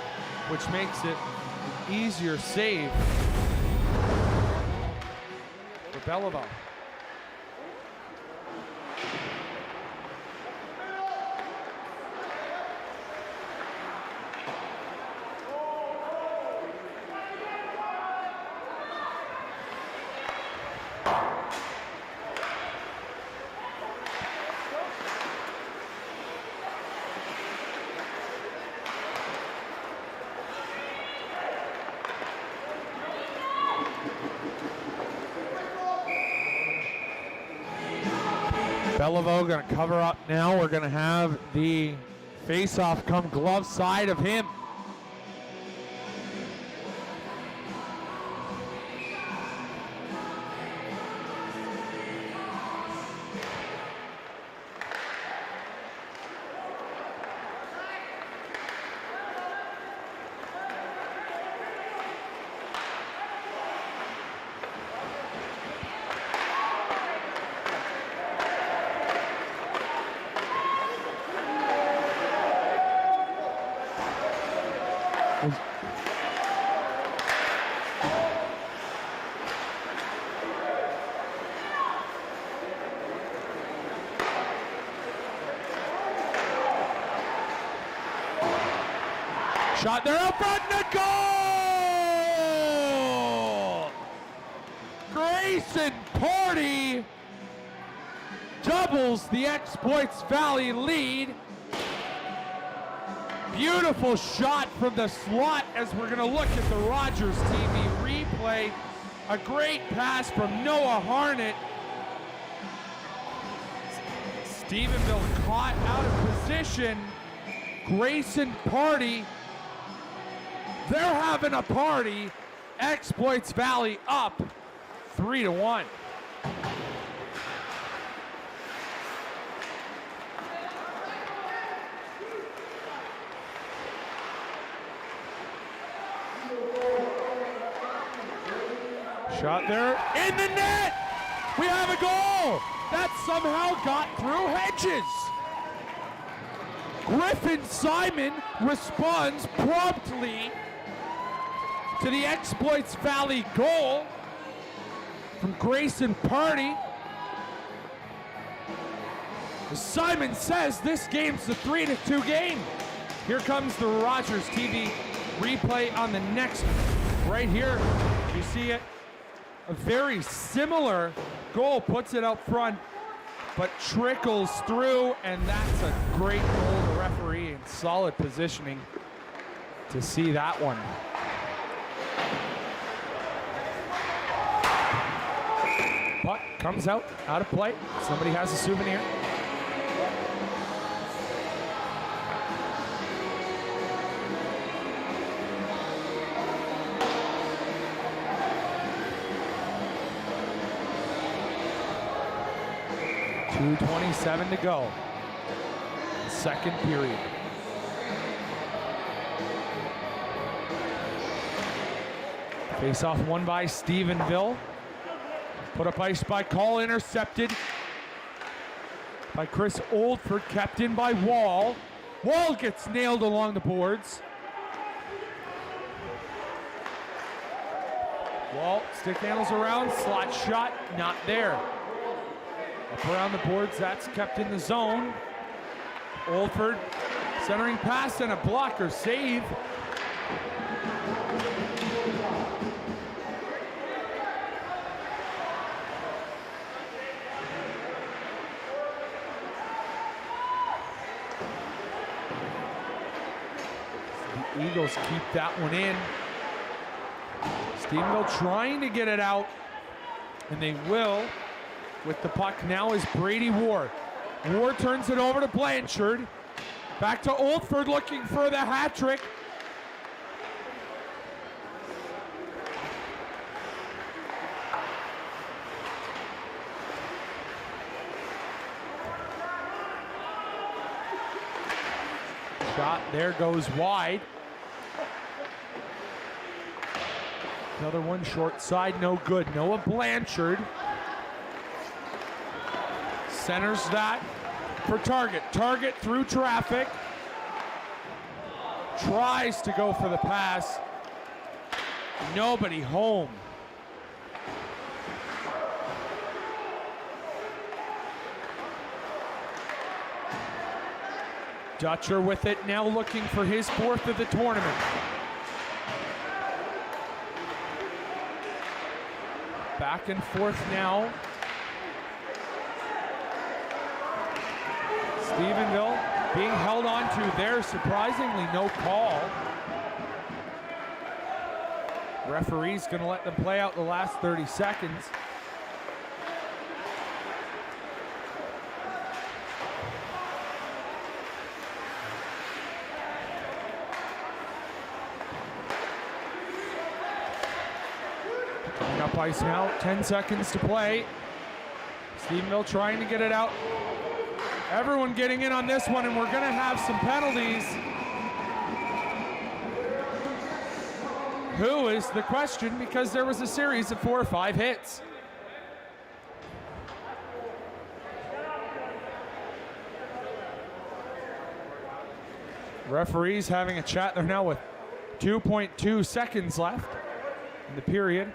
which makes it an easier save for Beliveau. Beliveau going to cover up now. We're going to have the face-off come glove side of him. Shot there up front and a goal! Grayson Party doubles the Exploits Valley lead. Beautiful shot from the slot as we're going to look at the Rogers TV replay. A great pass from Noah Harnett. Stephenville caught out of position. Grayson Party. They're having a party. Exploits Valley up 3-1. Shot there in the net. We have a goal that somehow got through hedges. Griffin Simon responds promptly to the Exploits Valley goal from Grayson Party. As Simon says, this game's a 3-2 game. Here comes the Rogers TV replay on the next. Right here, you see it. A very similar goal, puts it up front, but trickles through, and that's a great goal. The referee in solid positioning to see that one. Puck comes out of play. Somebody has a souvenir. .2:27 to go. Second period. Face-off won by Stephenville. Put up ice by Call, intercepted by Chris Oldford, kept in by Wall. Wall gets nailed along the boards. Wall stick handles around, slot shot, not there. Up around the boards, that's kept in the zone. Oldford centering pass and a blocker save. The Eagles keep that one in. Stephenville trying to get it out, and they will. With the puck now is Brady Ward. Ward turns it over to Blanchard. Back to Oldford looking for the hat trick. Shot there goes wide. Another one short side, no good. Noah Blanchard centers that for Target. Target through traffic. Tries to go for the pass. Nobody home. Dutcher with it, now looking for his fourth of the tournament. Back and forth now. Stephenville being held on to there, surprisingly no call. Referee's gonna let them play out the last 30 seconds. Coming up ice now, 10 seconds to play. Stephenville trying to get it out. Everyone getting in on this one, and we're gonna have some penalties. Who is the question, because there was a series of 4 or 5 hits. Referees having a chat there now with 2.2 seconds left in the period.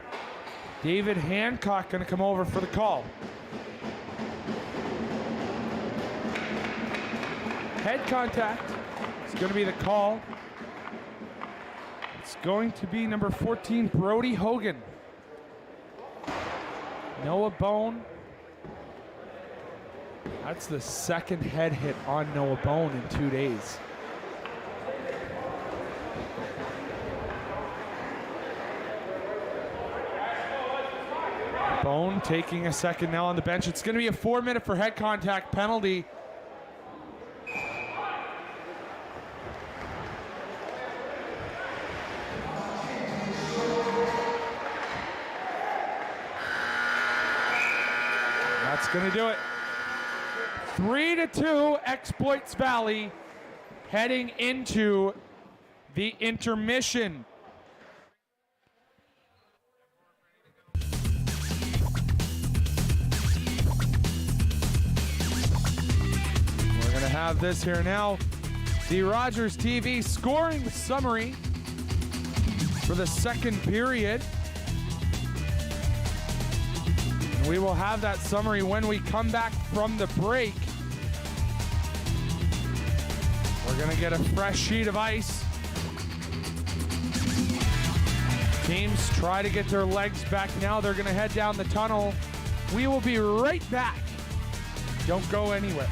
David Hancock gonna come over for the call. Head contact is going to be the call. It's going to be number 14, Brody Hogan. Noah Bone. That's the second head hit on Noah Bone in 2 days. Bone taking a second now on the bench. It's going to be a 4-minute for head contact penalty. That's going to do it. 3-2 Exploits Valley heading into the intermission. We're going to have this here now. The Rogers TV scoring summary for the second period. We will have that summary when we come back from the break. We're going to get a fresh sheet of ice. Teams try to get their legs back now. They're going to head down the tunnel. We will be right back. Don't go anywhere.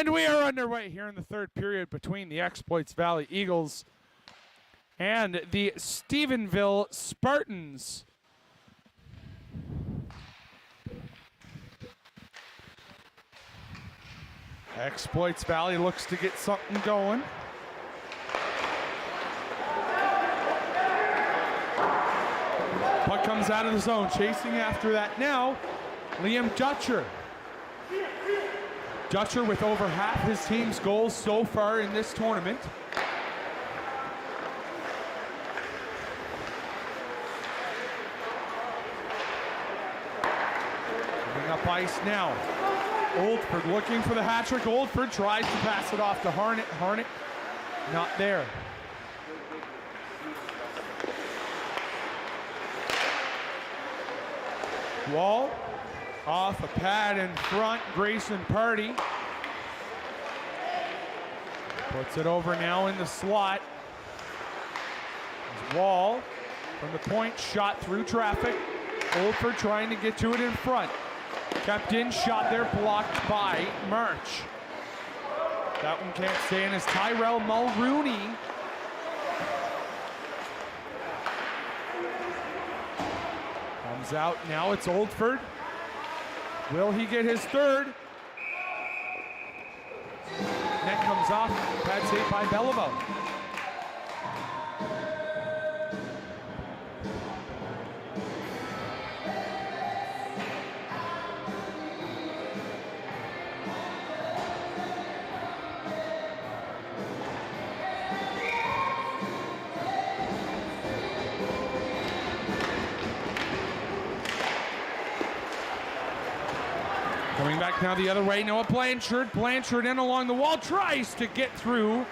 And we are underway here in the third period between the Exploits Valley Eagles and the Stephenville Spartans. Exploits Valley looks to get something going. Puck comes out of the zone, chasing after that now, Liam Dutcher. Dutcher with over half his team's goals so far in this tournament. Coming up ice now. Oldford looking for the hat trick. Oldford tries to pass it off to Harnett. Harnett not there. Wall off a pad in front. Grayson Party puts it over now in the slot. Wall from the point, shot through traffic. Oldford trying to get to it in front. Kept in, shot there, blocked by March. That one can't stay in as Tyrell Mulrooney comes out. Now it's Oldford. Will he get his third? Net comes off. Pad save by Belleville. Coming back now the other way, Noah Blanchard. Blanchard in along the wall, tries to get through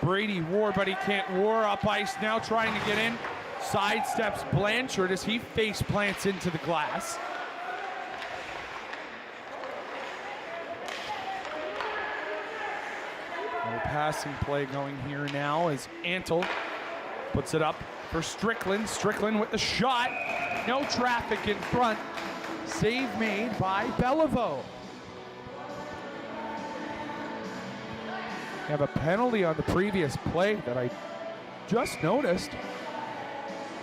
Brady Ward, but he can't. War up ice now, trying to get in. Sidesteps Blanchard as he face plants into the glass. No passing play going here now as Antle puts it up for Strickland. Strickland with the shot. No traffic in front. Save made by Belleville. Have a penalty on the previous play that I just noticed.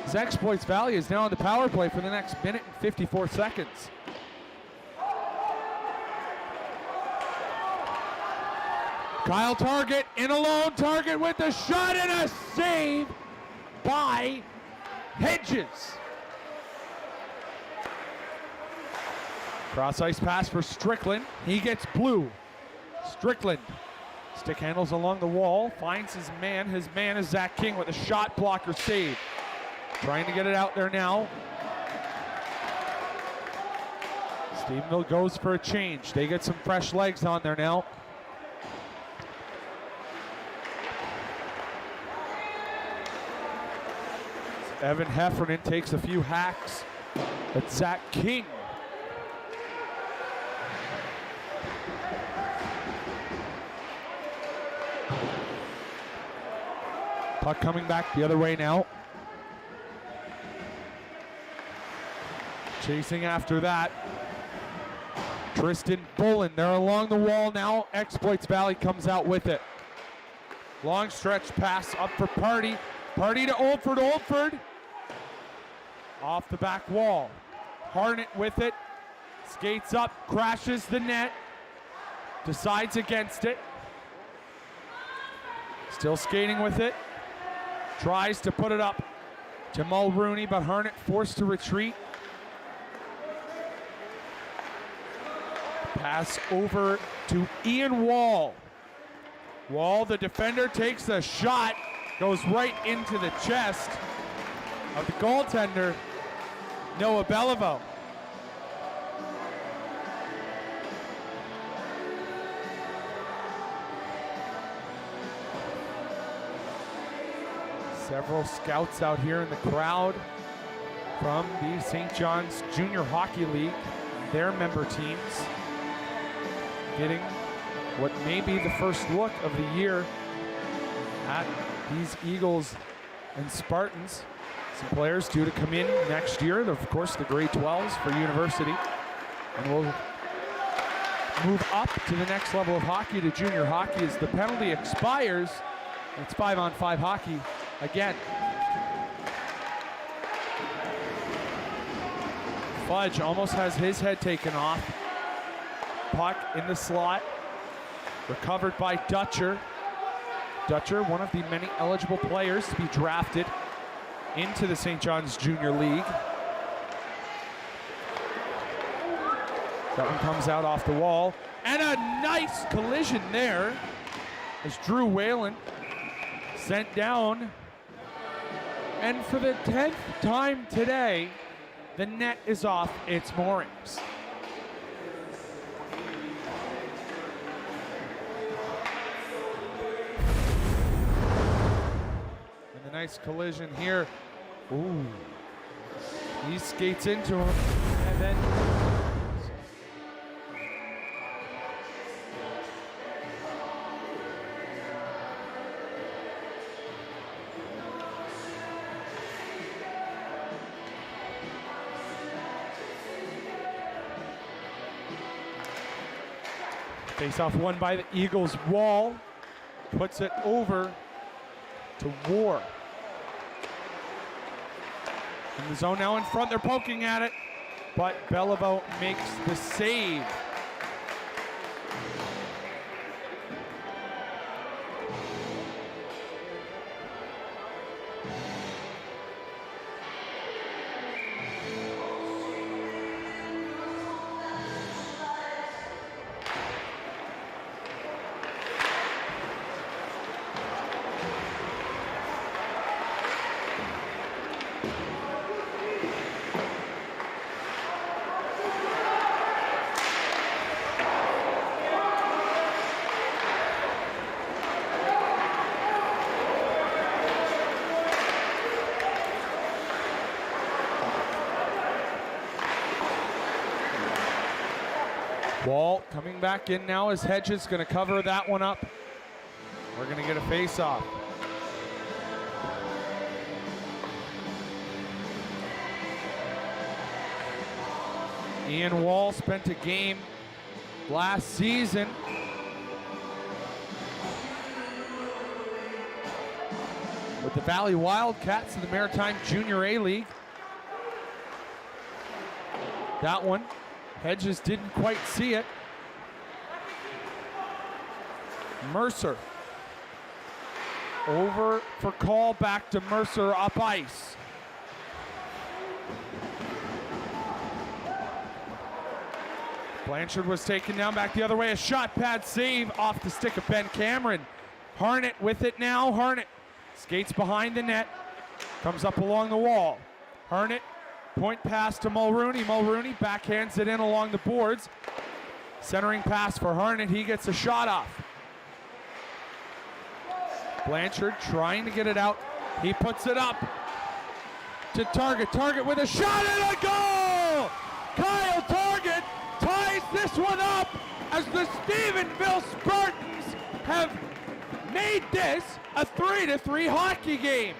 As Exploits Valley is now on the power play for the next minute and 54 seconds. Kyle Target in alone. Target with the shot and a save by Hedges. Cross ice pass for Strickland. He gets blue. Strickland. Stick handles along the wall. Finds his man. His man is Zach King with a shot blocker save. Trying to get it out there now. Stephenville goes for a change. They get some fresh legs on there now. Evan Heffernan takes a few hacks at Zach King. Puck coming back the other way now. Chasing after that. Tristan Bullen, they're along the wall now. Exploits Valley comes out with it. Long stretch pass up for Party. Party to Oldford. Oldford off the back wall. Harnett with it. Skates up, crashes the net. Decides against it. Still skating with it. Tries to put it up to Mulrooney, but Harnett forced to retreat. Pass over to Ian Wall. Wall, the defender, takes a shot, goes right into the chest of the goaltender, Noah Belleville. Several scouts out here in the crowd from the St. John's Junior Hockey League, their member teams, getting what may be the first look of the year at these Eagles and Spartans. Some players due to come in next year, of course, the grade 12s for university. And we'll move up to the next level of hockey, to junior hockey, as the penalty expires. It's 5-on-5 hockey again. Fudge almost has his head taken off. Puck in the slot. Recovered by Dutcher. Dutcher, one of the many eligible players to be drafted into the St. John's Junior League. That one comes out off the wall. And a nice collision there as Drew Whalen sent down. And for the 10th time today, the net is off its moorings. And the nice collision here. Ooh. He skates into him and then face-off won by the Eagles. Wall puts it over to War. In the zone now in front, they're poking at it, but Beliveau makes the save. Wall coming back in now as Hedges going to cover that one up. We're going to get a face-off. Ian Wall spent a game last season with the Valley Wildcats in the Maritime Junior A League. That one, Hedges didn't quite see it. Mercer. Over for call, back to Mercer, up ice. Blanchard was taken down, back the other way. A shot pad save off the stick of Ben Cameron. Harnett with it now. Harnett skates behind the net. Comes up along the wall. Harnett, point pass to Mulrooney. Mulrooney backhands it in along the boards. Centering pass for Harnett. He gets a shot off. Blanchard trying to get it out. He puts it up to Target. Target with a shot and a goal! Kyle Target ties this one up as the Stephenville Spartans have made this a 3-3 hockey game.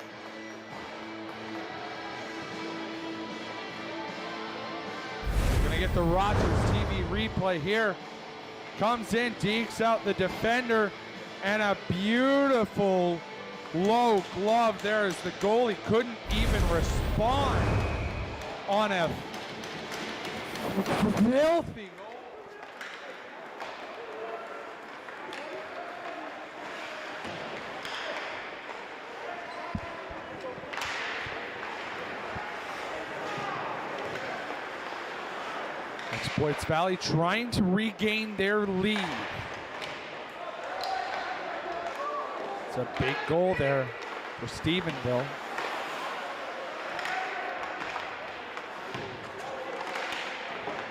We're gonna get the Rogers TV replay here. Comes in, dekes out the defender, and a beautiful low glove there as the goalie couldn't even respond on a filthy goal. Exploits Valley trying to regain their lead. It's a big goal there for Stephenville.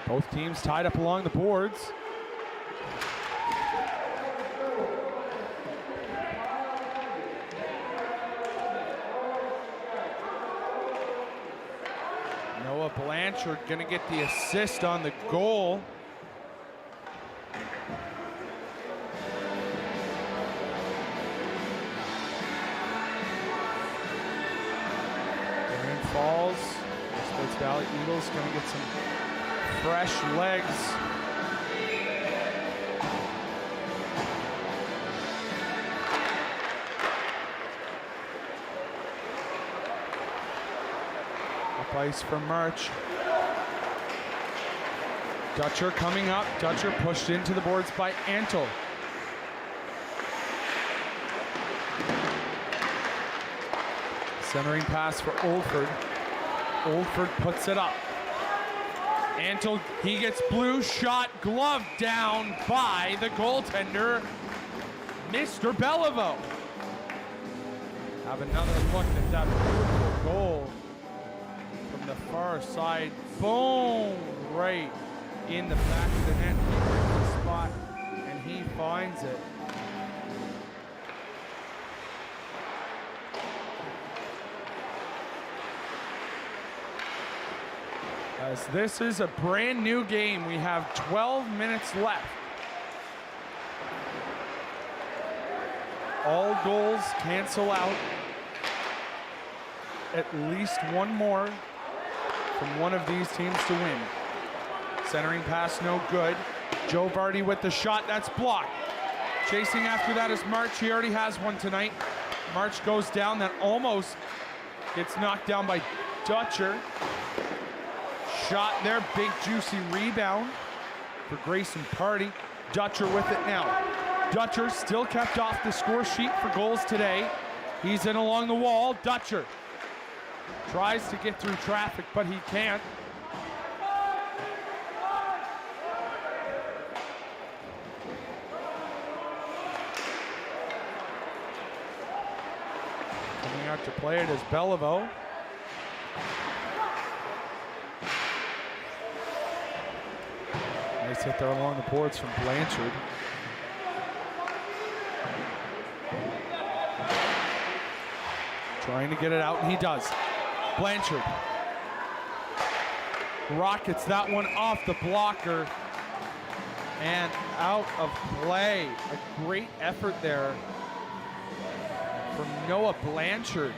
Both teams tied up along the boards. Noah Blanchard gonna get the assist on the goal. Rain falls. Sports Valley Eagles gonna get some fresh legs. ice from March. Dutcher coming up. Dutcher pushed into the boards by Antle. Centering pass for Oldford. Oldford puts it up. Antle, he gets blue shot, glove down by the goaltender, Mr. Beliveau. Have another look at that beautiful goal from the far side. Boom! Right in the back of the net. He picks the spot and he finds it. As this is a brand new game, we have 12 minutes left. All goals cancel out. At least one more from one of these teams to win. Centering pass, no good. Joe Vardy with the shot, that's blocked. Chasing after that is March. He already has one tonight. March goes down, that almost gets knocked down by Dutcher. Shot there, big juicy rebound for Grayson Party. Dutcher with it now. Dutcher still kept off the score sheet for goals today. He's in along the wall. Dutcher tries to get through traffic, but he can't. Coming out to play it is Beliveau. Nice hit there along the boards from Blanchard. Trying to get it out, and he does. Blanchard rockets that one off the blocker and out of play. A great effort there from Noah Blanchard.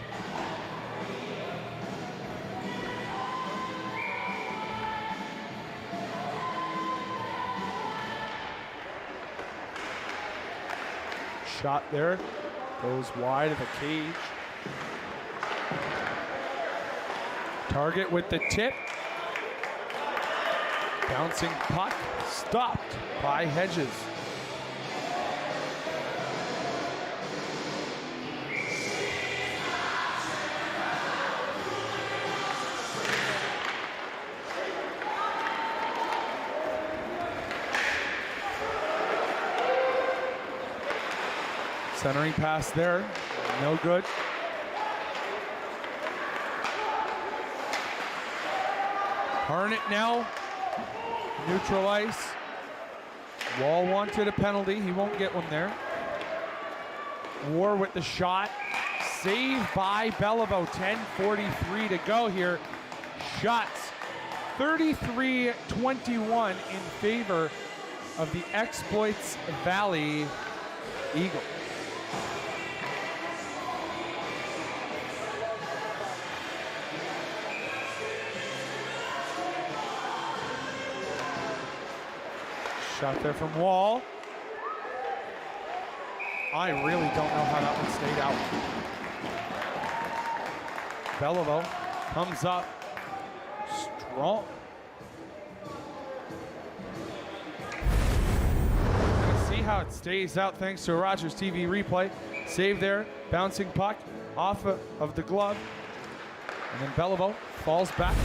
Shot there, goes wide of the cage. Target with the tip. Bouncing puck, stopped by Hedges. Centering pass there, no good. Harnett now, neutral ice. Wall wanted a penalty, he won't get one there. War with the shot, saved by Beliveau, 10:43 to go here. Shots 33-21 in favor of the Exploits Valley Eagles. Shot there from Wall. I really don't know how that one stayed out. Beliveau comes up strong. Gonna see how it stays out thanks to a Rogers TV replay. Save there, bouncing puck off of the glove. And then Beliveau falls back,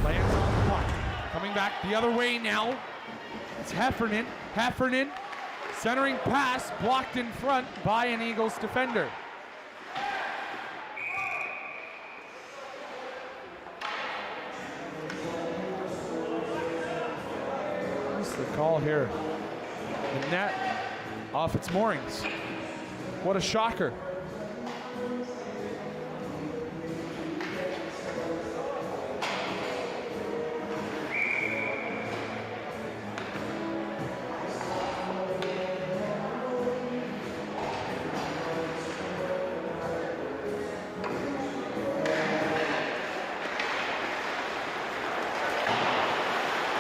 lands on the puck. Coming back the other way now. It's Heffernan. Heffernan, centering pass, blocked in front by an Eagles defender. What's the call here? The net off its moorings. What a shocker.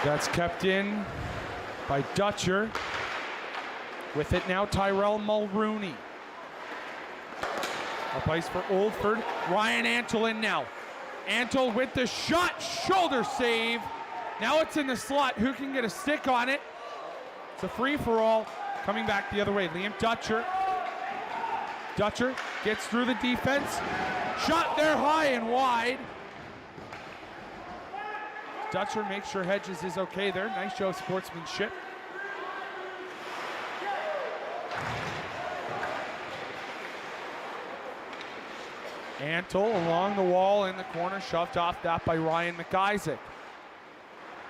That's kept in by Dutcher. With it now, Tyrell Mulrooney. Up ice for Oldford. Ryan Antle in now. Antle with the shot, shoulder save. Now it's in the slot. Who can get a stick on it? It's a free-for-all. Coming back the other way, Liam Dutcher. Dutcher gets through the defense. Shot there high and wide. Dutcher makes sure Hedges is okay there. Nice show of sportsmanship. Antle along the wall in the corner, shoved off that by Ryan McIsaac.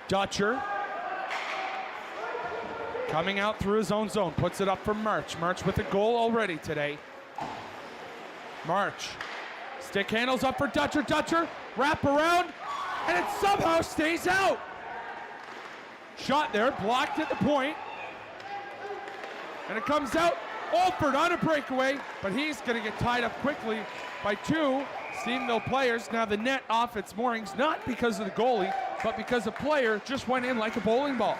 Dutcher coming out through his own zone, puts it up for March. March with a goal already today. March, stick handles up for Dutcher. Dutcher, wrap around, and it somehow stays out. Shot there, blocked at the point, and it comes out. Alford on a breakaway, but he's going to get tied up quickly by two Stephenville players. Now the net off its moorings, not because of the goalie, but because a player just went in like a bowling ball.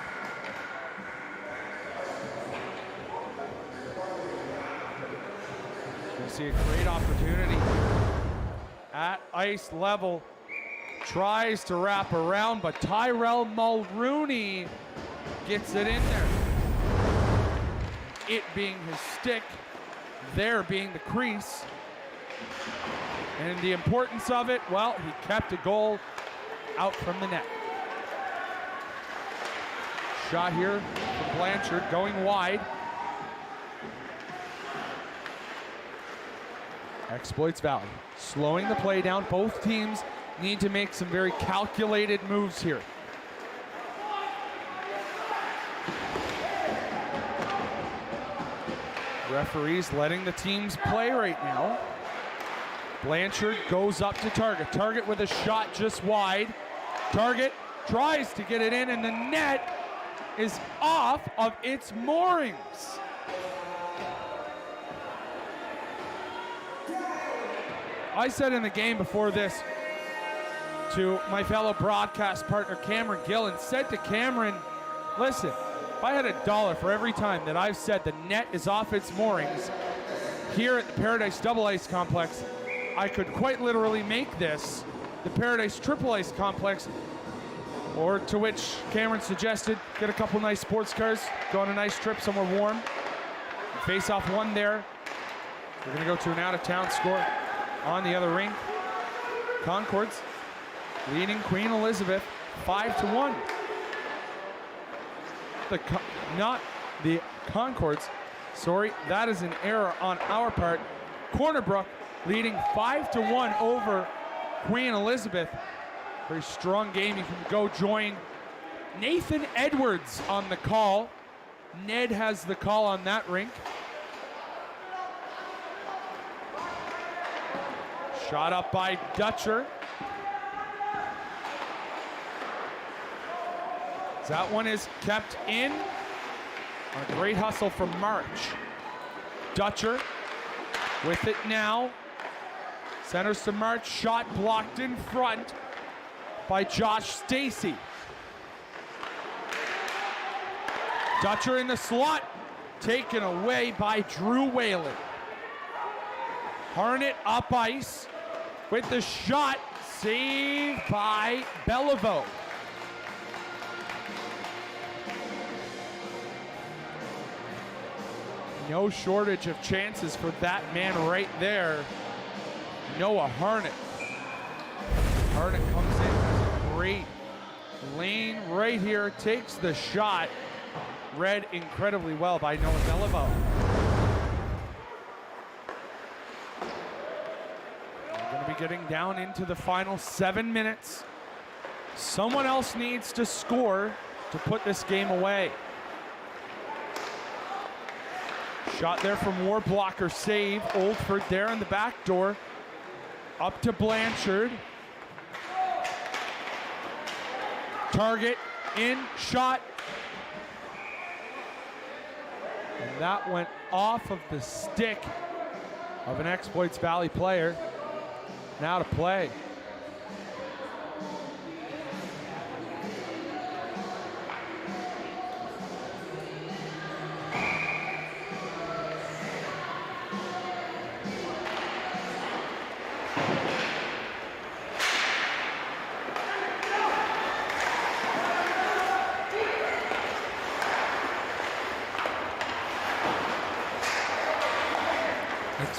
You see a great opportunity at ice level. Tries to wrap around, but Tyrell Mulrooney gets it in there. It being his stick, there being the crease. And the importance of it, well, he kept a goal out from the net. Shot here from Blanchard, going wide. Exploits Valley, slowing the play down. Both teams need to make some very calculated moves here. Referees letting the teams play right now. Blanchard goes up to Target. Target with a shot just wide. Target tries to get it in, and the net is off of its moorings. I said in the game before this to my fellow broadcast partner Cameron Gillen, said to Cameron, listen, if I had $1 for every time that I've said the net is off its moorings here at the Paradise Double Ice Complex, I could quite literally make this the Paradise Triple Ice Complex, or to which Cameron suggested, get a couple nice sports cars, go on a nice trip somewhere warm. Face off one there. We're gonna go to an out-of-town score on the other rink. Concords leading Queen Elizabeth 5-1. Not the Concords, sorry, that is an error on our part. Corner Brook leading 5-1 over Queen Elizabeth. Very strong game. You can go join Nathan Edwards on the call. Ned has the call on that rink. Shot up by Dutcher. That one is kept in. A great hustle from March. Dutcher with it now. Centers to March. Shot blocked in front by Josh Stacy. Dutcher in the slot. Taken away by Drew Whalen. Harnett up ice with the shot. Saved by Beliveau. No shortage of chances for that man right there, Noah Harnett. Harnett comes in, has a great lane right here, takes the shot. Read incredibly well by Noah Beliveau. We're going to be getting down into the final 7 minutes. Someone else needs to score to put this game away. Shot there from Warblocker, save. Oldford there in the back door. Up to Blanchard. Target in, shot. And that went off of the stick of an Exploits Valley player. Now to play.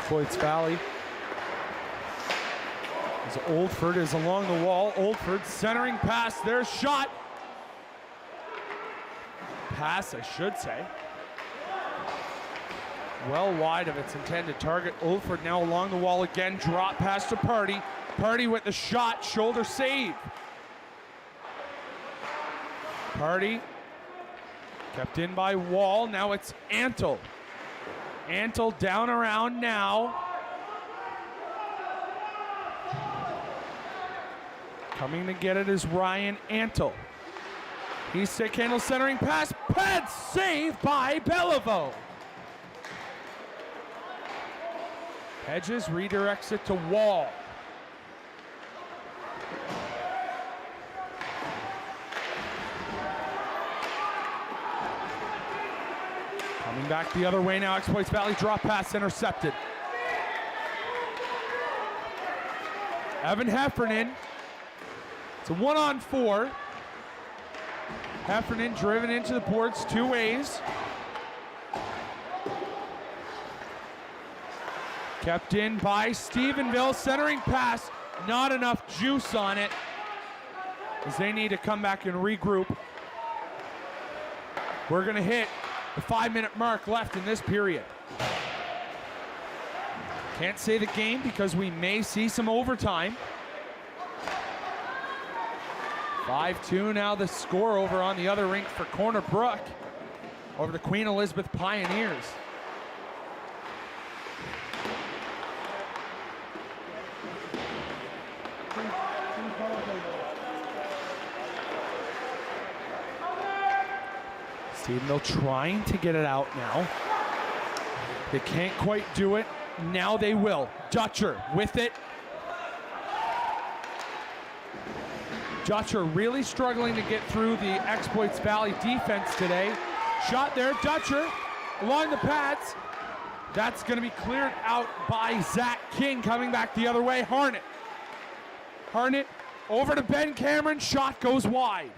Exploits Valley. As Oldford is along the wall. Oldford centering pass. There's shot. Pass, I should say. Well wide of its intended target. Oldford now along the wall again. Drop pass to Party. Party with the shot. Shoulder save. Party kept in by Wall. Now it's Antle. Antle down around now. Coming to get it is Ryan Antle. He's stick handle centering pass. Ped save by Beliveau. Hedges redirects it to Wall. Coming back the other way now. Exploits Valley drop pass intercepted. Evan Heffernan. It's a 1-on-4. Heffernan driven into the boards two ways. Kept in by Stephenville. Centering pass. Not enough juice on it, as they need to come back and regroup. We're going to hit the 5-minute mark left in this period. Can't say the game because we may see some overtime. 5-2 now the score over on the other rink for Corner Brook over the Queen Elizabeth Pioneers. Stephenville trying to get it out now. They can't quite do it. Now they will. Dutcher with it. Dutcher really struggling to get through the Exploits Valley defense today. Shot there, Dutcher along the pads. That's going to be cleared out by Zach King coming back the other way. Harnett. Harnett over to Ben Cameron. Shot goes wide.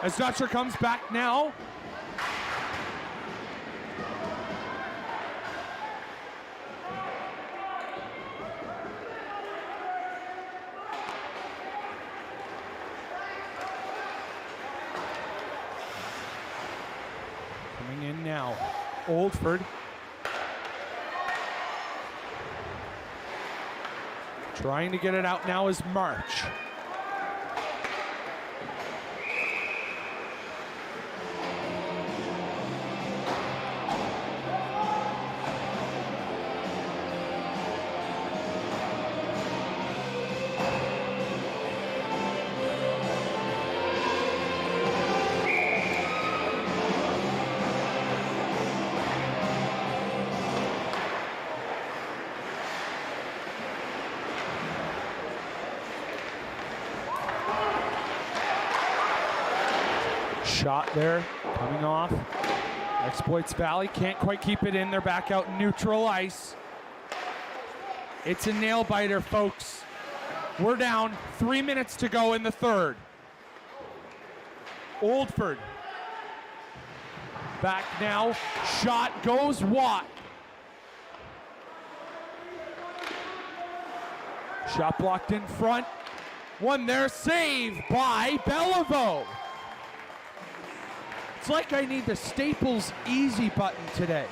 As Dutcher comes back now. Coming in now, Oldford. Trying to get it out now is March. Shot there, coming off. Exploits Valley can't quite keep it in. They're back out in neutral ice. It's a nail biter, folks. We're down 3 minutes to go in the third. Oldford. Back now. Shot goes Watt. Shot blocked in front. One there, save by Beliveau. It's like I need the Staples easy button today.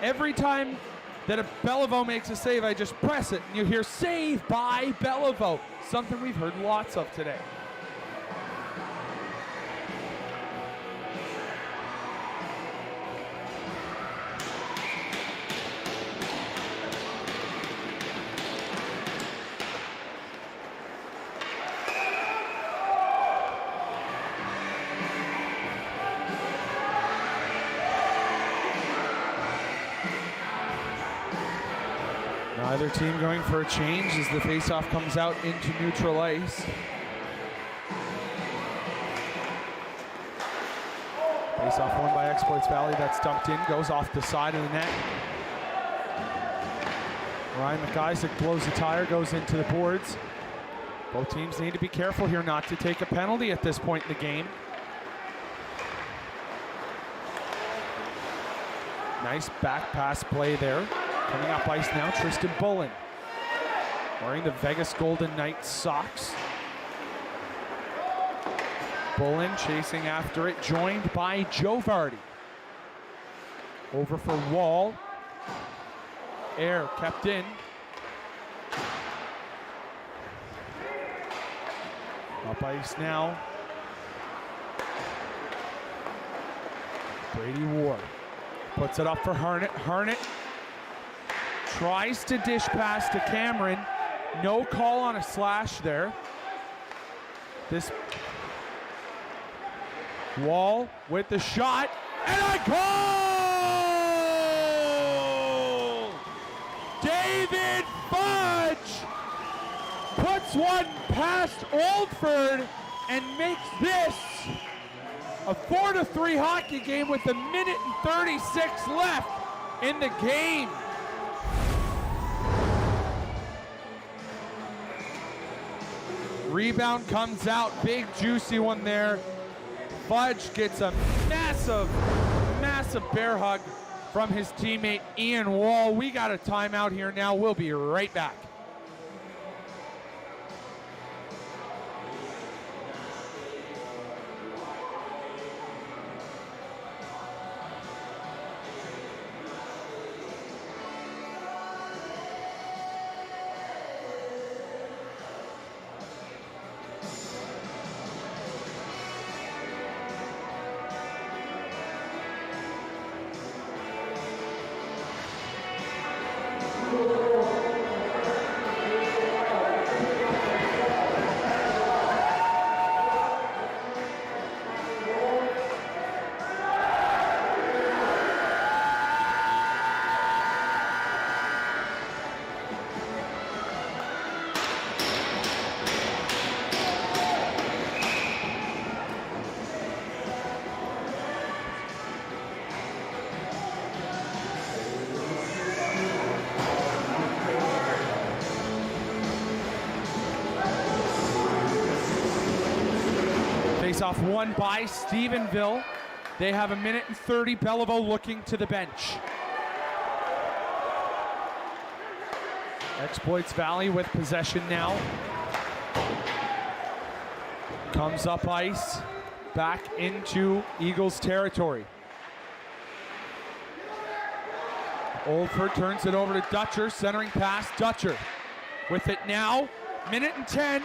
Every time that a Beliveau makes a save, I just press it and you hear save by Beliveau. Something we've heard lots of today. Neither team going for a change as the faceoff comes out into neutral ice. Faceoff won by Exploits Valley. That's dumped in, goes off the side of the net. Ryan McIsaac blows the tire, goes into the boards. Both teams need to be careful here not to take a penalty at this point in the game. Nice back pass play there. Coming up ice now, Tristan Bullen. Wearing the Vegas Golden Knights socks. Bullen chasing after it, joined by Joe Vardy. Over for Wall. Air kept in. Up ice now. Brady Ward puts it up for Harnett. Harnett tries to dish pass to Cameron. No call on a slash there. This Wall with the shot, and a goal! David Fudge puts one past Oldford and makes this a 4-3 hockey game with 1:36 left in the game. Rebound comes out, big juicy one there. Fudge gets a massive, massive bear hug from his teammate Ian Wall. We got a timeout here now. We'll be right back. Face-off won by Stephenville. They have 1:30. Belleville looking to the bench. Exploits Valley with possession now. Comes up ice, back into Eagles territory. Oldford turns it over to Dutcher, centering pass, Dutcher. With it now, 1:10.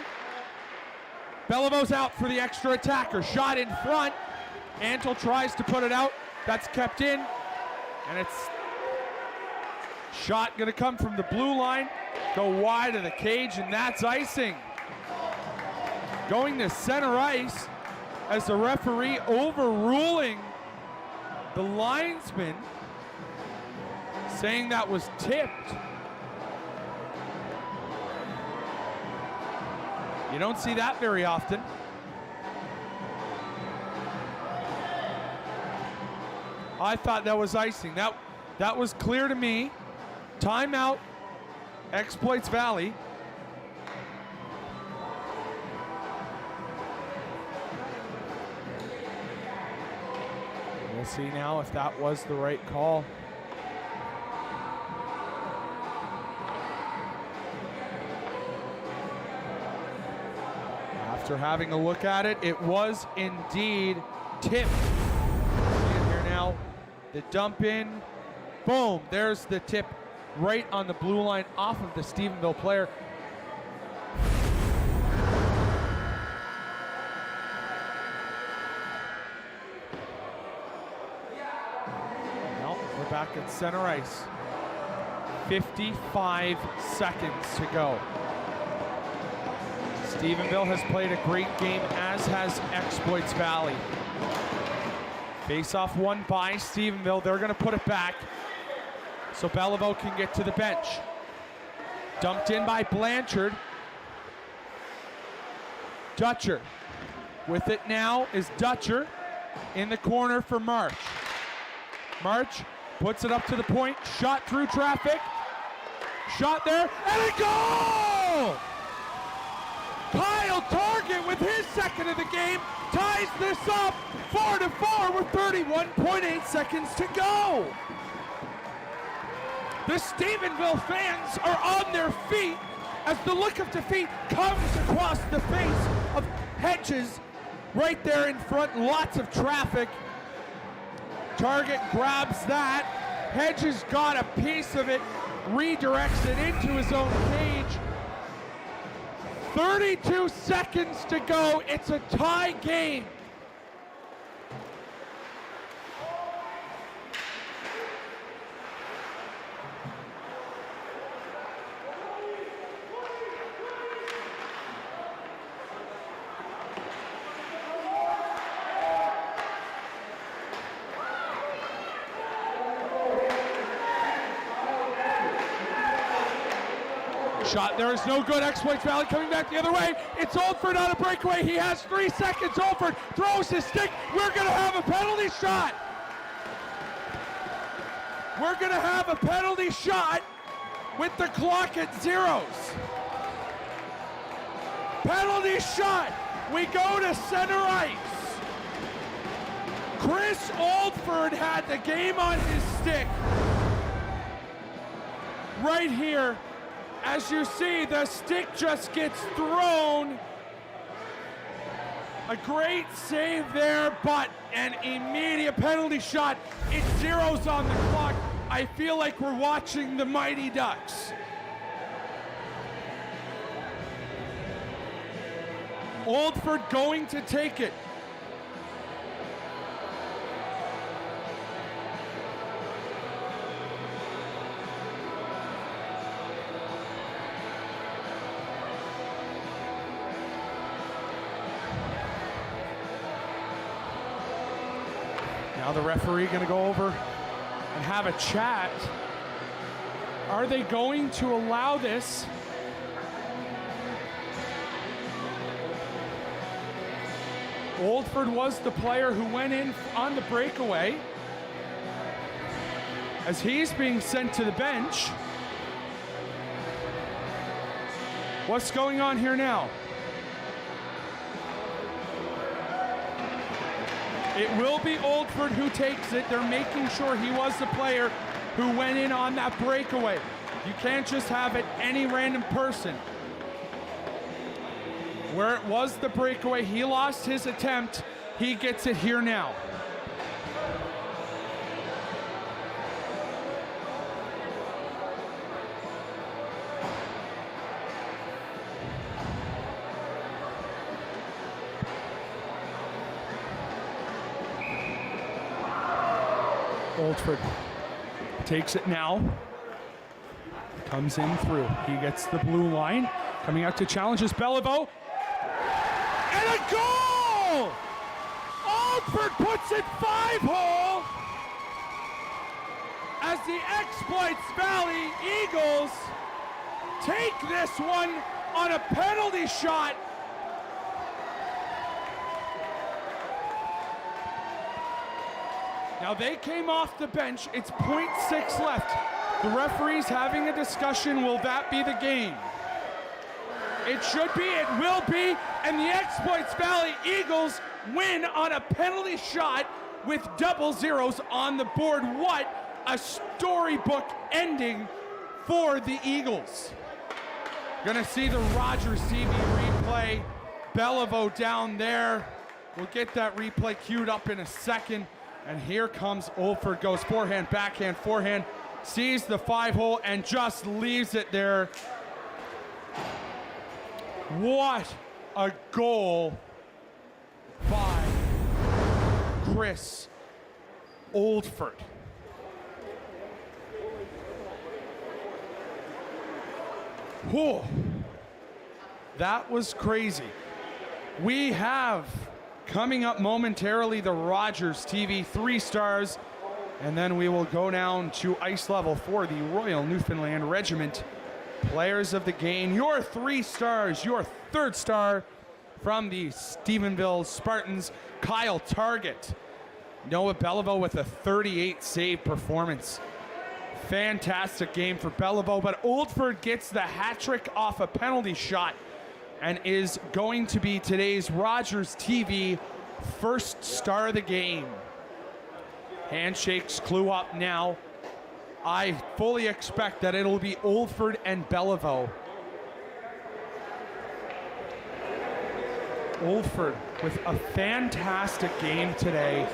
Belleville's out for the extra attacker. Shot in front. Antle tries to put it out. That's kept in. And it's shot gonna come from the blue line, go wide of the cage, and that's icing. Going to center ice as the referee overruling the linesman, saying that was tipped. You don't see that very often. I thought that was icing. That was clear to me. Timeout, Exploits Valley. We'll see now if that was the right call. After having a look at it, it was indeed tipped. Here now, the dump in, boom, there's the tip right on the blue line off of the Stephenville player. Well, we're back at center ice. 55 seconds to go. Stephenville has played a great game, as has Exploits Valley. Face-off won by Stephenville. They're going to put it back so Belleville can get to the bench. Dumped in by Blanchard. Dutcher. With it now is Dutcher in the corner for March. March puts it up to the point. Shot through traffic. Shot there, and a goal! Kyle Target with his second of the game ties this up 4-4 with 31.8 seconds to go. The Stephenville fans are on their feet as the look of defeat comes across the face of Hedges right there in front. Lots of traffic. Target grabs that. Hedges got a piece of it, redirects it into his own cage. 32 seconds to go. It's a tie game. Shot there is no good. Exploits Valley coming back the other way. It's Oldford on a breakaway. He has 3 seconds. Oldford throws his stick. We're going to have a penalty shot. We're going to have a penalty shot with the clock at zeros. Penalty shot. We go to center ice. Chris Oldford had the game on his stick. Right here. As you see, the stick just gets thrown. A great save there, but an immediate penalty shot. It zeros on the clock. I feel like we're watching the Mighty Ducks. Oldford going to take it. Now the referee going to go over and have a chat. Are they going to allow this? Oldford was the player who went in on the breakaway. As he's being sent to the bench. What's going on here now? It will be Oldford who takes it. They're making sure he was the player who went in on that breakaway. You can't just have it any random person. Where it was the breakaway, he lost his attempt. He gets it here now. Oldford takes it now, comes in through. He gets the blue line, coming out to challenge is Beliveau, and a goal! Oldford puts it 5-hole as the Exploits Valley Eagles take this one on a penalty shot. Now they came off the bench. It's 0.6 left. The referee's having a discussion. Will that be the game? It should be. It will be. And the Exploits Valley Eagles win on a penalty shot with double zeros on the board. What a storybook ending for the Eagles. Gonna see the Rogers TV replay. Beliveau down there. We'll get that replay queued up in a second. And here comes Oldford, goes forehand, backhand, forehand, sees the 5-hole and just leaves it there. What a goal by Chris Oldford. Whew. That was crazy. We have coming up momentarily the Rogers TV 3 stars, and then we will go down to ice level for the Royal Newfoundland Regiment players of the game. Your 3 stars, your 3rd star from the Stephenville Spartans, Kyle Target. Noah Beliveau with a 38 save performance. Fantastic game for Belleville, but Oldford gets the hat trick off a penalty shot and is going to be today's Rogers TV first star of the game. Handshakes clue up now. I fully expect that it'll be Oldford and Belleville. Oldford with a fantastic game today.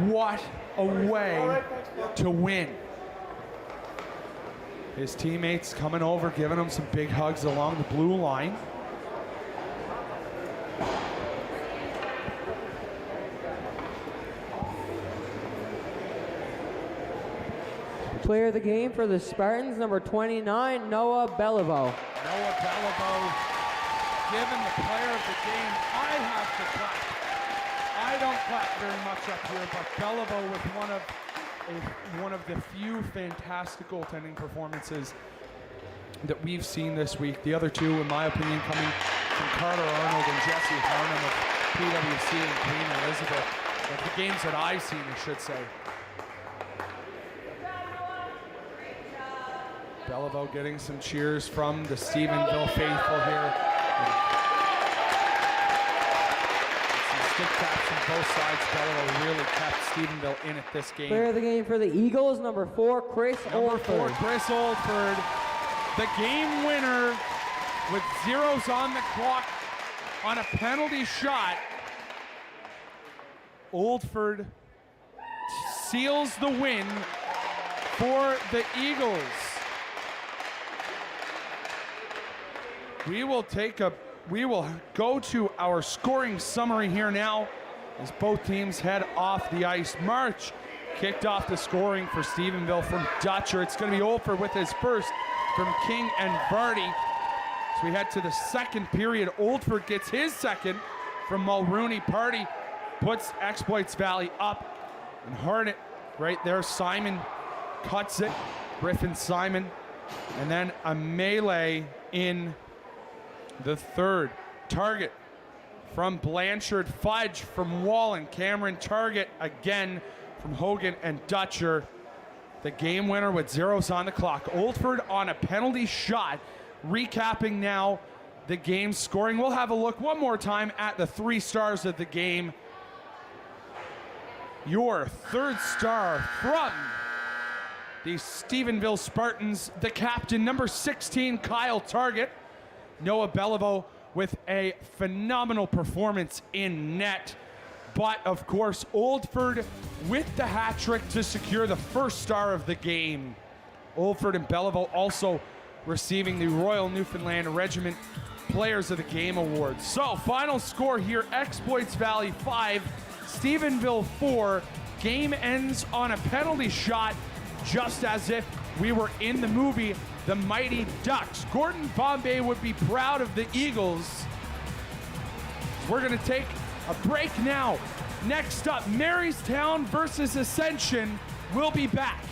What a way to win. His teammates coming over, giving him some big hugs along the blue line. Player of the game for the Spartans, number 29, Noah Belleville. Noah Belleville given the player of the game. I have to clap. I don't clap very much up here, but Belleville with one of the few fantastic goaltending performances that we've seen this week. The other two, in my opinion, coming from Carter Arnold and Jesse Harnum of PWC and Queen Elizabeth. But the games that I've seen, I should say. Belleville getting some cheers from the Stephenville faithful here. Some stick taps from both sides. Belleville really kept Stephenville in at this game. Player of the game for the Eagles, number 4, Chris Oldford. Number 4, Chris Oldford. The game winner with zeros on the clock on a penalty shot. Oldford seals the win for the Eagles. We will go to our scoring summary here now as both teams head off the ice. March kicked off the scoring for Stephenville from Dutcher. It's going to be Oldford with his first from King and Vardy. So we head to the second period. Oldford gets his second from Mulrooney. Party puts Exploits Valley up and hard it right there. Simon cuts it. Griffin Simon. And then a melee in the third. Target from Blanchard. Fudge from Wallen. Cameron target again from Hogan and Dutcher. The game winner with zeros on the clock. Oldford on a penalty shot. Recapping now the game scoring. We'll have a look one more time at the 3 stars of the game. Your third star from the Stephenville Spartans, the captain, number 16, Kyle Target. Noah Belleville with a phenomenal performance in net. But, of course, Oldford with the hat trick to secure the first star of the game. Oldford and Belleville also receiving the Royal Newfoundland Regiment Players of the Game Award. So, final score here, Exploits Valley 5, Stephenville 4. Game ends on a penalty shot, just as if we were in the movie The Mighty Ducks. Gordon Bombay would be proud of the Eagles. We're going to take a break now. Next up, Marystown versus Ascension. We'll be back.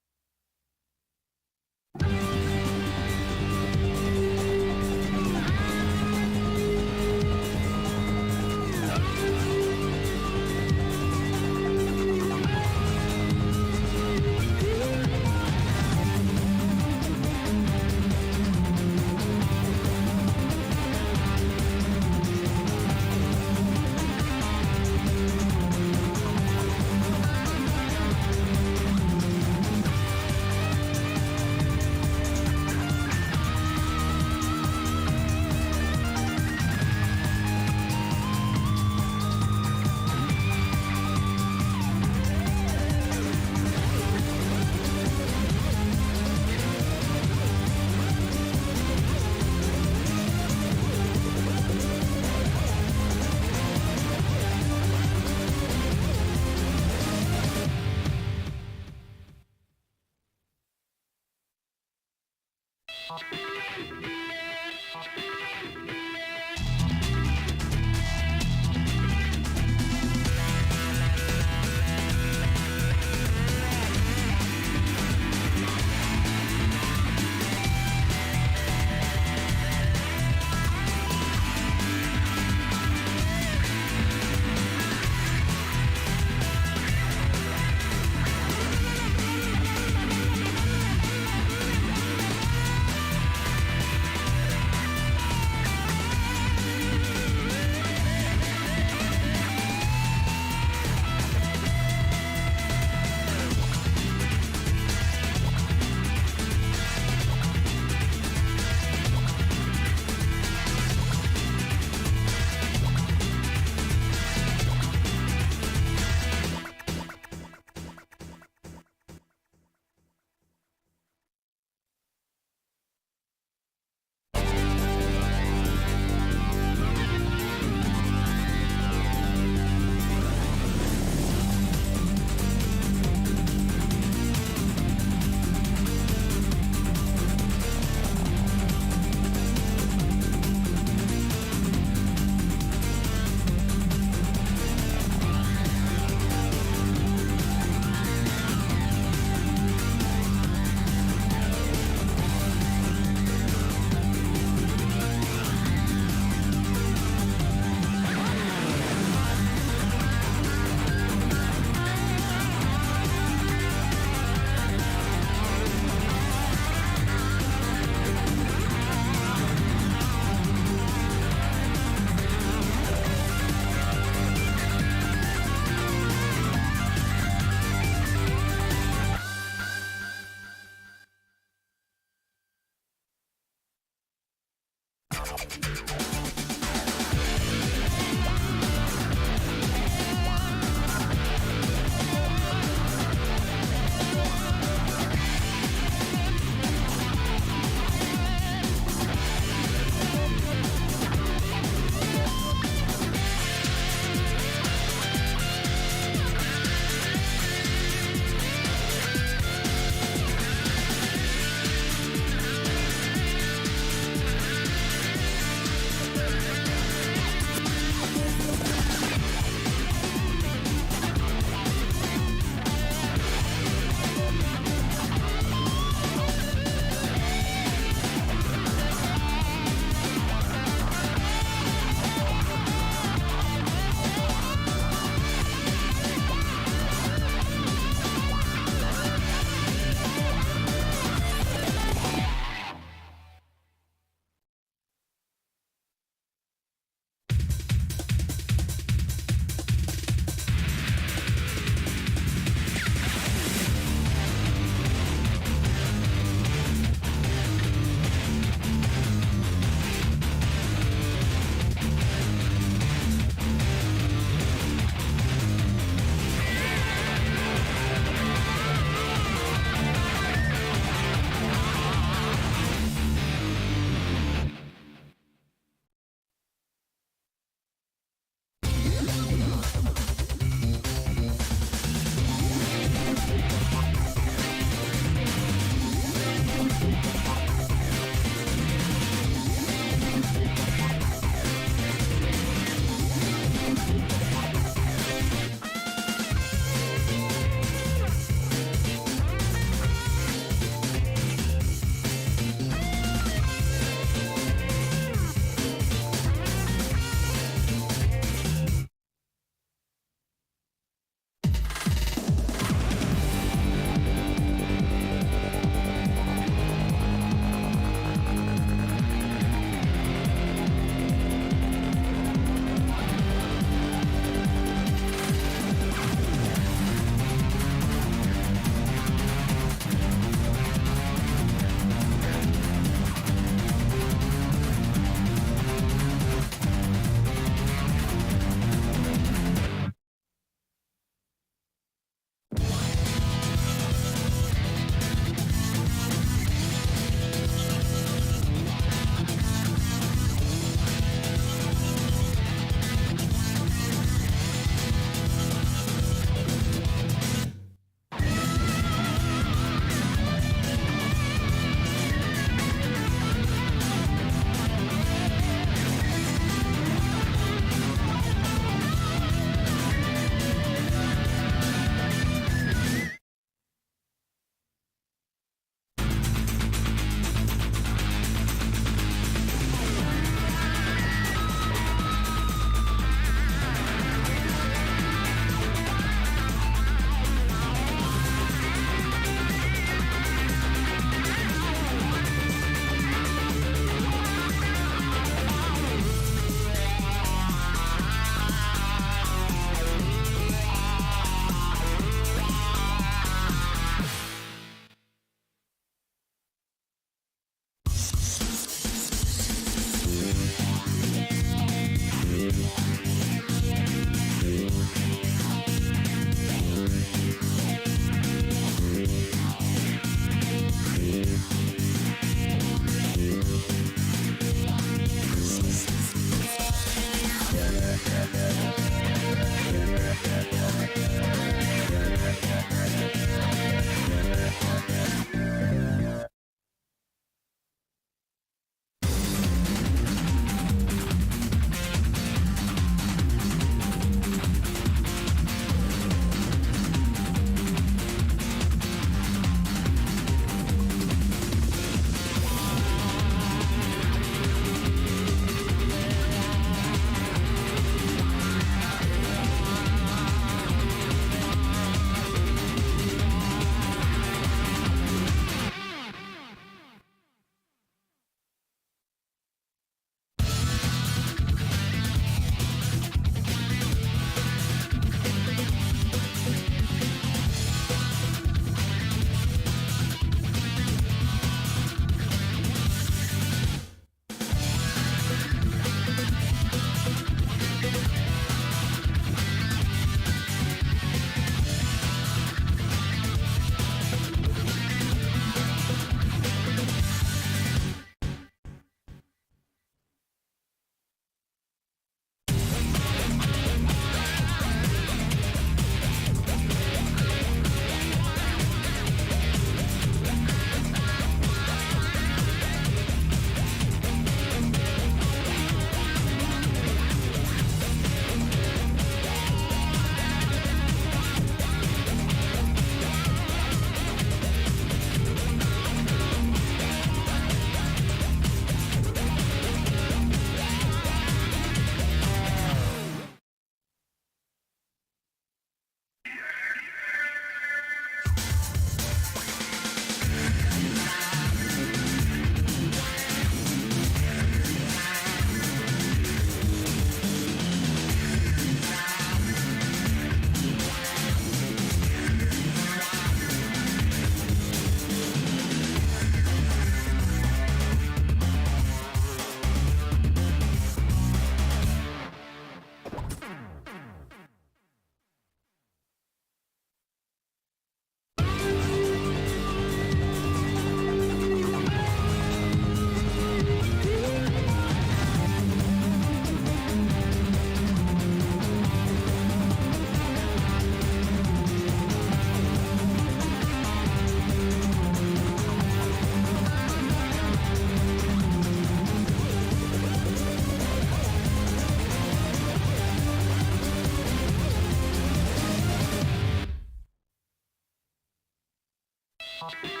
Stop.